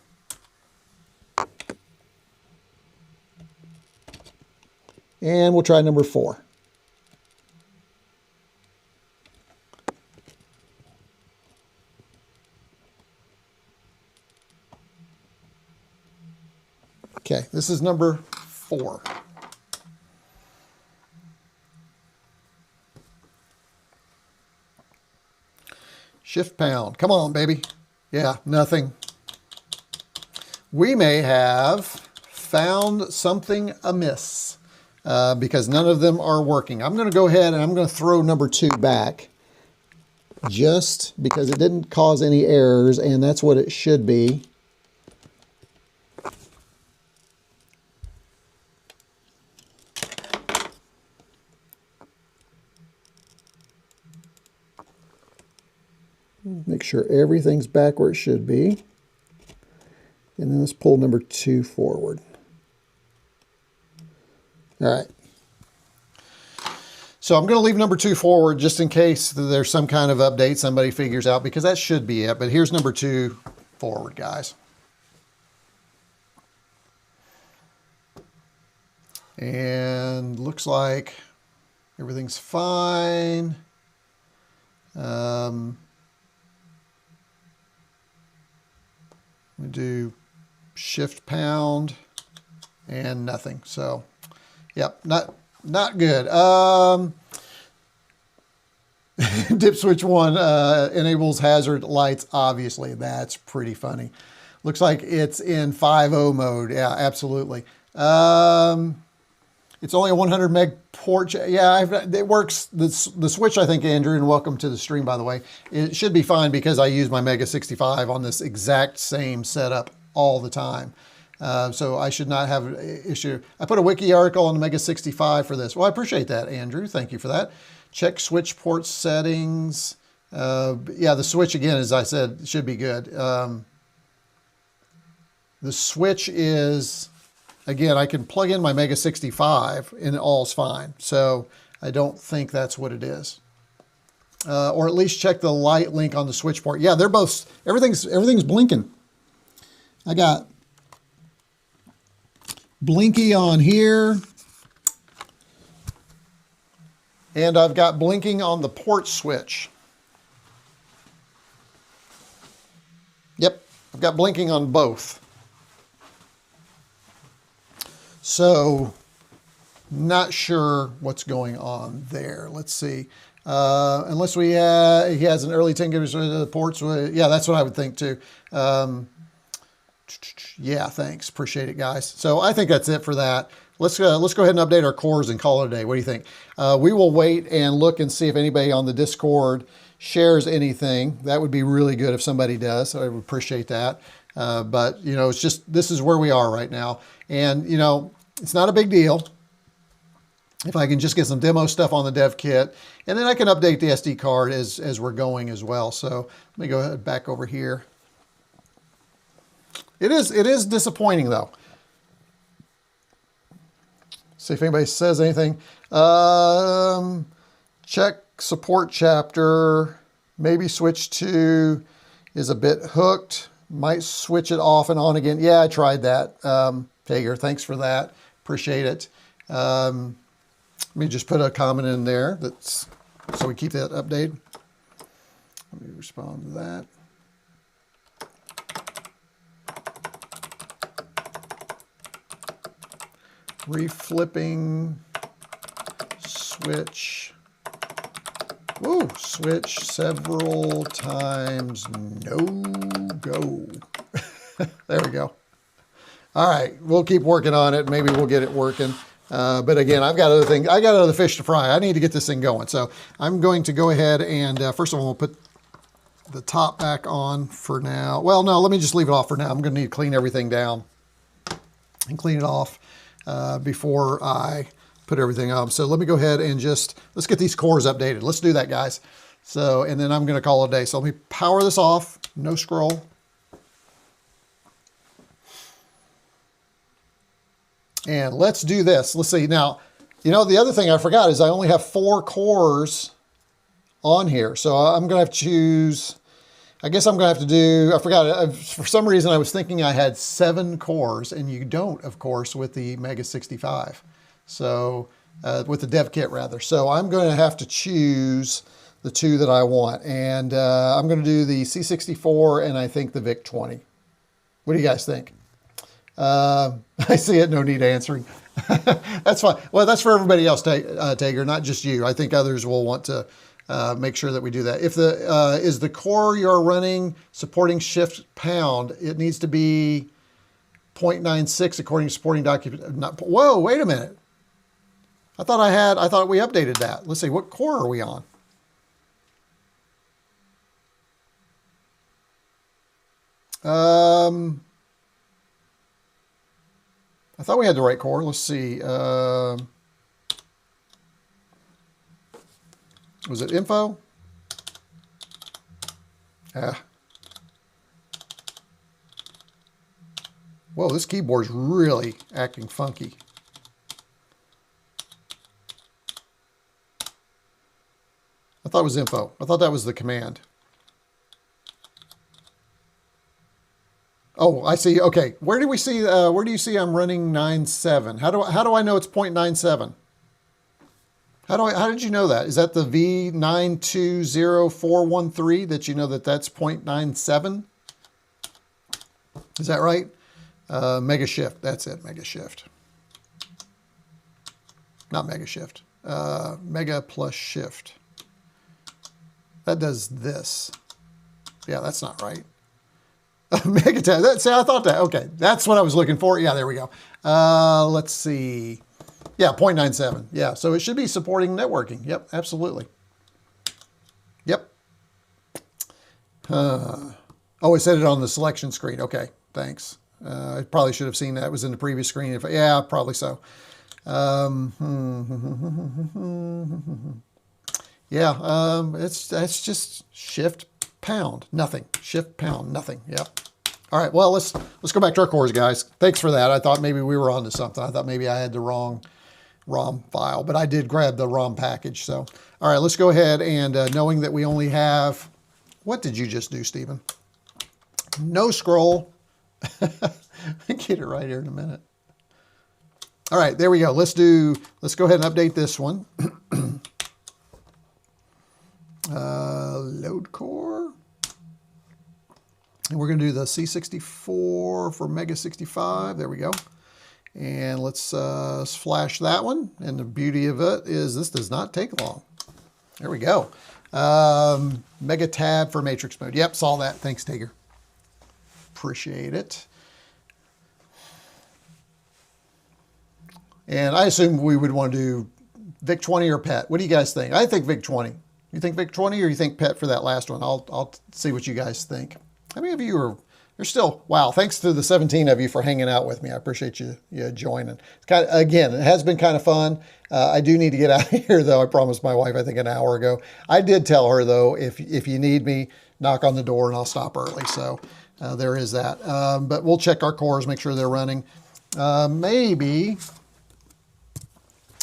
And we'll try number 4. Okay, this is number 4. Shift pound. Come on, baby. Yeah, nothing. We may have found something amiss because none of them are working. I'm going to go ahead and I'm going to throw number 2 back just because it didn't cause any errors, and that's what it should be. Make sure everything's back where it should be. And then let's pull number 2 forward. All right. So I'm going to leave number 2 forward just in case there's some kind of update somebody figures out, because that should be it. But here's number 2 forward, guys. And looks like everything's fine. We do shift pound and nothing. So, yep, not good. Dip switch 1 enables hazard lights. Obviously, that's pretty funny. Looks like it's in 5.0 mode. Yeah, absolutely. It's only a 100 meg port. Yeah, it works. The switch, I think, Andrew, and welcome to the stream, by the way. It should be fine because I use my MEGA65 on this exact same setup all the time. So I should not have an issue. I put a wiki article on the MEGA65 for this. Well, I appreciate that, Andrew. Thank you for that. Check switch port settings. Yeah, the switch, again, as I said, should be good. The switch is... Again, I can plug in my MEGA65 and all's fine. So I don't think that's what it is. Or at least check the light link on the switch port. Yeah, they're both, everything's blinking. I got blinky on here. And I've got blinking on the port switch. got blinking on both. So not sure what's going on there. Let's see. Unless he has an early 10 gigabits of the ports. Yeah, that's what I would think too. Yeah, thanks. Appreciate it, guys. So I think that's it for that. Let's go ahead and update our cores and call it a day. What do you think? We will wait and look and see if anybody on the Discord shares anything. That would be really good if somebody does. So I would appreciate that. But, you know, it's just, this is where we are right now. And, you know, it's not a big deal if I can just get some demo stuff on the dev kit, and then I can update the SD card as we're going as well. So let me go ahead back over here. It is disappointing though. See if anybody says anything. Check support chapter, maybe switch to is a bit hooked. Might switch it off and on again. Yeah, I tried that. Tager, thanks for that. Appreciate it. Let me just put a comment in there that's so we keep that updated. Let me respond to that. Reflipping switch. Woo, switch several times. No go. There we go. All right, we'll keep working on it. Maybe we'll get it working. But again, I've got other things. I got other fish to fry. I need to get this thing going. So I'm going to go ahead and first of all, we'll put the top back on for now. Well, no, let me just leave it off for now. I'm going to need to clean everything down and clean it off before I put everything up. So let me go ahead and let's get these cores updated. Let's do that, guys. So, and then I'm going to call it a day. So let me power this off. No scroll. And let's do this. Let's see. Now, you know, the other thing I forgot is I only have 4 cores on here. So I'm going to have to choose, I guess I'm going to have to do, I forgot, for some reason I was thinking I had 7 cores, and you don't, of course, with the MEGA65. So, with the dev kit rather. So I'm going to have to choose the 2 that I want. And I'm going to do the C64 and I think the VIC-20. What do you guys think? I see it, no need answering. That's fine. Well, that's for everybody else, Tager, not just you. I think others will want to make sure that we do that. If is the core you're running supporting shift pound, it needs to be 0.96 according to supporting document. Whoa, wait a minute. I thought we updated that. Let's see, what core are we on? I thought we had the right core. Let's see. Was it info? Yeah. Whoa, this keyboard's really acting funky. I thought it was info. I thought that was the command. Oh, I see. Okay, where do we see? Where do you see I'm running 9.7? How do I know it's 0.97? How did you know that? Is that the V920413 that you know that's 0.97? Is that right? Mega shift. That's it. Mega shift. Not mega shift. Mega plus shift. That does this. Yeah, that's not right. Mega. See, I thought that. Okay, that's what I was looking for. Yeah, there we go. Let's see. Yeah, 0.97. Yeah, so it should be supporting networking. Yep, absolutely. Yep. Oh, it said it on the selection screen. Okay, thanks. I probably should have seen that. It was in the previous screen. Yeah, probably so. Yeah, that's just shift pound, nothing. Shift pound, nothing. Yep. All right, well, let's go back to our cores, guys. Thanks for that. I thought maybe we were onto something. I thought maybe I had the wrong ROM file, but I did grab the ROM package. So, all right, let's go ahead and knowing that we only have, what did you just do, Stephen? No scroll. Get it right here in a minute. All right, there we go. Let's go ahead and update this one. Load core. And we're going to do the C64 for MEGA65. There we go. And let's flash that one. And the beauty of it is this does not take long. There we go. Mega tab for matrix mode. Yep, saw that. Thanks, Tiger. Appreciate it. And I assume we would want to do VIC-20 or PET. What do you guys think? I think VIC-20. You think VIC-20 or you think PET for that last one? I'll see what you guys think. How many of you are... You're still, wow, thanks to the 17 of you for hanging out with me. I appreciate you joining. It's kind of, again, it has been kind of fun. I do need to get out of here, though. I promised my wife, I think, an hour ago. I did tell her, though, if you need me, knock on the door and I'll stop early. So there is that. But we'll check our cores, make sure they're running. Maybe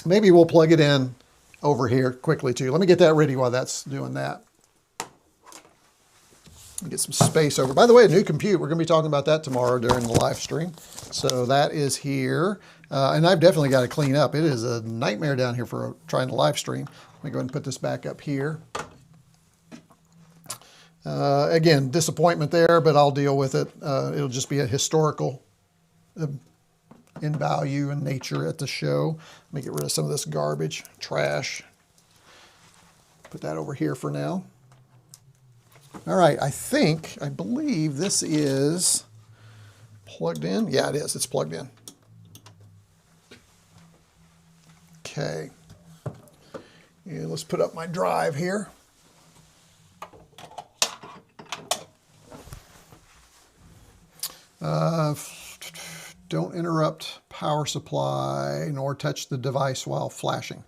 we'll plug it in over here quickly, too. Let me get that ready while that's doing that. Get some space over. By the way, a new compute. We're going to be talking about that tomorrow during the live stream. So that is here. And I've definitely got to clean up. It is a nightmare down here for trying to live stream. Let me go ahead and put this back up here. Again, disappointment there, but I'll deal with it. It'll just be a historical in value and nature at the show. Let me get rid of some of this garbage, trash. Put that over here for now. All right, I believe this is plugged in. Yeah, it is. It's plugged in. Okay. And let's put up my drive here. Don't interrupt power supply nor touch the device while flashing.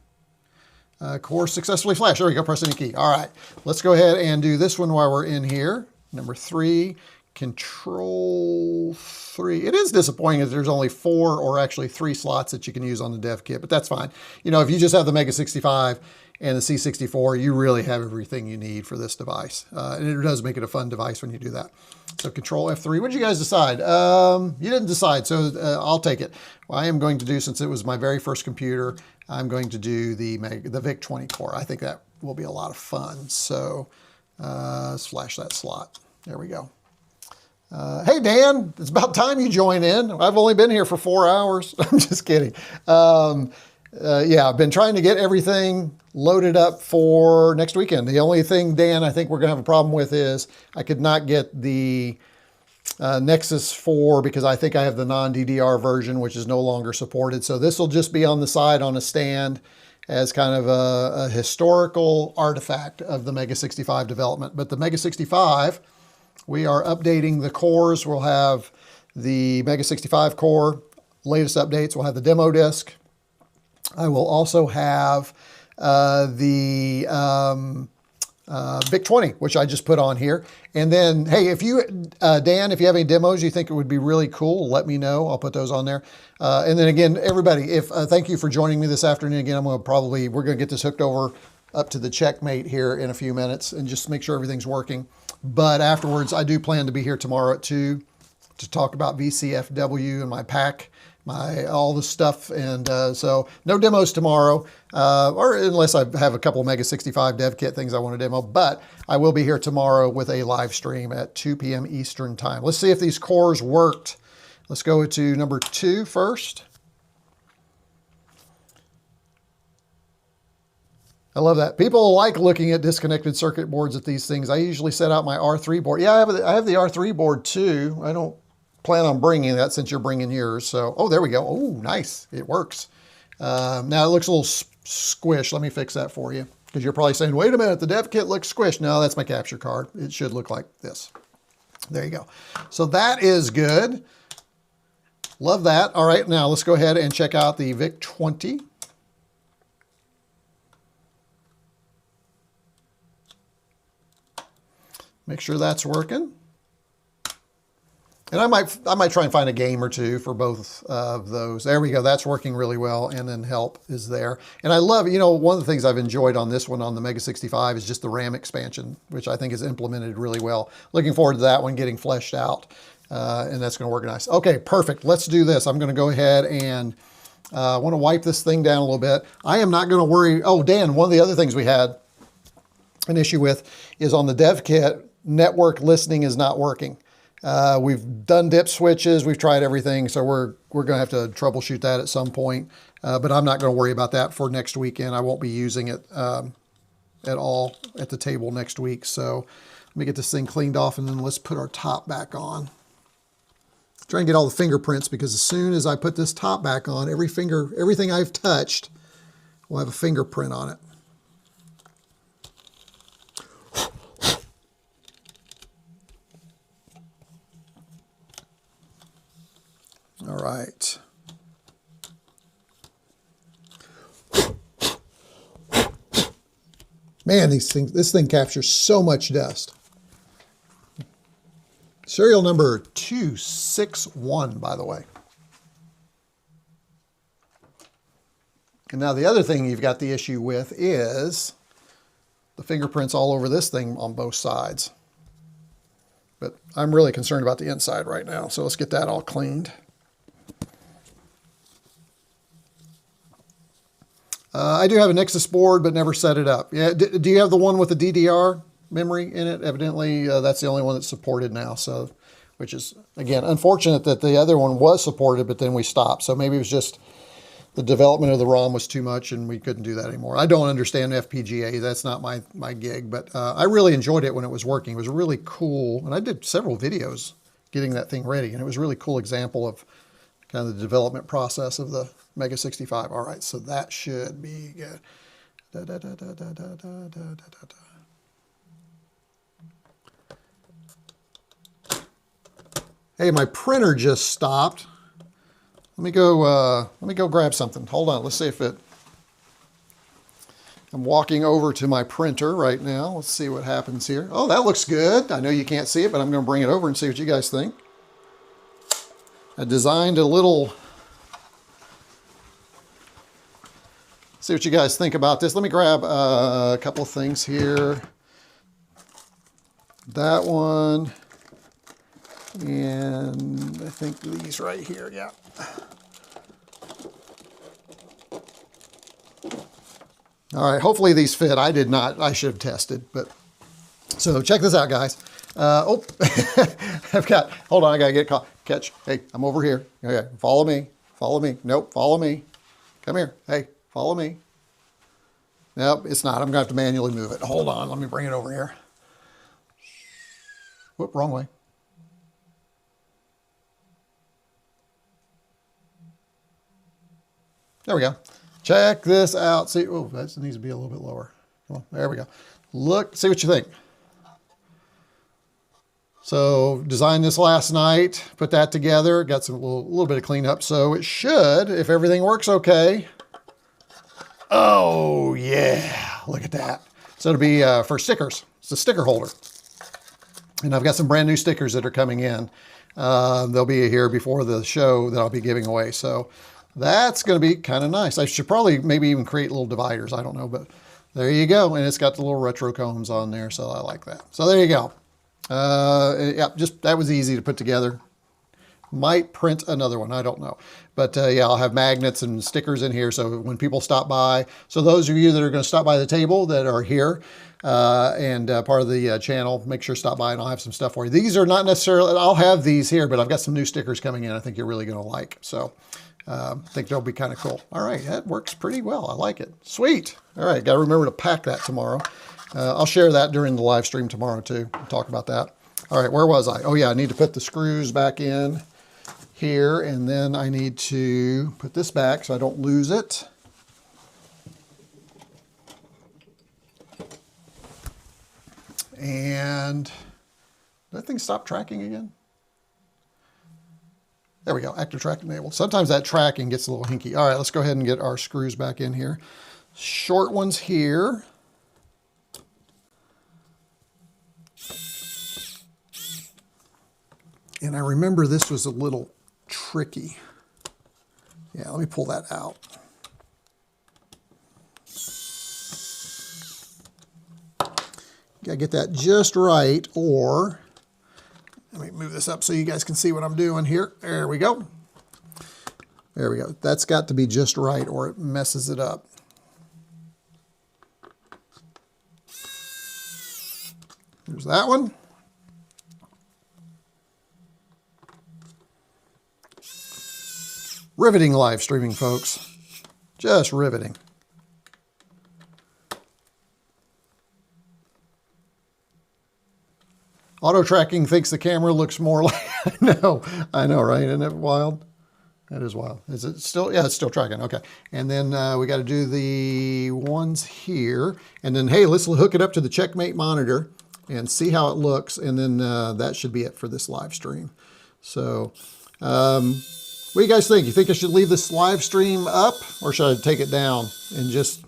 Core successfully flashed. There we go, press any key. All right, let's go ahead and do this one while we're in here. Number 3, Control 3. It is disappointing that there's only 4 or actually 3 slots that you can use on the dev kit, but that's fine. You know, if you just have the MEGA65 and the C64, you really have everything you need for this device. And it does make it a fun device when you do that. So Control F3. What did you guys decide? You didn't decide, so I'll take it. Well, I am going to do, since it was my very first computer, I'm going to do the VIC-20 core. I think that will be a lot of fun. So let's flash that slot. There we go. Hey, Dan, it's about time you join in. I've only been here for 4 hours. I'm just kidding. Yeah, I've been trying to get everything loaded up for next weekend. The only thing, Dan, I think we're going to have a problem with is I could not get the Nexus 4 because I think I have the non-DDR version, which is no longer supported. So this will just be on the side on a stand as kind of a historical artifact of the MEGA65 development. But the MEGA65, we are updating the cores. We'll have the MEGA65 core, latest updates. We'll have the demo disk. I will also have the VIC-20, which I just put on here. And then, hey, if you, Dan, if you have any demos you think it would be really cool, let me know. I'll put those on there. And then again, everybody, thank you for joining me this afternoon. Again, we're going to get this hooked over up to the Checkmate here in a few minutes and just make sure everything's working. But afterwards, I do plan to be here tomorrow at 2 to talk about VCF-MW and my pack, all the stuff. And so no demos tomorrow, or unless I have a couple of MEGA65 Dev Kit things I want to demo. But I will be here tomorrow with a live stream at 2 p.m. Eastern time. Let's see if these cores worked. Let's go to number 2 first. I love that. People like looking at disconnected circuit boards at these things. I usually set out my R3 board. Yeah, I have the R3 board too. I don't plan on bringing that since you're bringing yours. So, oh, there we go. Oh, nice. It works. Now it looks a little squished. Let me fix that for you because you're probably saying, wait a minute, the dev kit looks squished. No, that's my capture card. It should look like this. There you go. So that is good. Love that. All right, now let's go ahead and check out the VIC-20. Make sure that's working. And I might try and find a game or two for both of those. There we go. That's working really well. And then help is there. And I love, you know, one of the things I've enjoyed on this one on the MEGA65 is just the RAM expansion, which I think is implemented really well. Looking forward to that one getting fleshed out. And that's going to work nice. Okay, perfect. Let's do this. I'm going to go ahead and I want to wipe this thing down a little bit. I am not going to worry. Oh, Dan, one of the other things we had an issue with is on the dev kit, network listening is not working. We've done dip switches. We've tried everything. So we're going to have to troubleshoot that at some point. But I'm not going to worry about that for next weekend. I won't be using it at all at the table next week. So let me get this thing cleaned off, and then let's put our top back on. Try and get all the fingerprints, because as soon as I put this top back on, everything I've touched will have a fingerprint on it. All right. Man, this thing captures so much dust. Serial number 261, by the way. And now the other thing you've got the issue with is the fingerprints all over this thing on both sides. But I'm really concerned about the inside right now, so let's get that all cleaned. I do have a Nexus board, but never set it up. Yeah, do you have the one with the DDR memory in it? Evidently, that's the only one that's supported now. So, which is, again, unfortunate that the other one was supported, but then we stopped. So maybe it was just the development of the ROM was too much and we couldn't do that anymore. I don't understand FPGA. That's not my gig, but I really enjoyed it when it was working. It was really cool. And I did several videos getting that thing ready. And it was a really cool example of kind of the development process of the MEGA65. All right, so that should be good. Hey, my printer just stopped. Let me go grab something. Hold on, let's see if it... I'm walking over to my printer right now. Let's see what happens here. Oh, that looks good. I know you can't see it, but I'm going to bring it over and see what you guys think. I designed a little... See what you guys think about this. Let me grab a couple of things here. That one. And I think these right here, yeah. All right, hopefully these fit. I did not. I should have tested, but... So check this out, guys. Oh, hold on, I gotta get caught. Catch. Hey, I'm over here. Okay, follow me. Follow me. Nope, follow me. Come here. Hey, follow me. Nope, it's not. I'm gonna have to manually move it. Hold on, let me bring it over here. Whoop, wrong way. There we go. Check this out. See, oh, that needs to be a little bit lower. Come on, there we go. Look, see what you think. So designed this last night, put that together, got some little bit of cleanup. So it should, if everything works okay. Oh yeah, look at that. So it'll be for stickers. It's a sticker holder. And I've got some brand new stickers that are coming in. They'll be here before the show that I'll be giving away. So that's going to be kind of nice. I should probably maybe even create little dividers. I don't know, but there you go. And it's got the little retroCombs on there, so I like that. So there you go. Yeah, just that was easy to put together. Might print another one, I don't know. But yeah, I'll have magnets and stickers in here so when people stop by. So those of you that are going to stop by the table that are here and part of the channel, make sure to stop by and I'll have some stuff for you. These are not necessarily, I'll have these here, but I've got some new stickers coming in I think you're really going to like. So I think they'll be kind of cool. All right, that works pretty well. I like it. Sweet. All right, got to remember to pack that tomorrow. I'll share that during the live stream tomorrow too. We'll talk about that. All right, where was I? Oh yeah, I need to put the screws back in here, and then I need to put this back so I don't lose it. And did that thing stop tracking again? There we go, active track enabled. Sometimes that tracking gets a little hinky. All right, let's go ahead and get our screws back in here. Short ones here. And I remember this was a little tricky. Yeah, let me pull that out. Gotta get that just right, or let me move this up so you guys can see what I'm doing here. There we go. There we go. That's got to be just right or it messes it up. There's that one. Riveting live streaming, folks. Just riveting. Auto tracking thinks the camera looks more like, I know, right? Isn't it wild? That is wild. Is it still? Yeah, it's still tracking. Okay. And then we got to do the ones here. And then, hey, let's hook it up to the Checkmate monitor and see how it looks. And then that should be it for this live stream. So what do you guys think? You think I should leave this live stream up or should I take it down and just,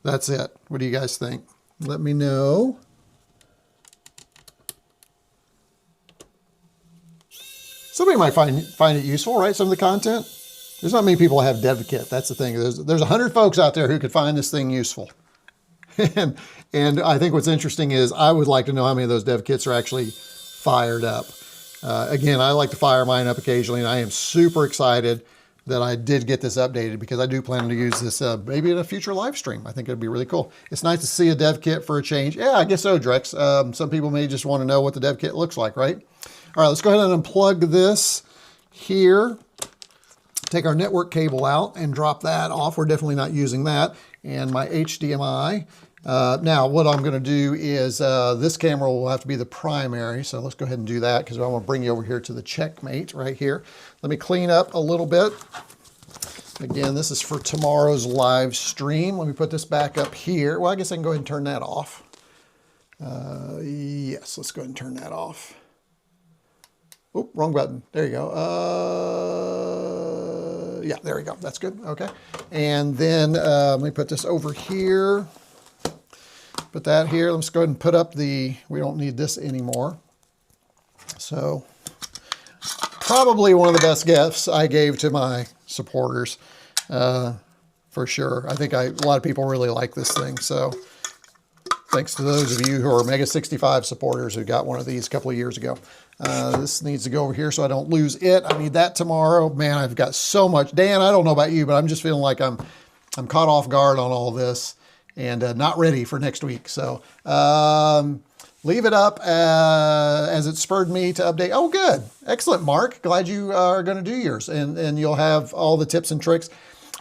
that's it? What do you guys think? Let me know. Somebody might find it useful, right? Some of the content. There's not many people that have Dev Kit. That's the thing. There's 100 folks out there who could find this thing useful. and I think what's interesting is I would like to know how many of those Dev Kits are actually fired up. Again, I like to fire mine up occasionally, and I am super excited that I did get this updated because I do plan to use this maybe in a future live stream. I think it'd be really cool. It's nice to see a Dev Kit for a change. Yeah, I guess so, Drex. Some people may just want to know what the Dev Kit looks like, right? All right, let's go ahead and unplug this here. Take our network cable out and drop that off. We're definitely not using that. And my HDMI. Now, what I'm going to do is this camera will have to be the primary. So let's go ahead and do that because I want to bring you over here to the Checkmate right here. Let me clean up a little bit. Again, this is for tomorrow's live stream. Let me put this back up here. Well, I guess I can go ahead and turn that off. Yes, let's go ahead and turn that off. Oh, wrong button. There you go. Yeah, there we go. That's good. Okay. And then let me put this over here. Put that here. Let's go ahead and put up the, we don't need this anymore. So probably one of the best gifts I gave to my supporters, for sure. I think a lot of people really like this thing. So thanks to those of you who are MEGA65 supporters who got one of these a couple of years ago. This needs to go over here so I don't lose it. I need that tomorrow. Man, I've got so much. Dan, I don't know about you, but I'm just feeling like I'm caught off guard on all this and not ready for next week. So leave it up as it spurred me to update. Oh, good. Excellent, Mark. Glad you are going to do yours. And you'll have all the tips and tricks.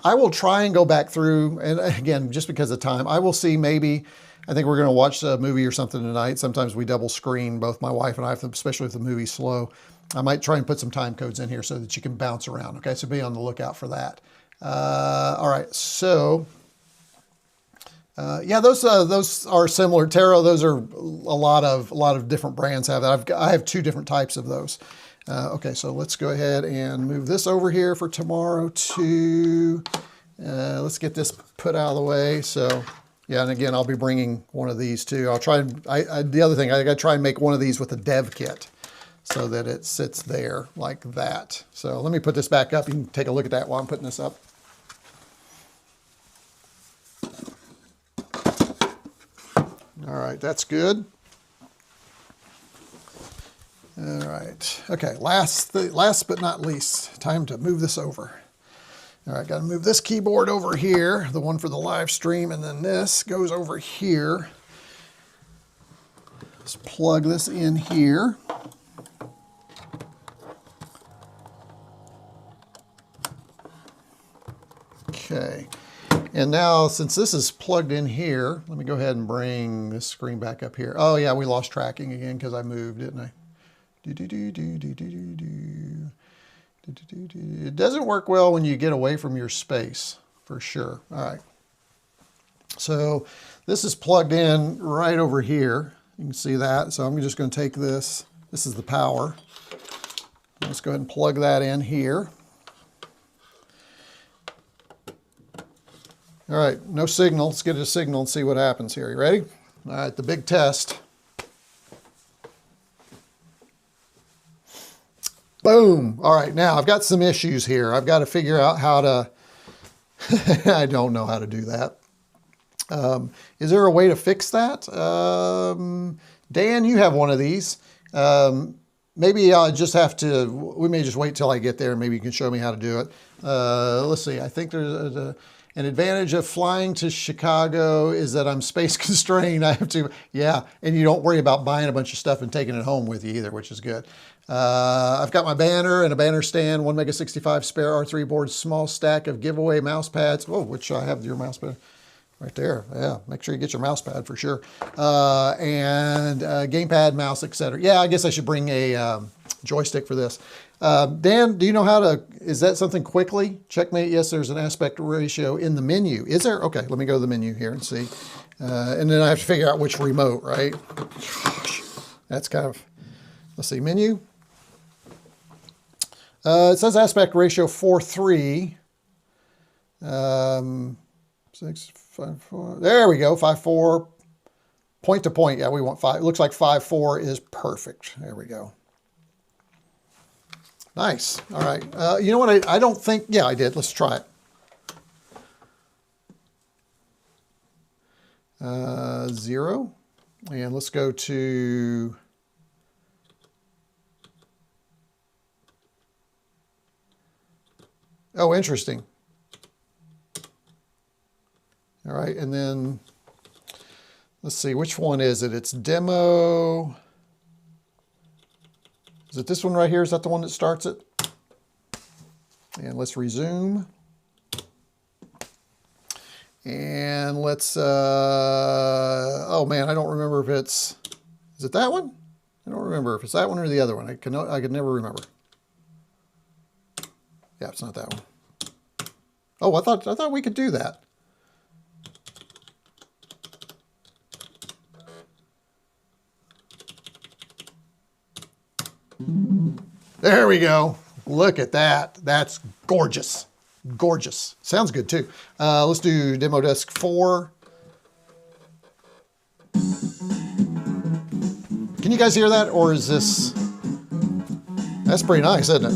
I will try and go back through, and again, just because of time, I will see maybe, I think we're going to watch a movie or something tonight. Sometimes we double screen, both my wife and I, especially if the movie's slow. I might try and put some time codes in here so that you can bounce around. Okay, so be on the lookout for that. All right, so yeah, those are similar. Taro, those are a lot of different brands have that. I have two different types of those. Okay, so let's go ahead and move this over here for tomorrow too. Let's get this put out of the way. So. Yeah, and again, I'll be bringing one of these too. I'll try, the other thing, I gotta try and make one of these with a Dev Kit so that it sits there like that. So let me put this back up. You can take a look at that while I'm putting this up. All right, that's good. All right, okay, last but not least, time to move this over. All right, got to move this keyboard over here, the one for the live stream, and then this goes over here. Let's plug this in here. Okay, and now since this is plugged in here, let me go ahead and bring this screen back up here. Oh yeah, we lost tracking again because I moved, didn't I? It doesn't work well when you get away from your space, for sure. All right. So this is plugged in right over here. You can see that. So I'm just going to take this. This is the power. Let's go ahead and plug that in here. All right, no signal. Let's get a signal and see what happens here. You ready? All right, the big test. Boom. All right, now I've got some issues here. I've got to figure out how to, I don't know how to do that. Is there a way to fix that? Dan, you have one of these. Maybe I'll just have to, we may just wait till I get there and maybe you can show me how to do it. Let's see, I think there's an advantage of flying to Chicago is that I'm space constrained. I have to, yeah, and you don't worry about buying a bunch of stuff and taking it home with you either, which is good. I've got my banner and a banner stand, one MEGA65 spare R3 board, small stack of giveaway mouse pads. Oh, which I have your mouse pad right there. Yeah, make sure you get your mouse pad for sure. And gamepad, mouse, etc. Yeah, I guess I should bring a joystick for this. Dan, do you know how to, is that something quickly? Checkmate, yes, there's an aspect ratio in the menu. Is there? Okay, let me go to the menu here and see. And then I have to figure out which remote, right? Gosh, that's kind of, let's see, menu. It says aspect ratio 4:3. 6, 5, 4. There we go, 5:4. Point to point, yeah, we want 5. It looks like 5:4 is perfect. There we go. Nice. All right. You know what? I don't think, yeah, I did. Let's try it. 0. And let's go to oh, interesting. All right, and then let's see, which one is it? It's demo. Is it this one right here? Is that the one that starts it? And let's resume. And let's, oh man, I don't remember if it's, is it that one? I don't remember if it's that one or the other one. I could never remember. Yeah, it's not that one. Oh, I thought we could do that. There we go. Look at that. That's gorgeous. Gorgeous. Sounds good too. Let's do demo desk 4. Can you guys hear that, or is this? That's pretty nice, isn't it?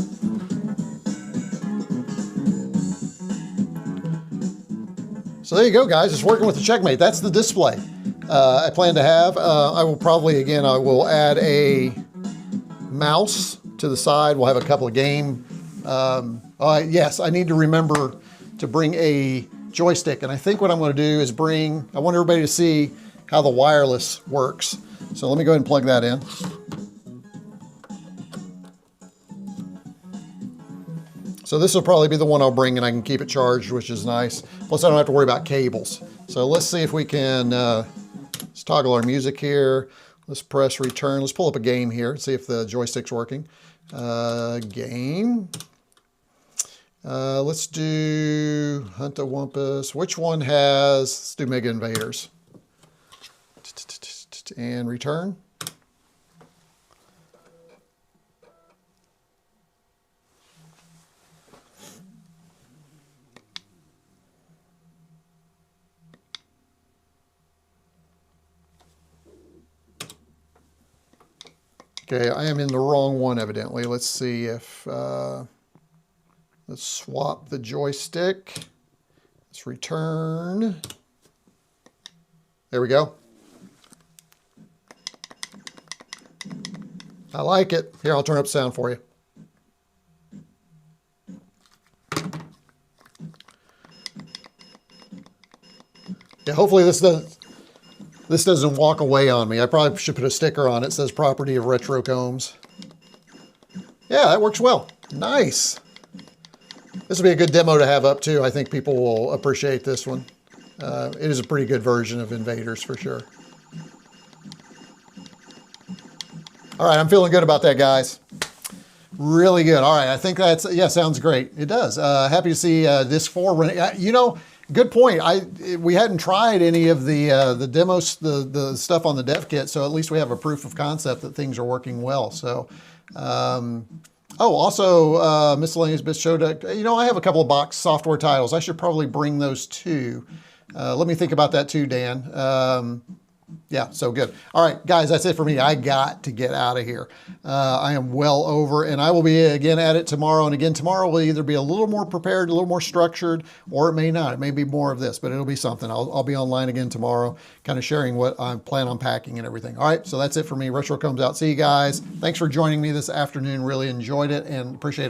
So there you go, guys. It's working with the Checkmate. That's the display I plan to have. I will probably, again, I will add a mouse to the side. We'll have a couple of game. Yes, I need to remember to bring a joystick. And I think what I'm going to do is I want everybody to see how the wireless works. So let me go ahead and plug that in. So this will probably be the one I'll bring, and I can keep it charged, which is nice. Plus I don't have to worry about cables. So let's see if we can, let's toggle our music here. Let's press return. Let's pull up a game here, see if the joystick's working. Game. Let's do Hunt a Wumpus. Which one has, let's do Mega Invaders. And return. Okay, I am in the wrong one evidently. Let's see if, let's swap the joystick. Let's return. There we go. I like it. Here, I'll turn up sound for you. Yeah, hopefully this doesn't walk away on me. I probably should put a sticker on it that says property of retroCombs. Yeah, that works well. Nice. This will be a good demo to have up too. I think people will appreciate this one. It is a pretty good version of Invaders for sure. All right, I'm feeling good about that, guys. Really good. All right, I think that's, yeah, sounds great. It does. Happy to see Disc 4 running. You know, good point. We hadn't tried any of the demos, the stuff on the dev kit, so at least we have a proof of concept that things are working well. So, oh, also miscellaneous bits showed. You know, I have a couple of box software titles. I should probably bring those too. Let me think about that too, Dan. Yeah, so good. All right, guys, that's it for me. I got to get out of here. I am well over, and I will be again at it tomorrow. And again, tomorrow will either be a little more prepared, a little more structured, or it may not. It may be more of this, but it'll be something. I'll be online again tomorrow, kind of sharing what I plan on packing and everything. All right, so that's it for me. retroCombs out. See you guys. Thanks for joining me this afternoon. Really enjoyed it and appreciate it.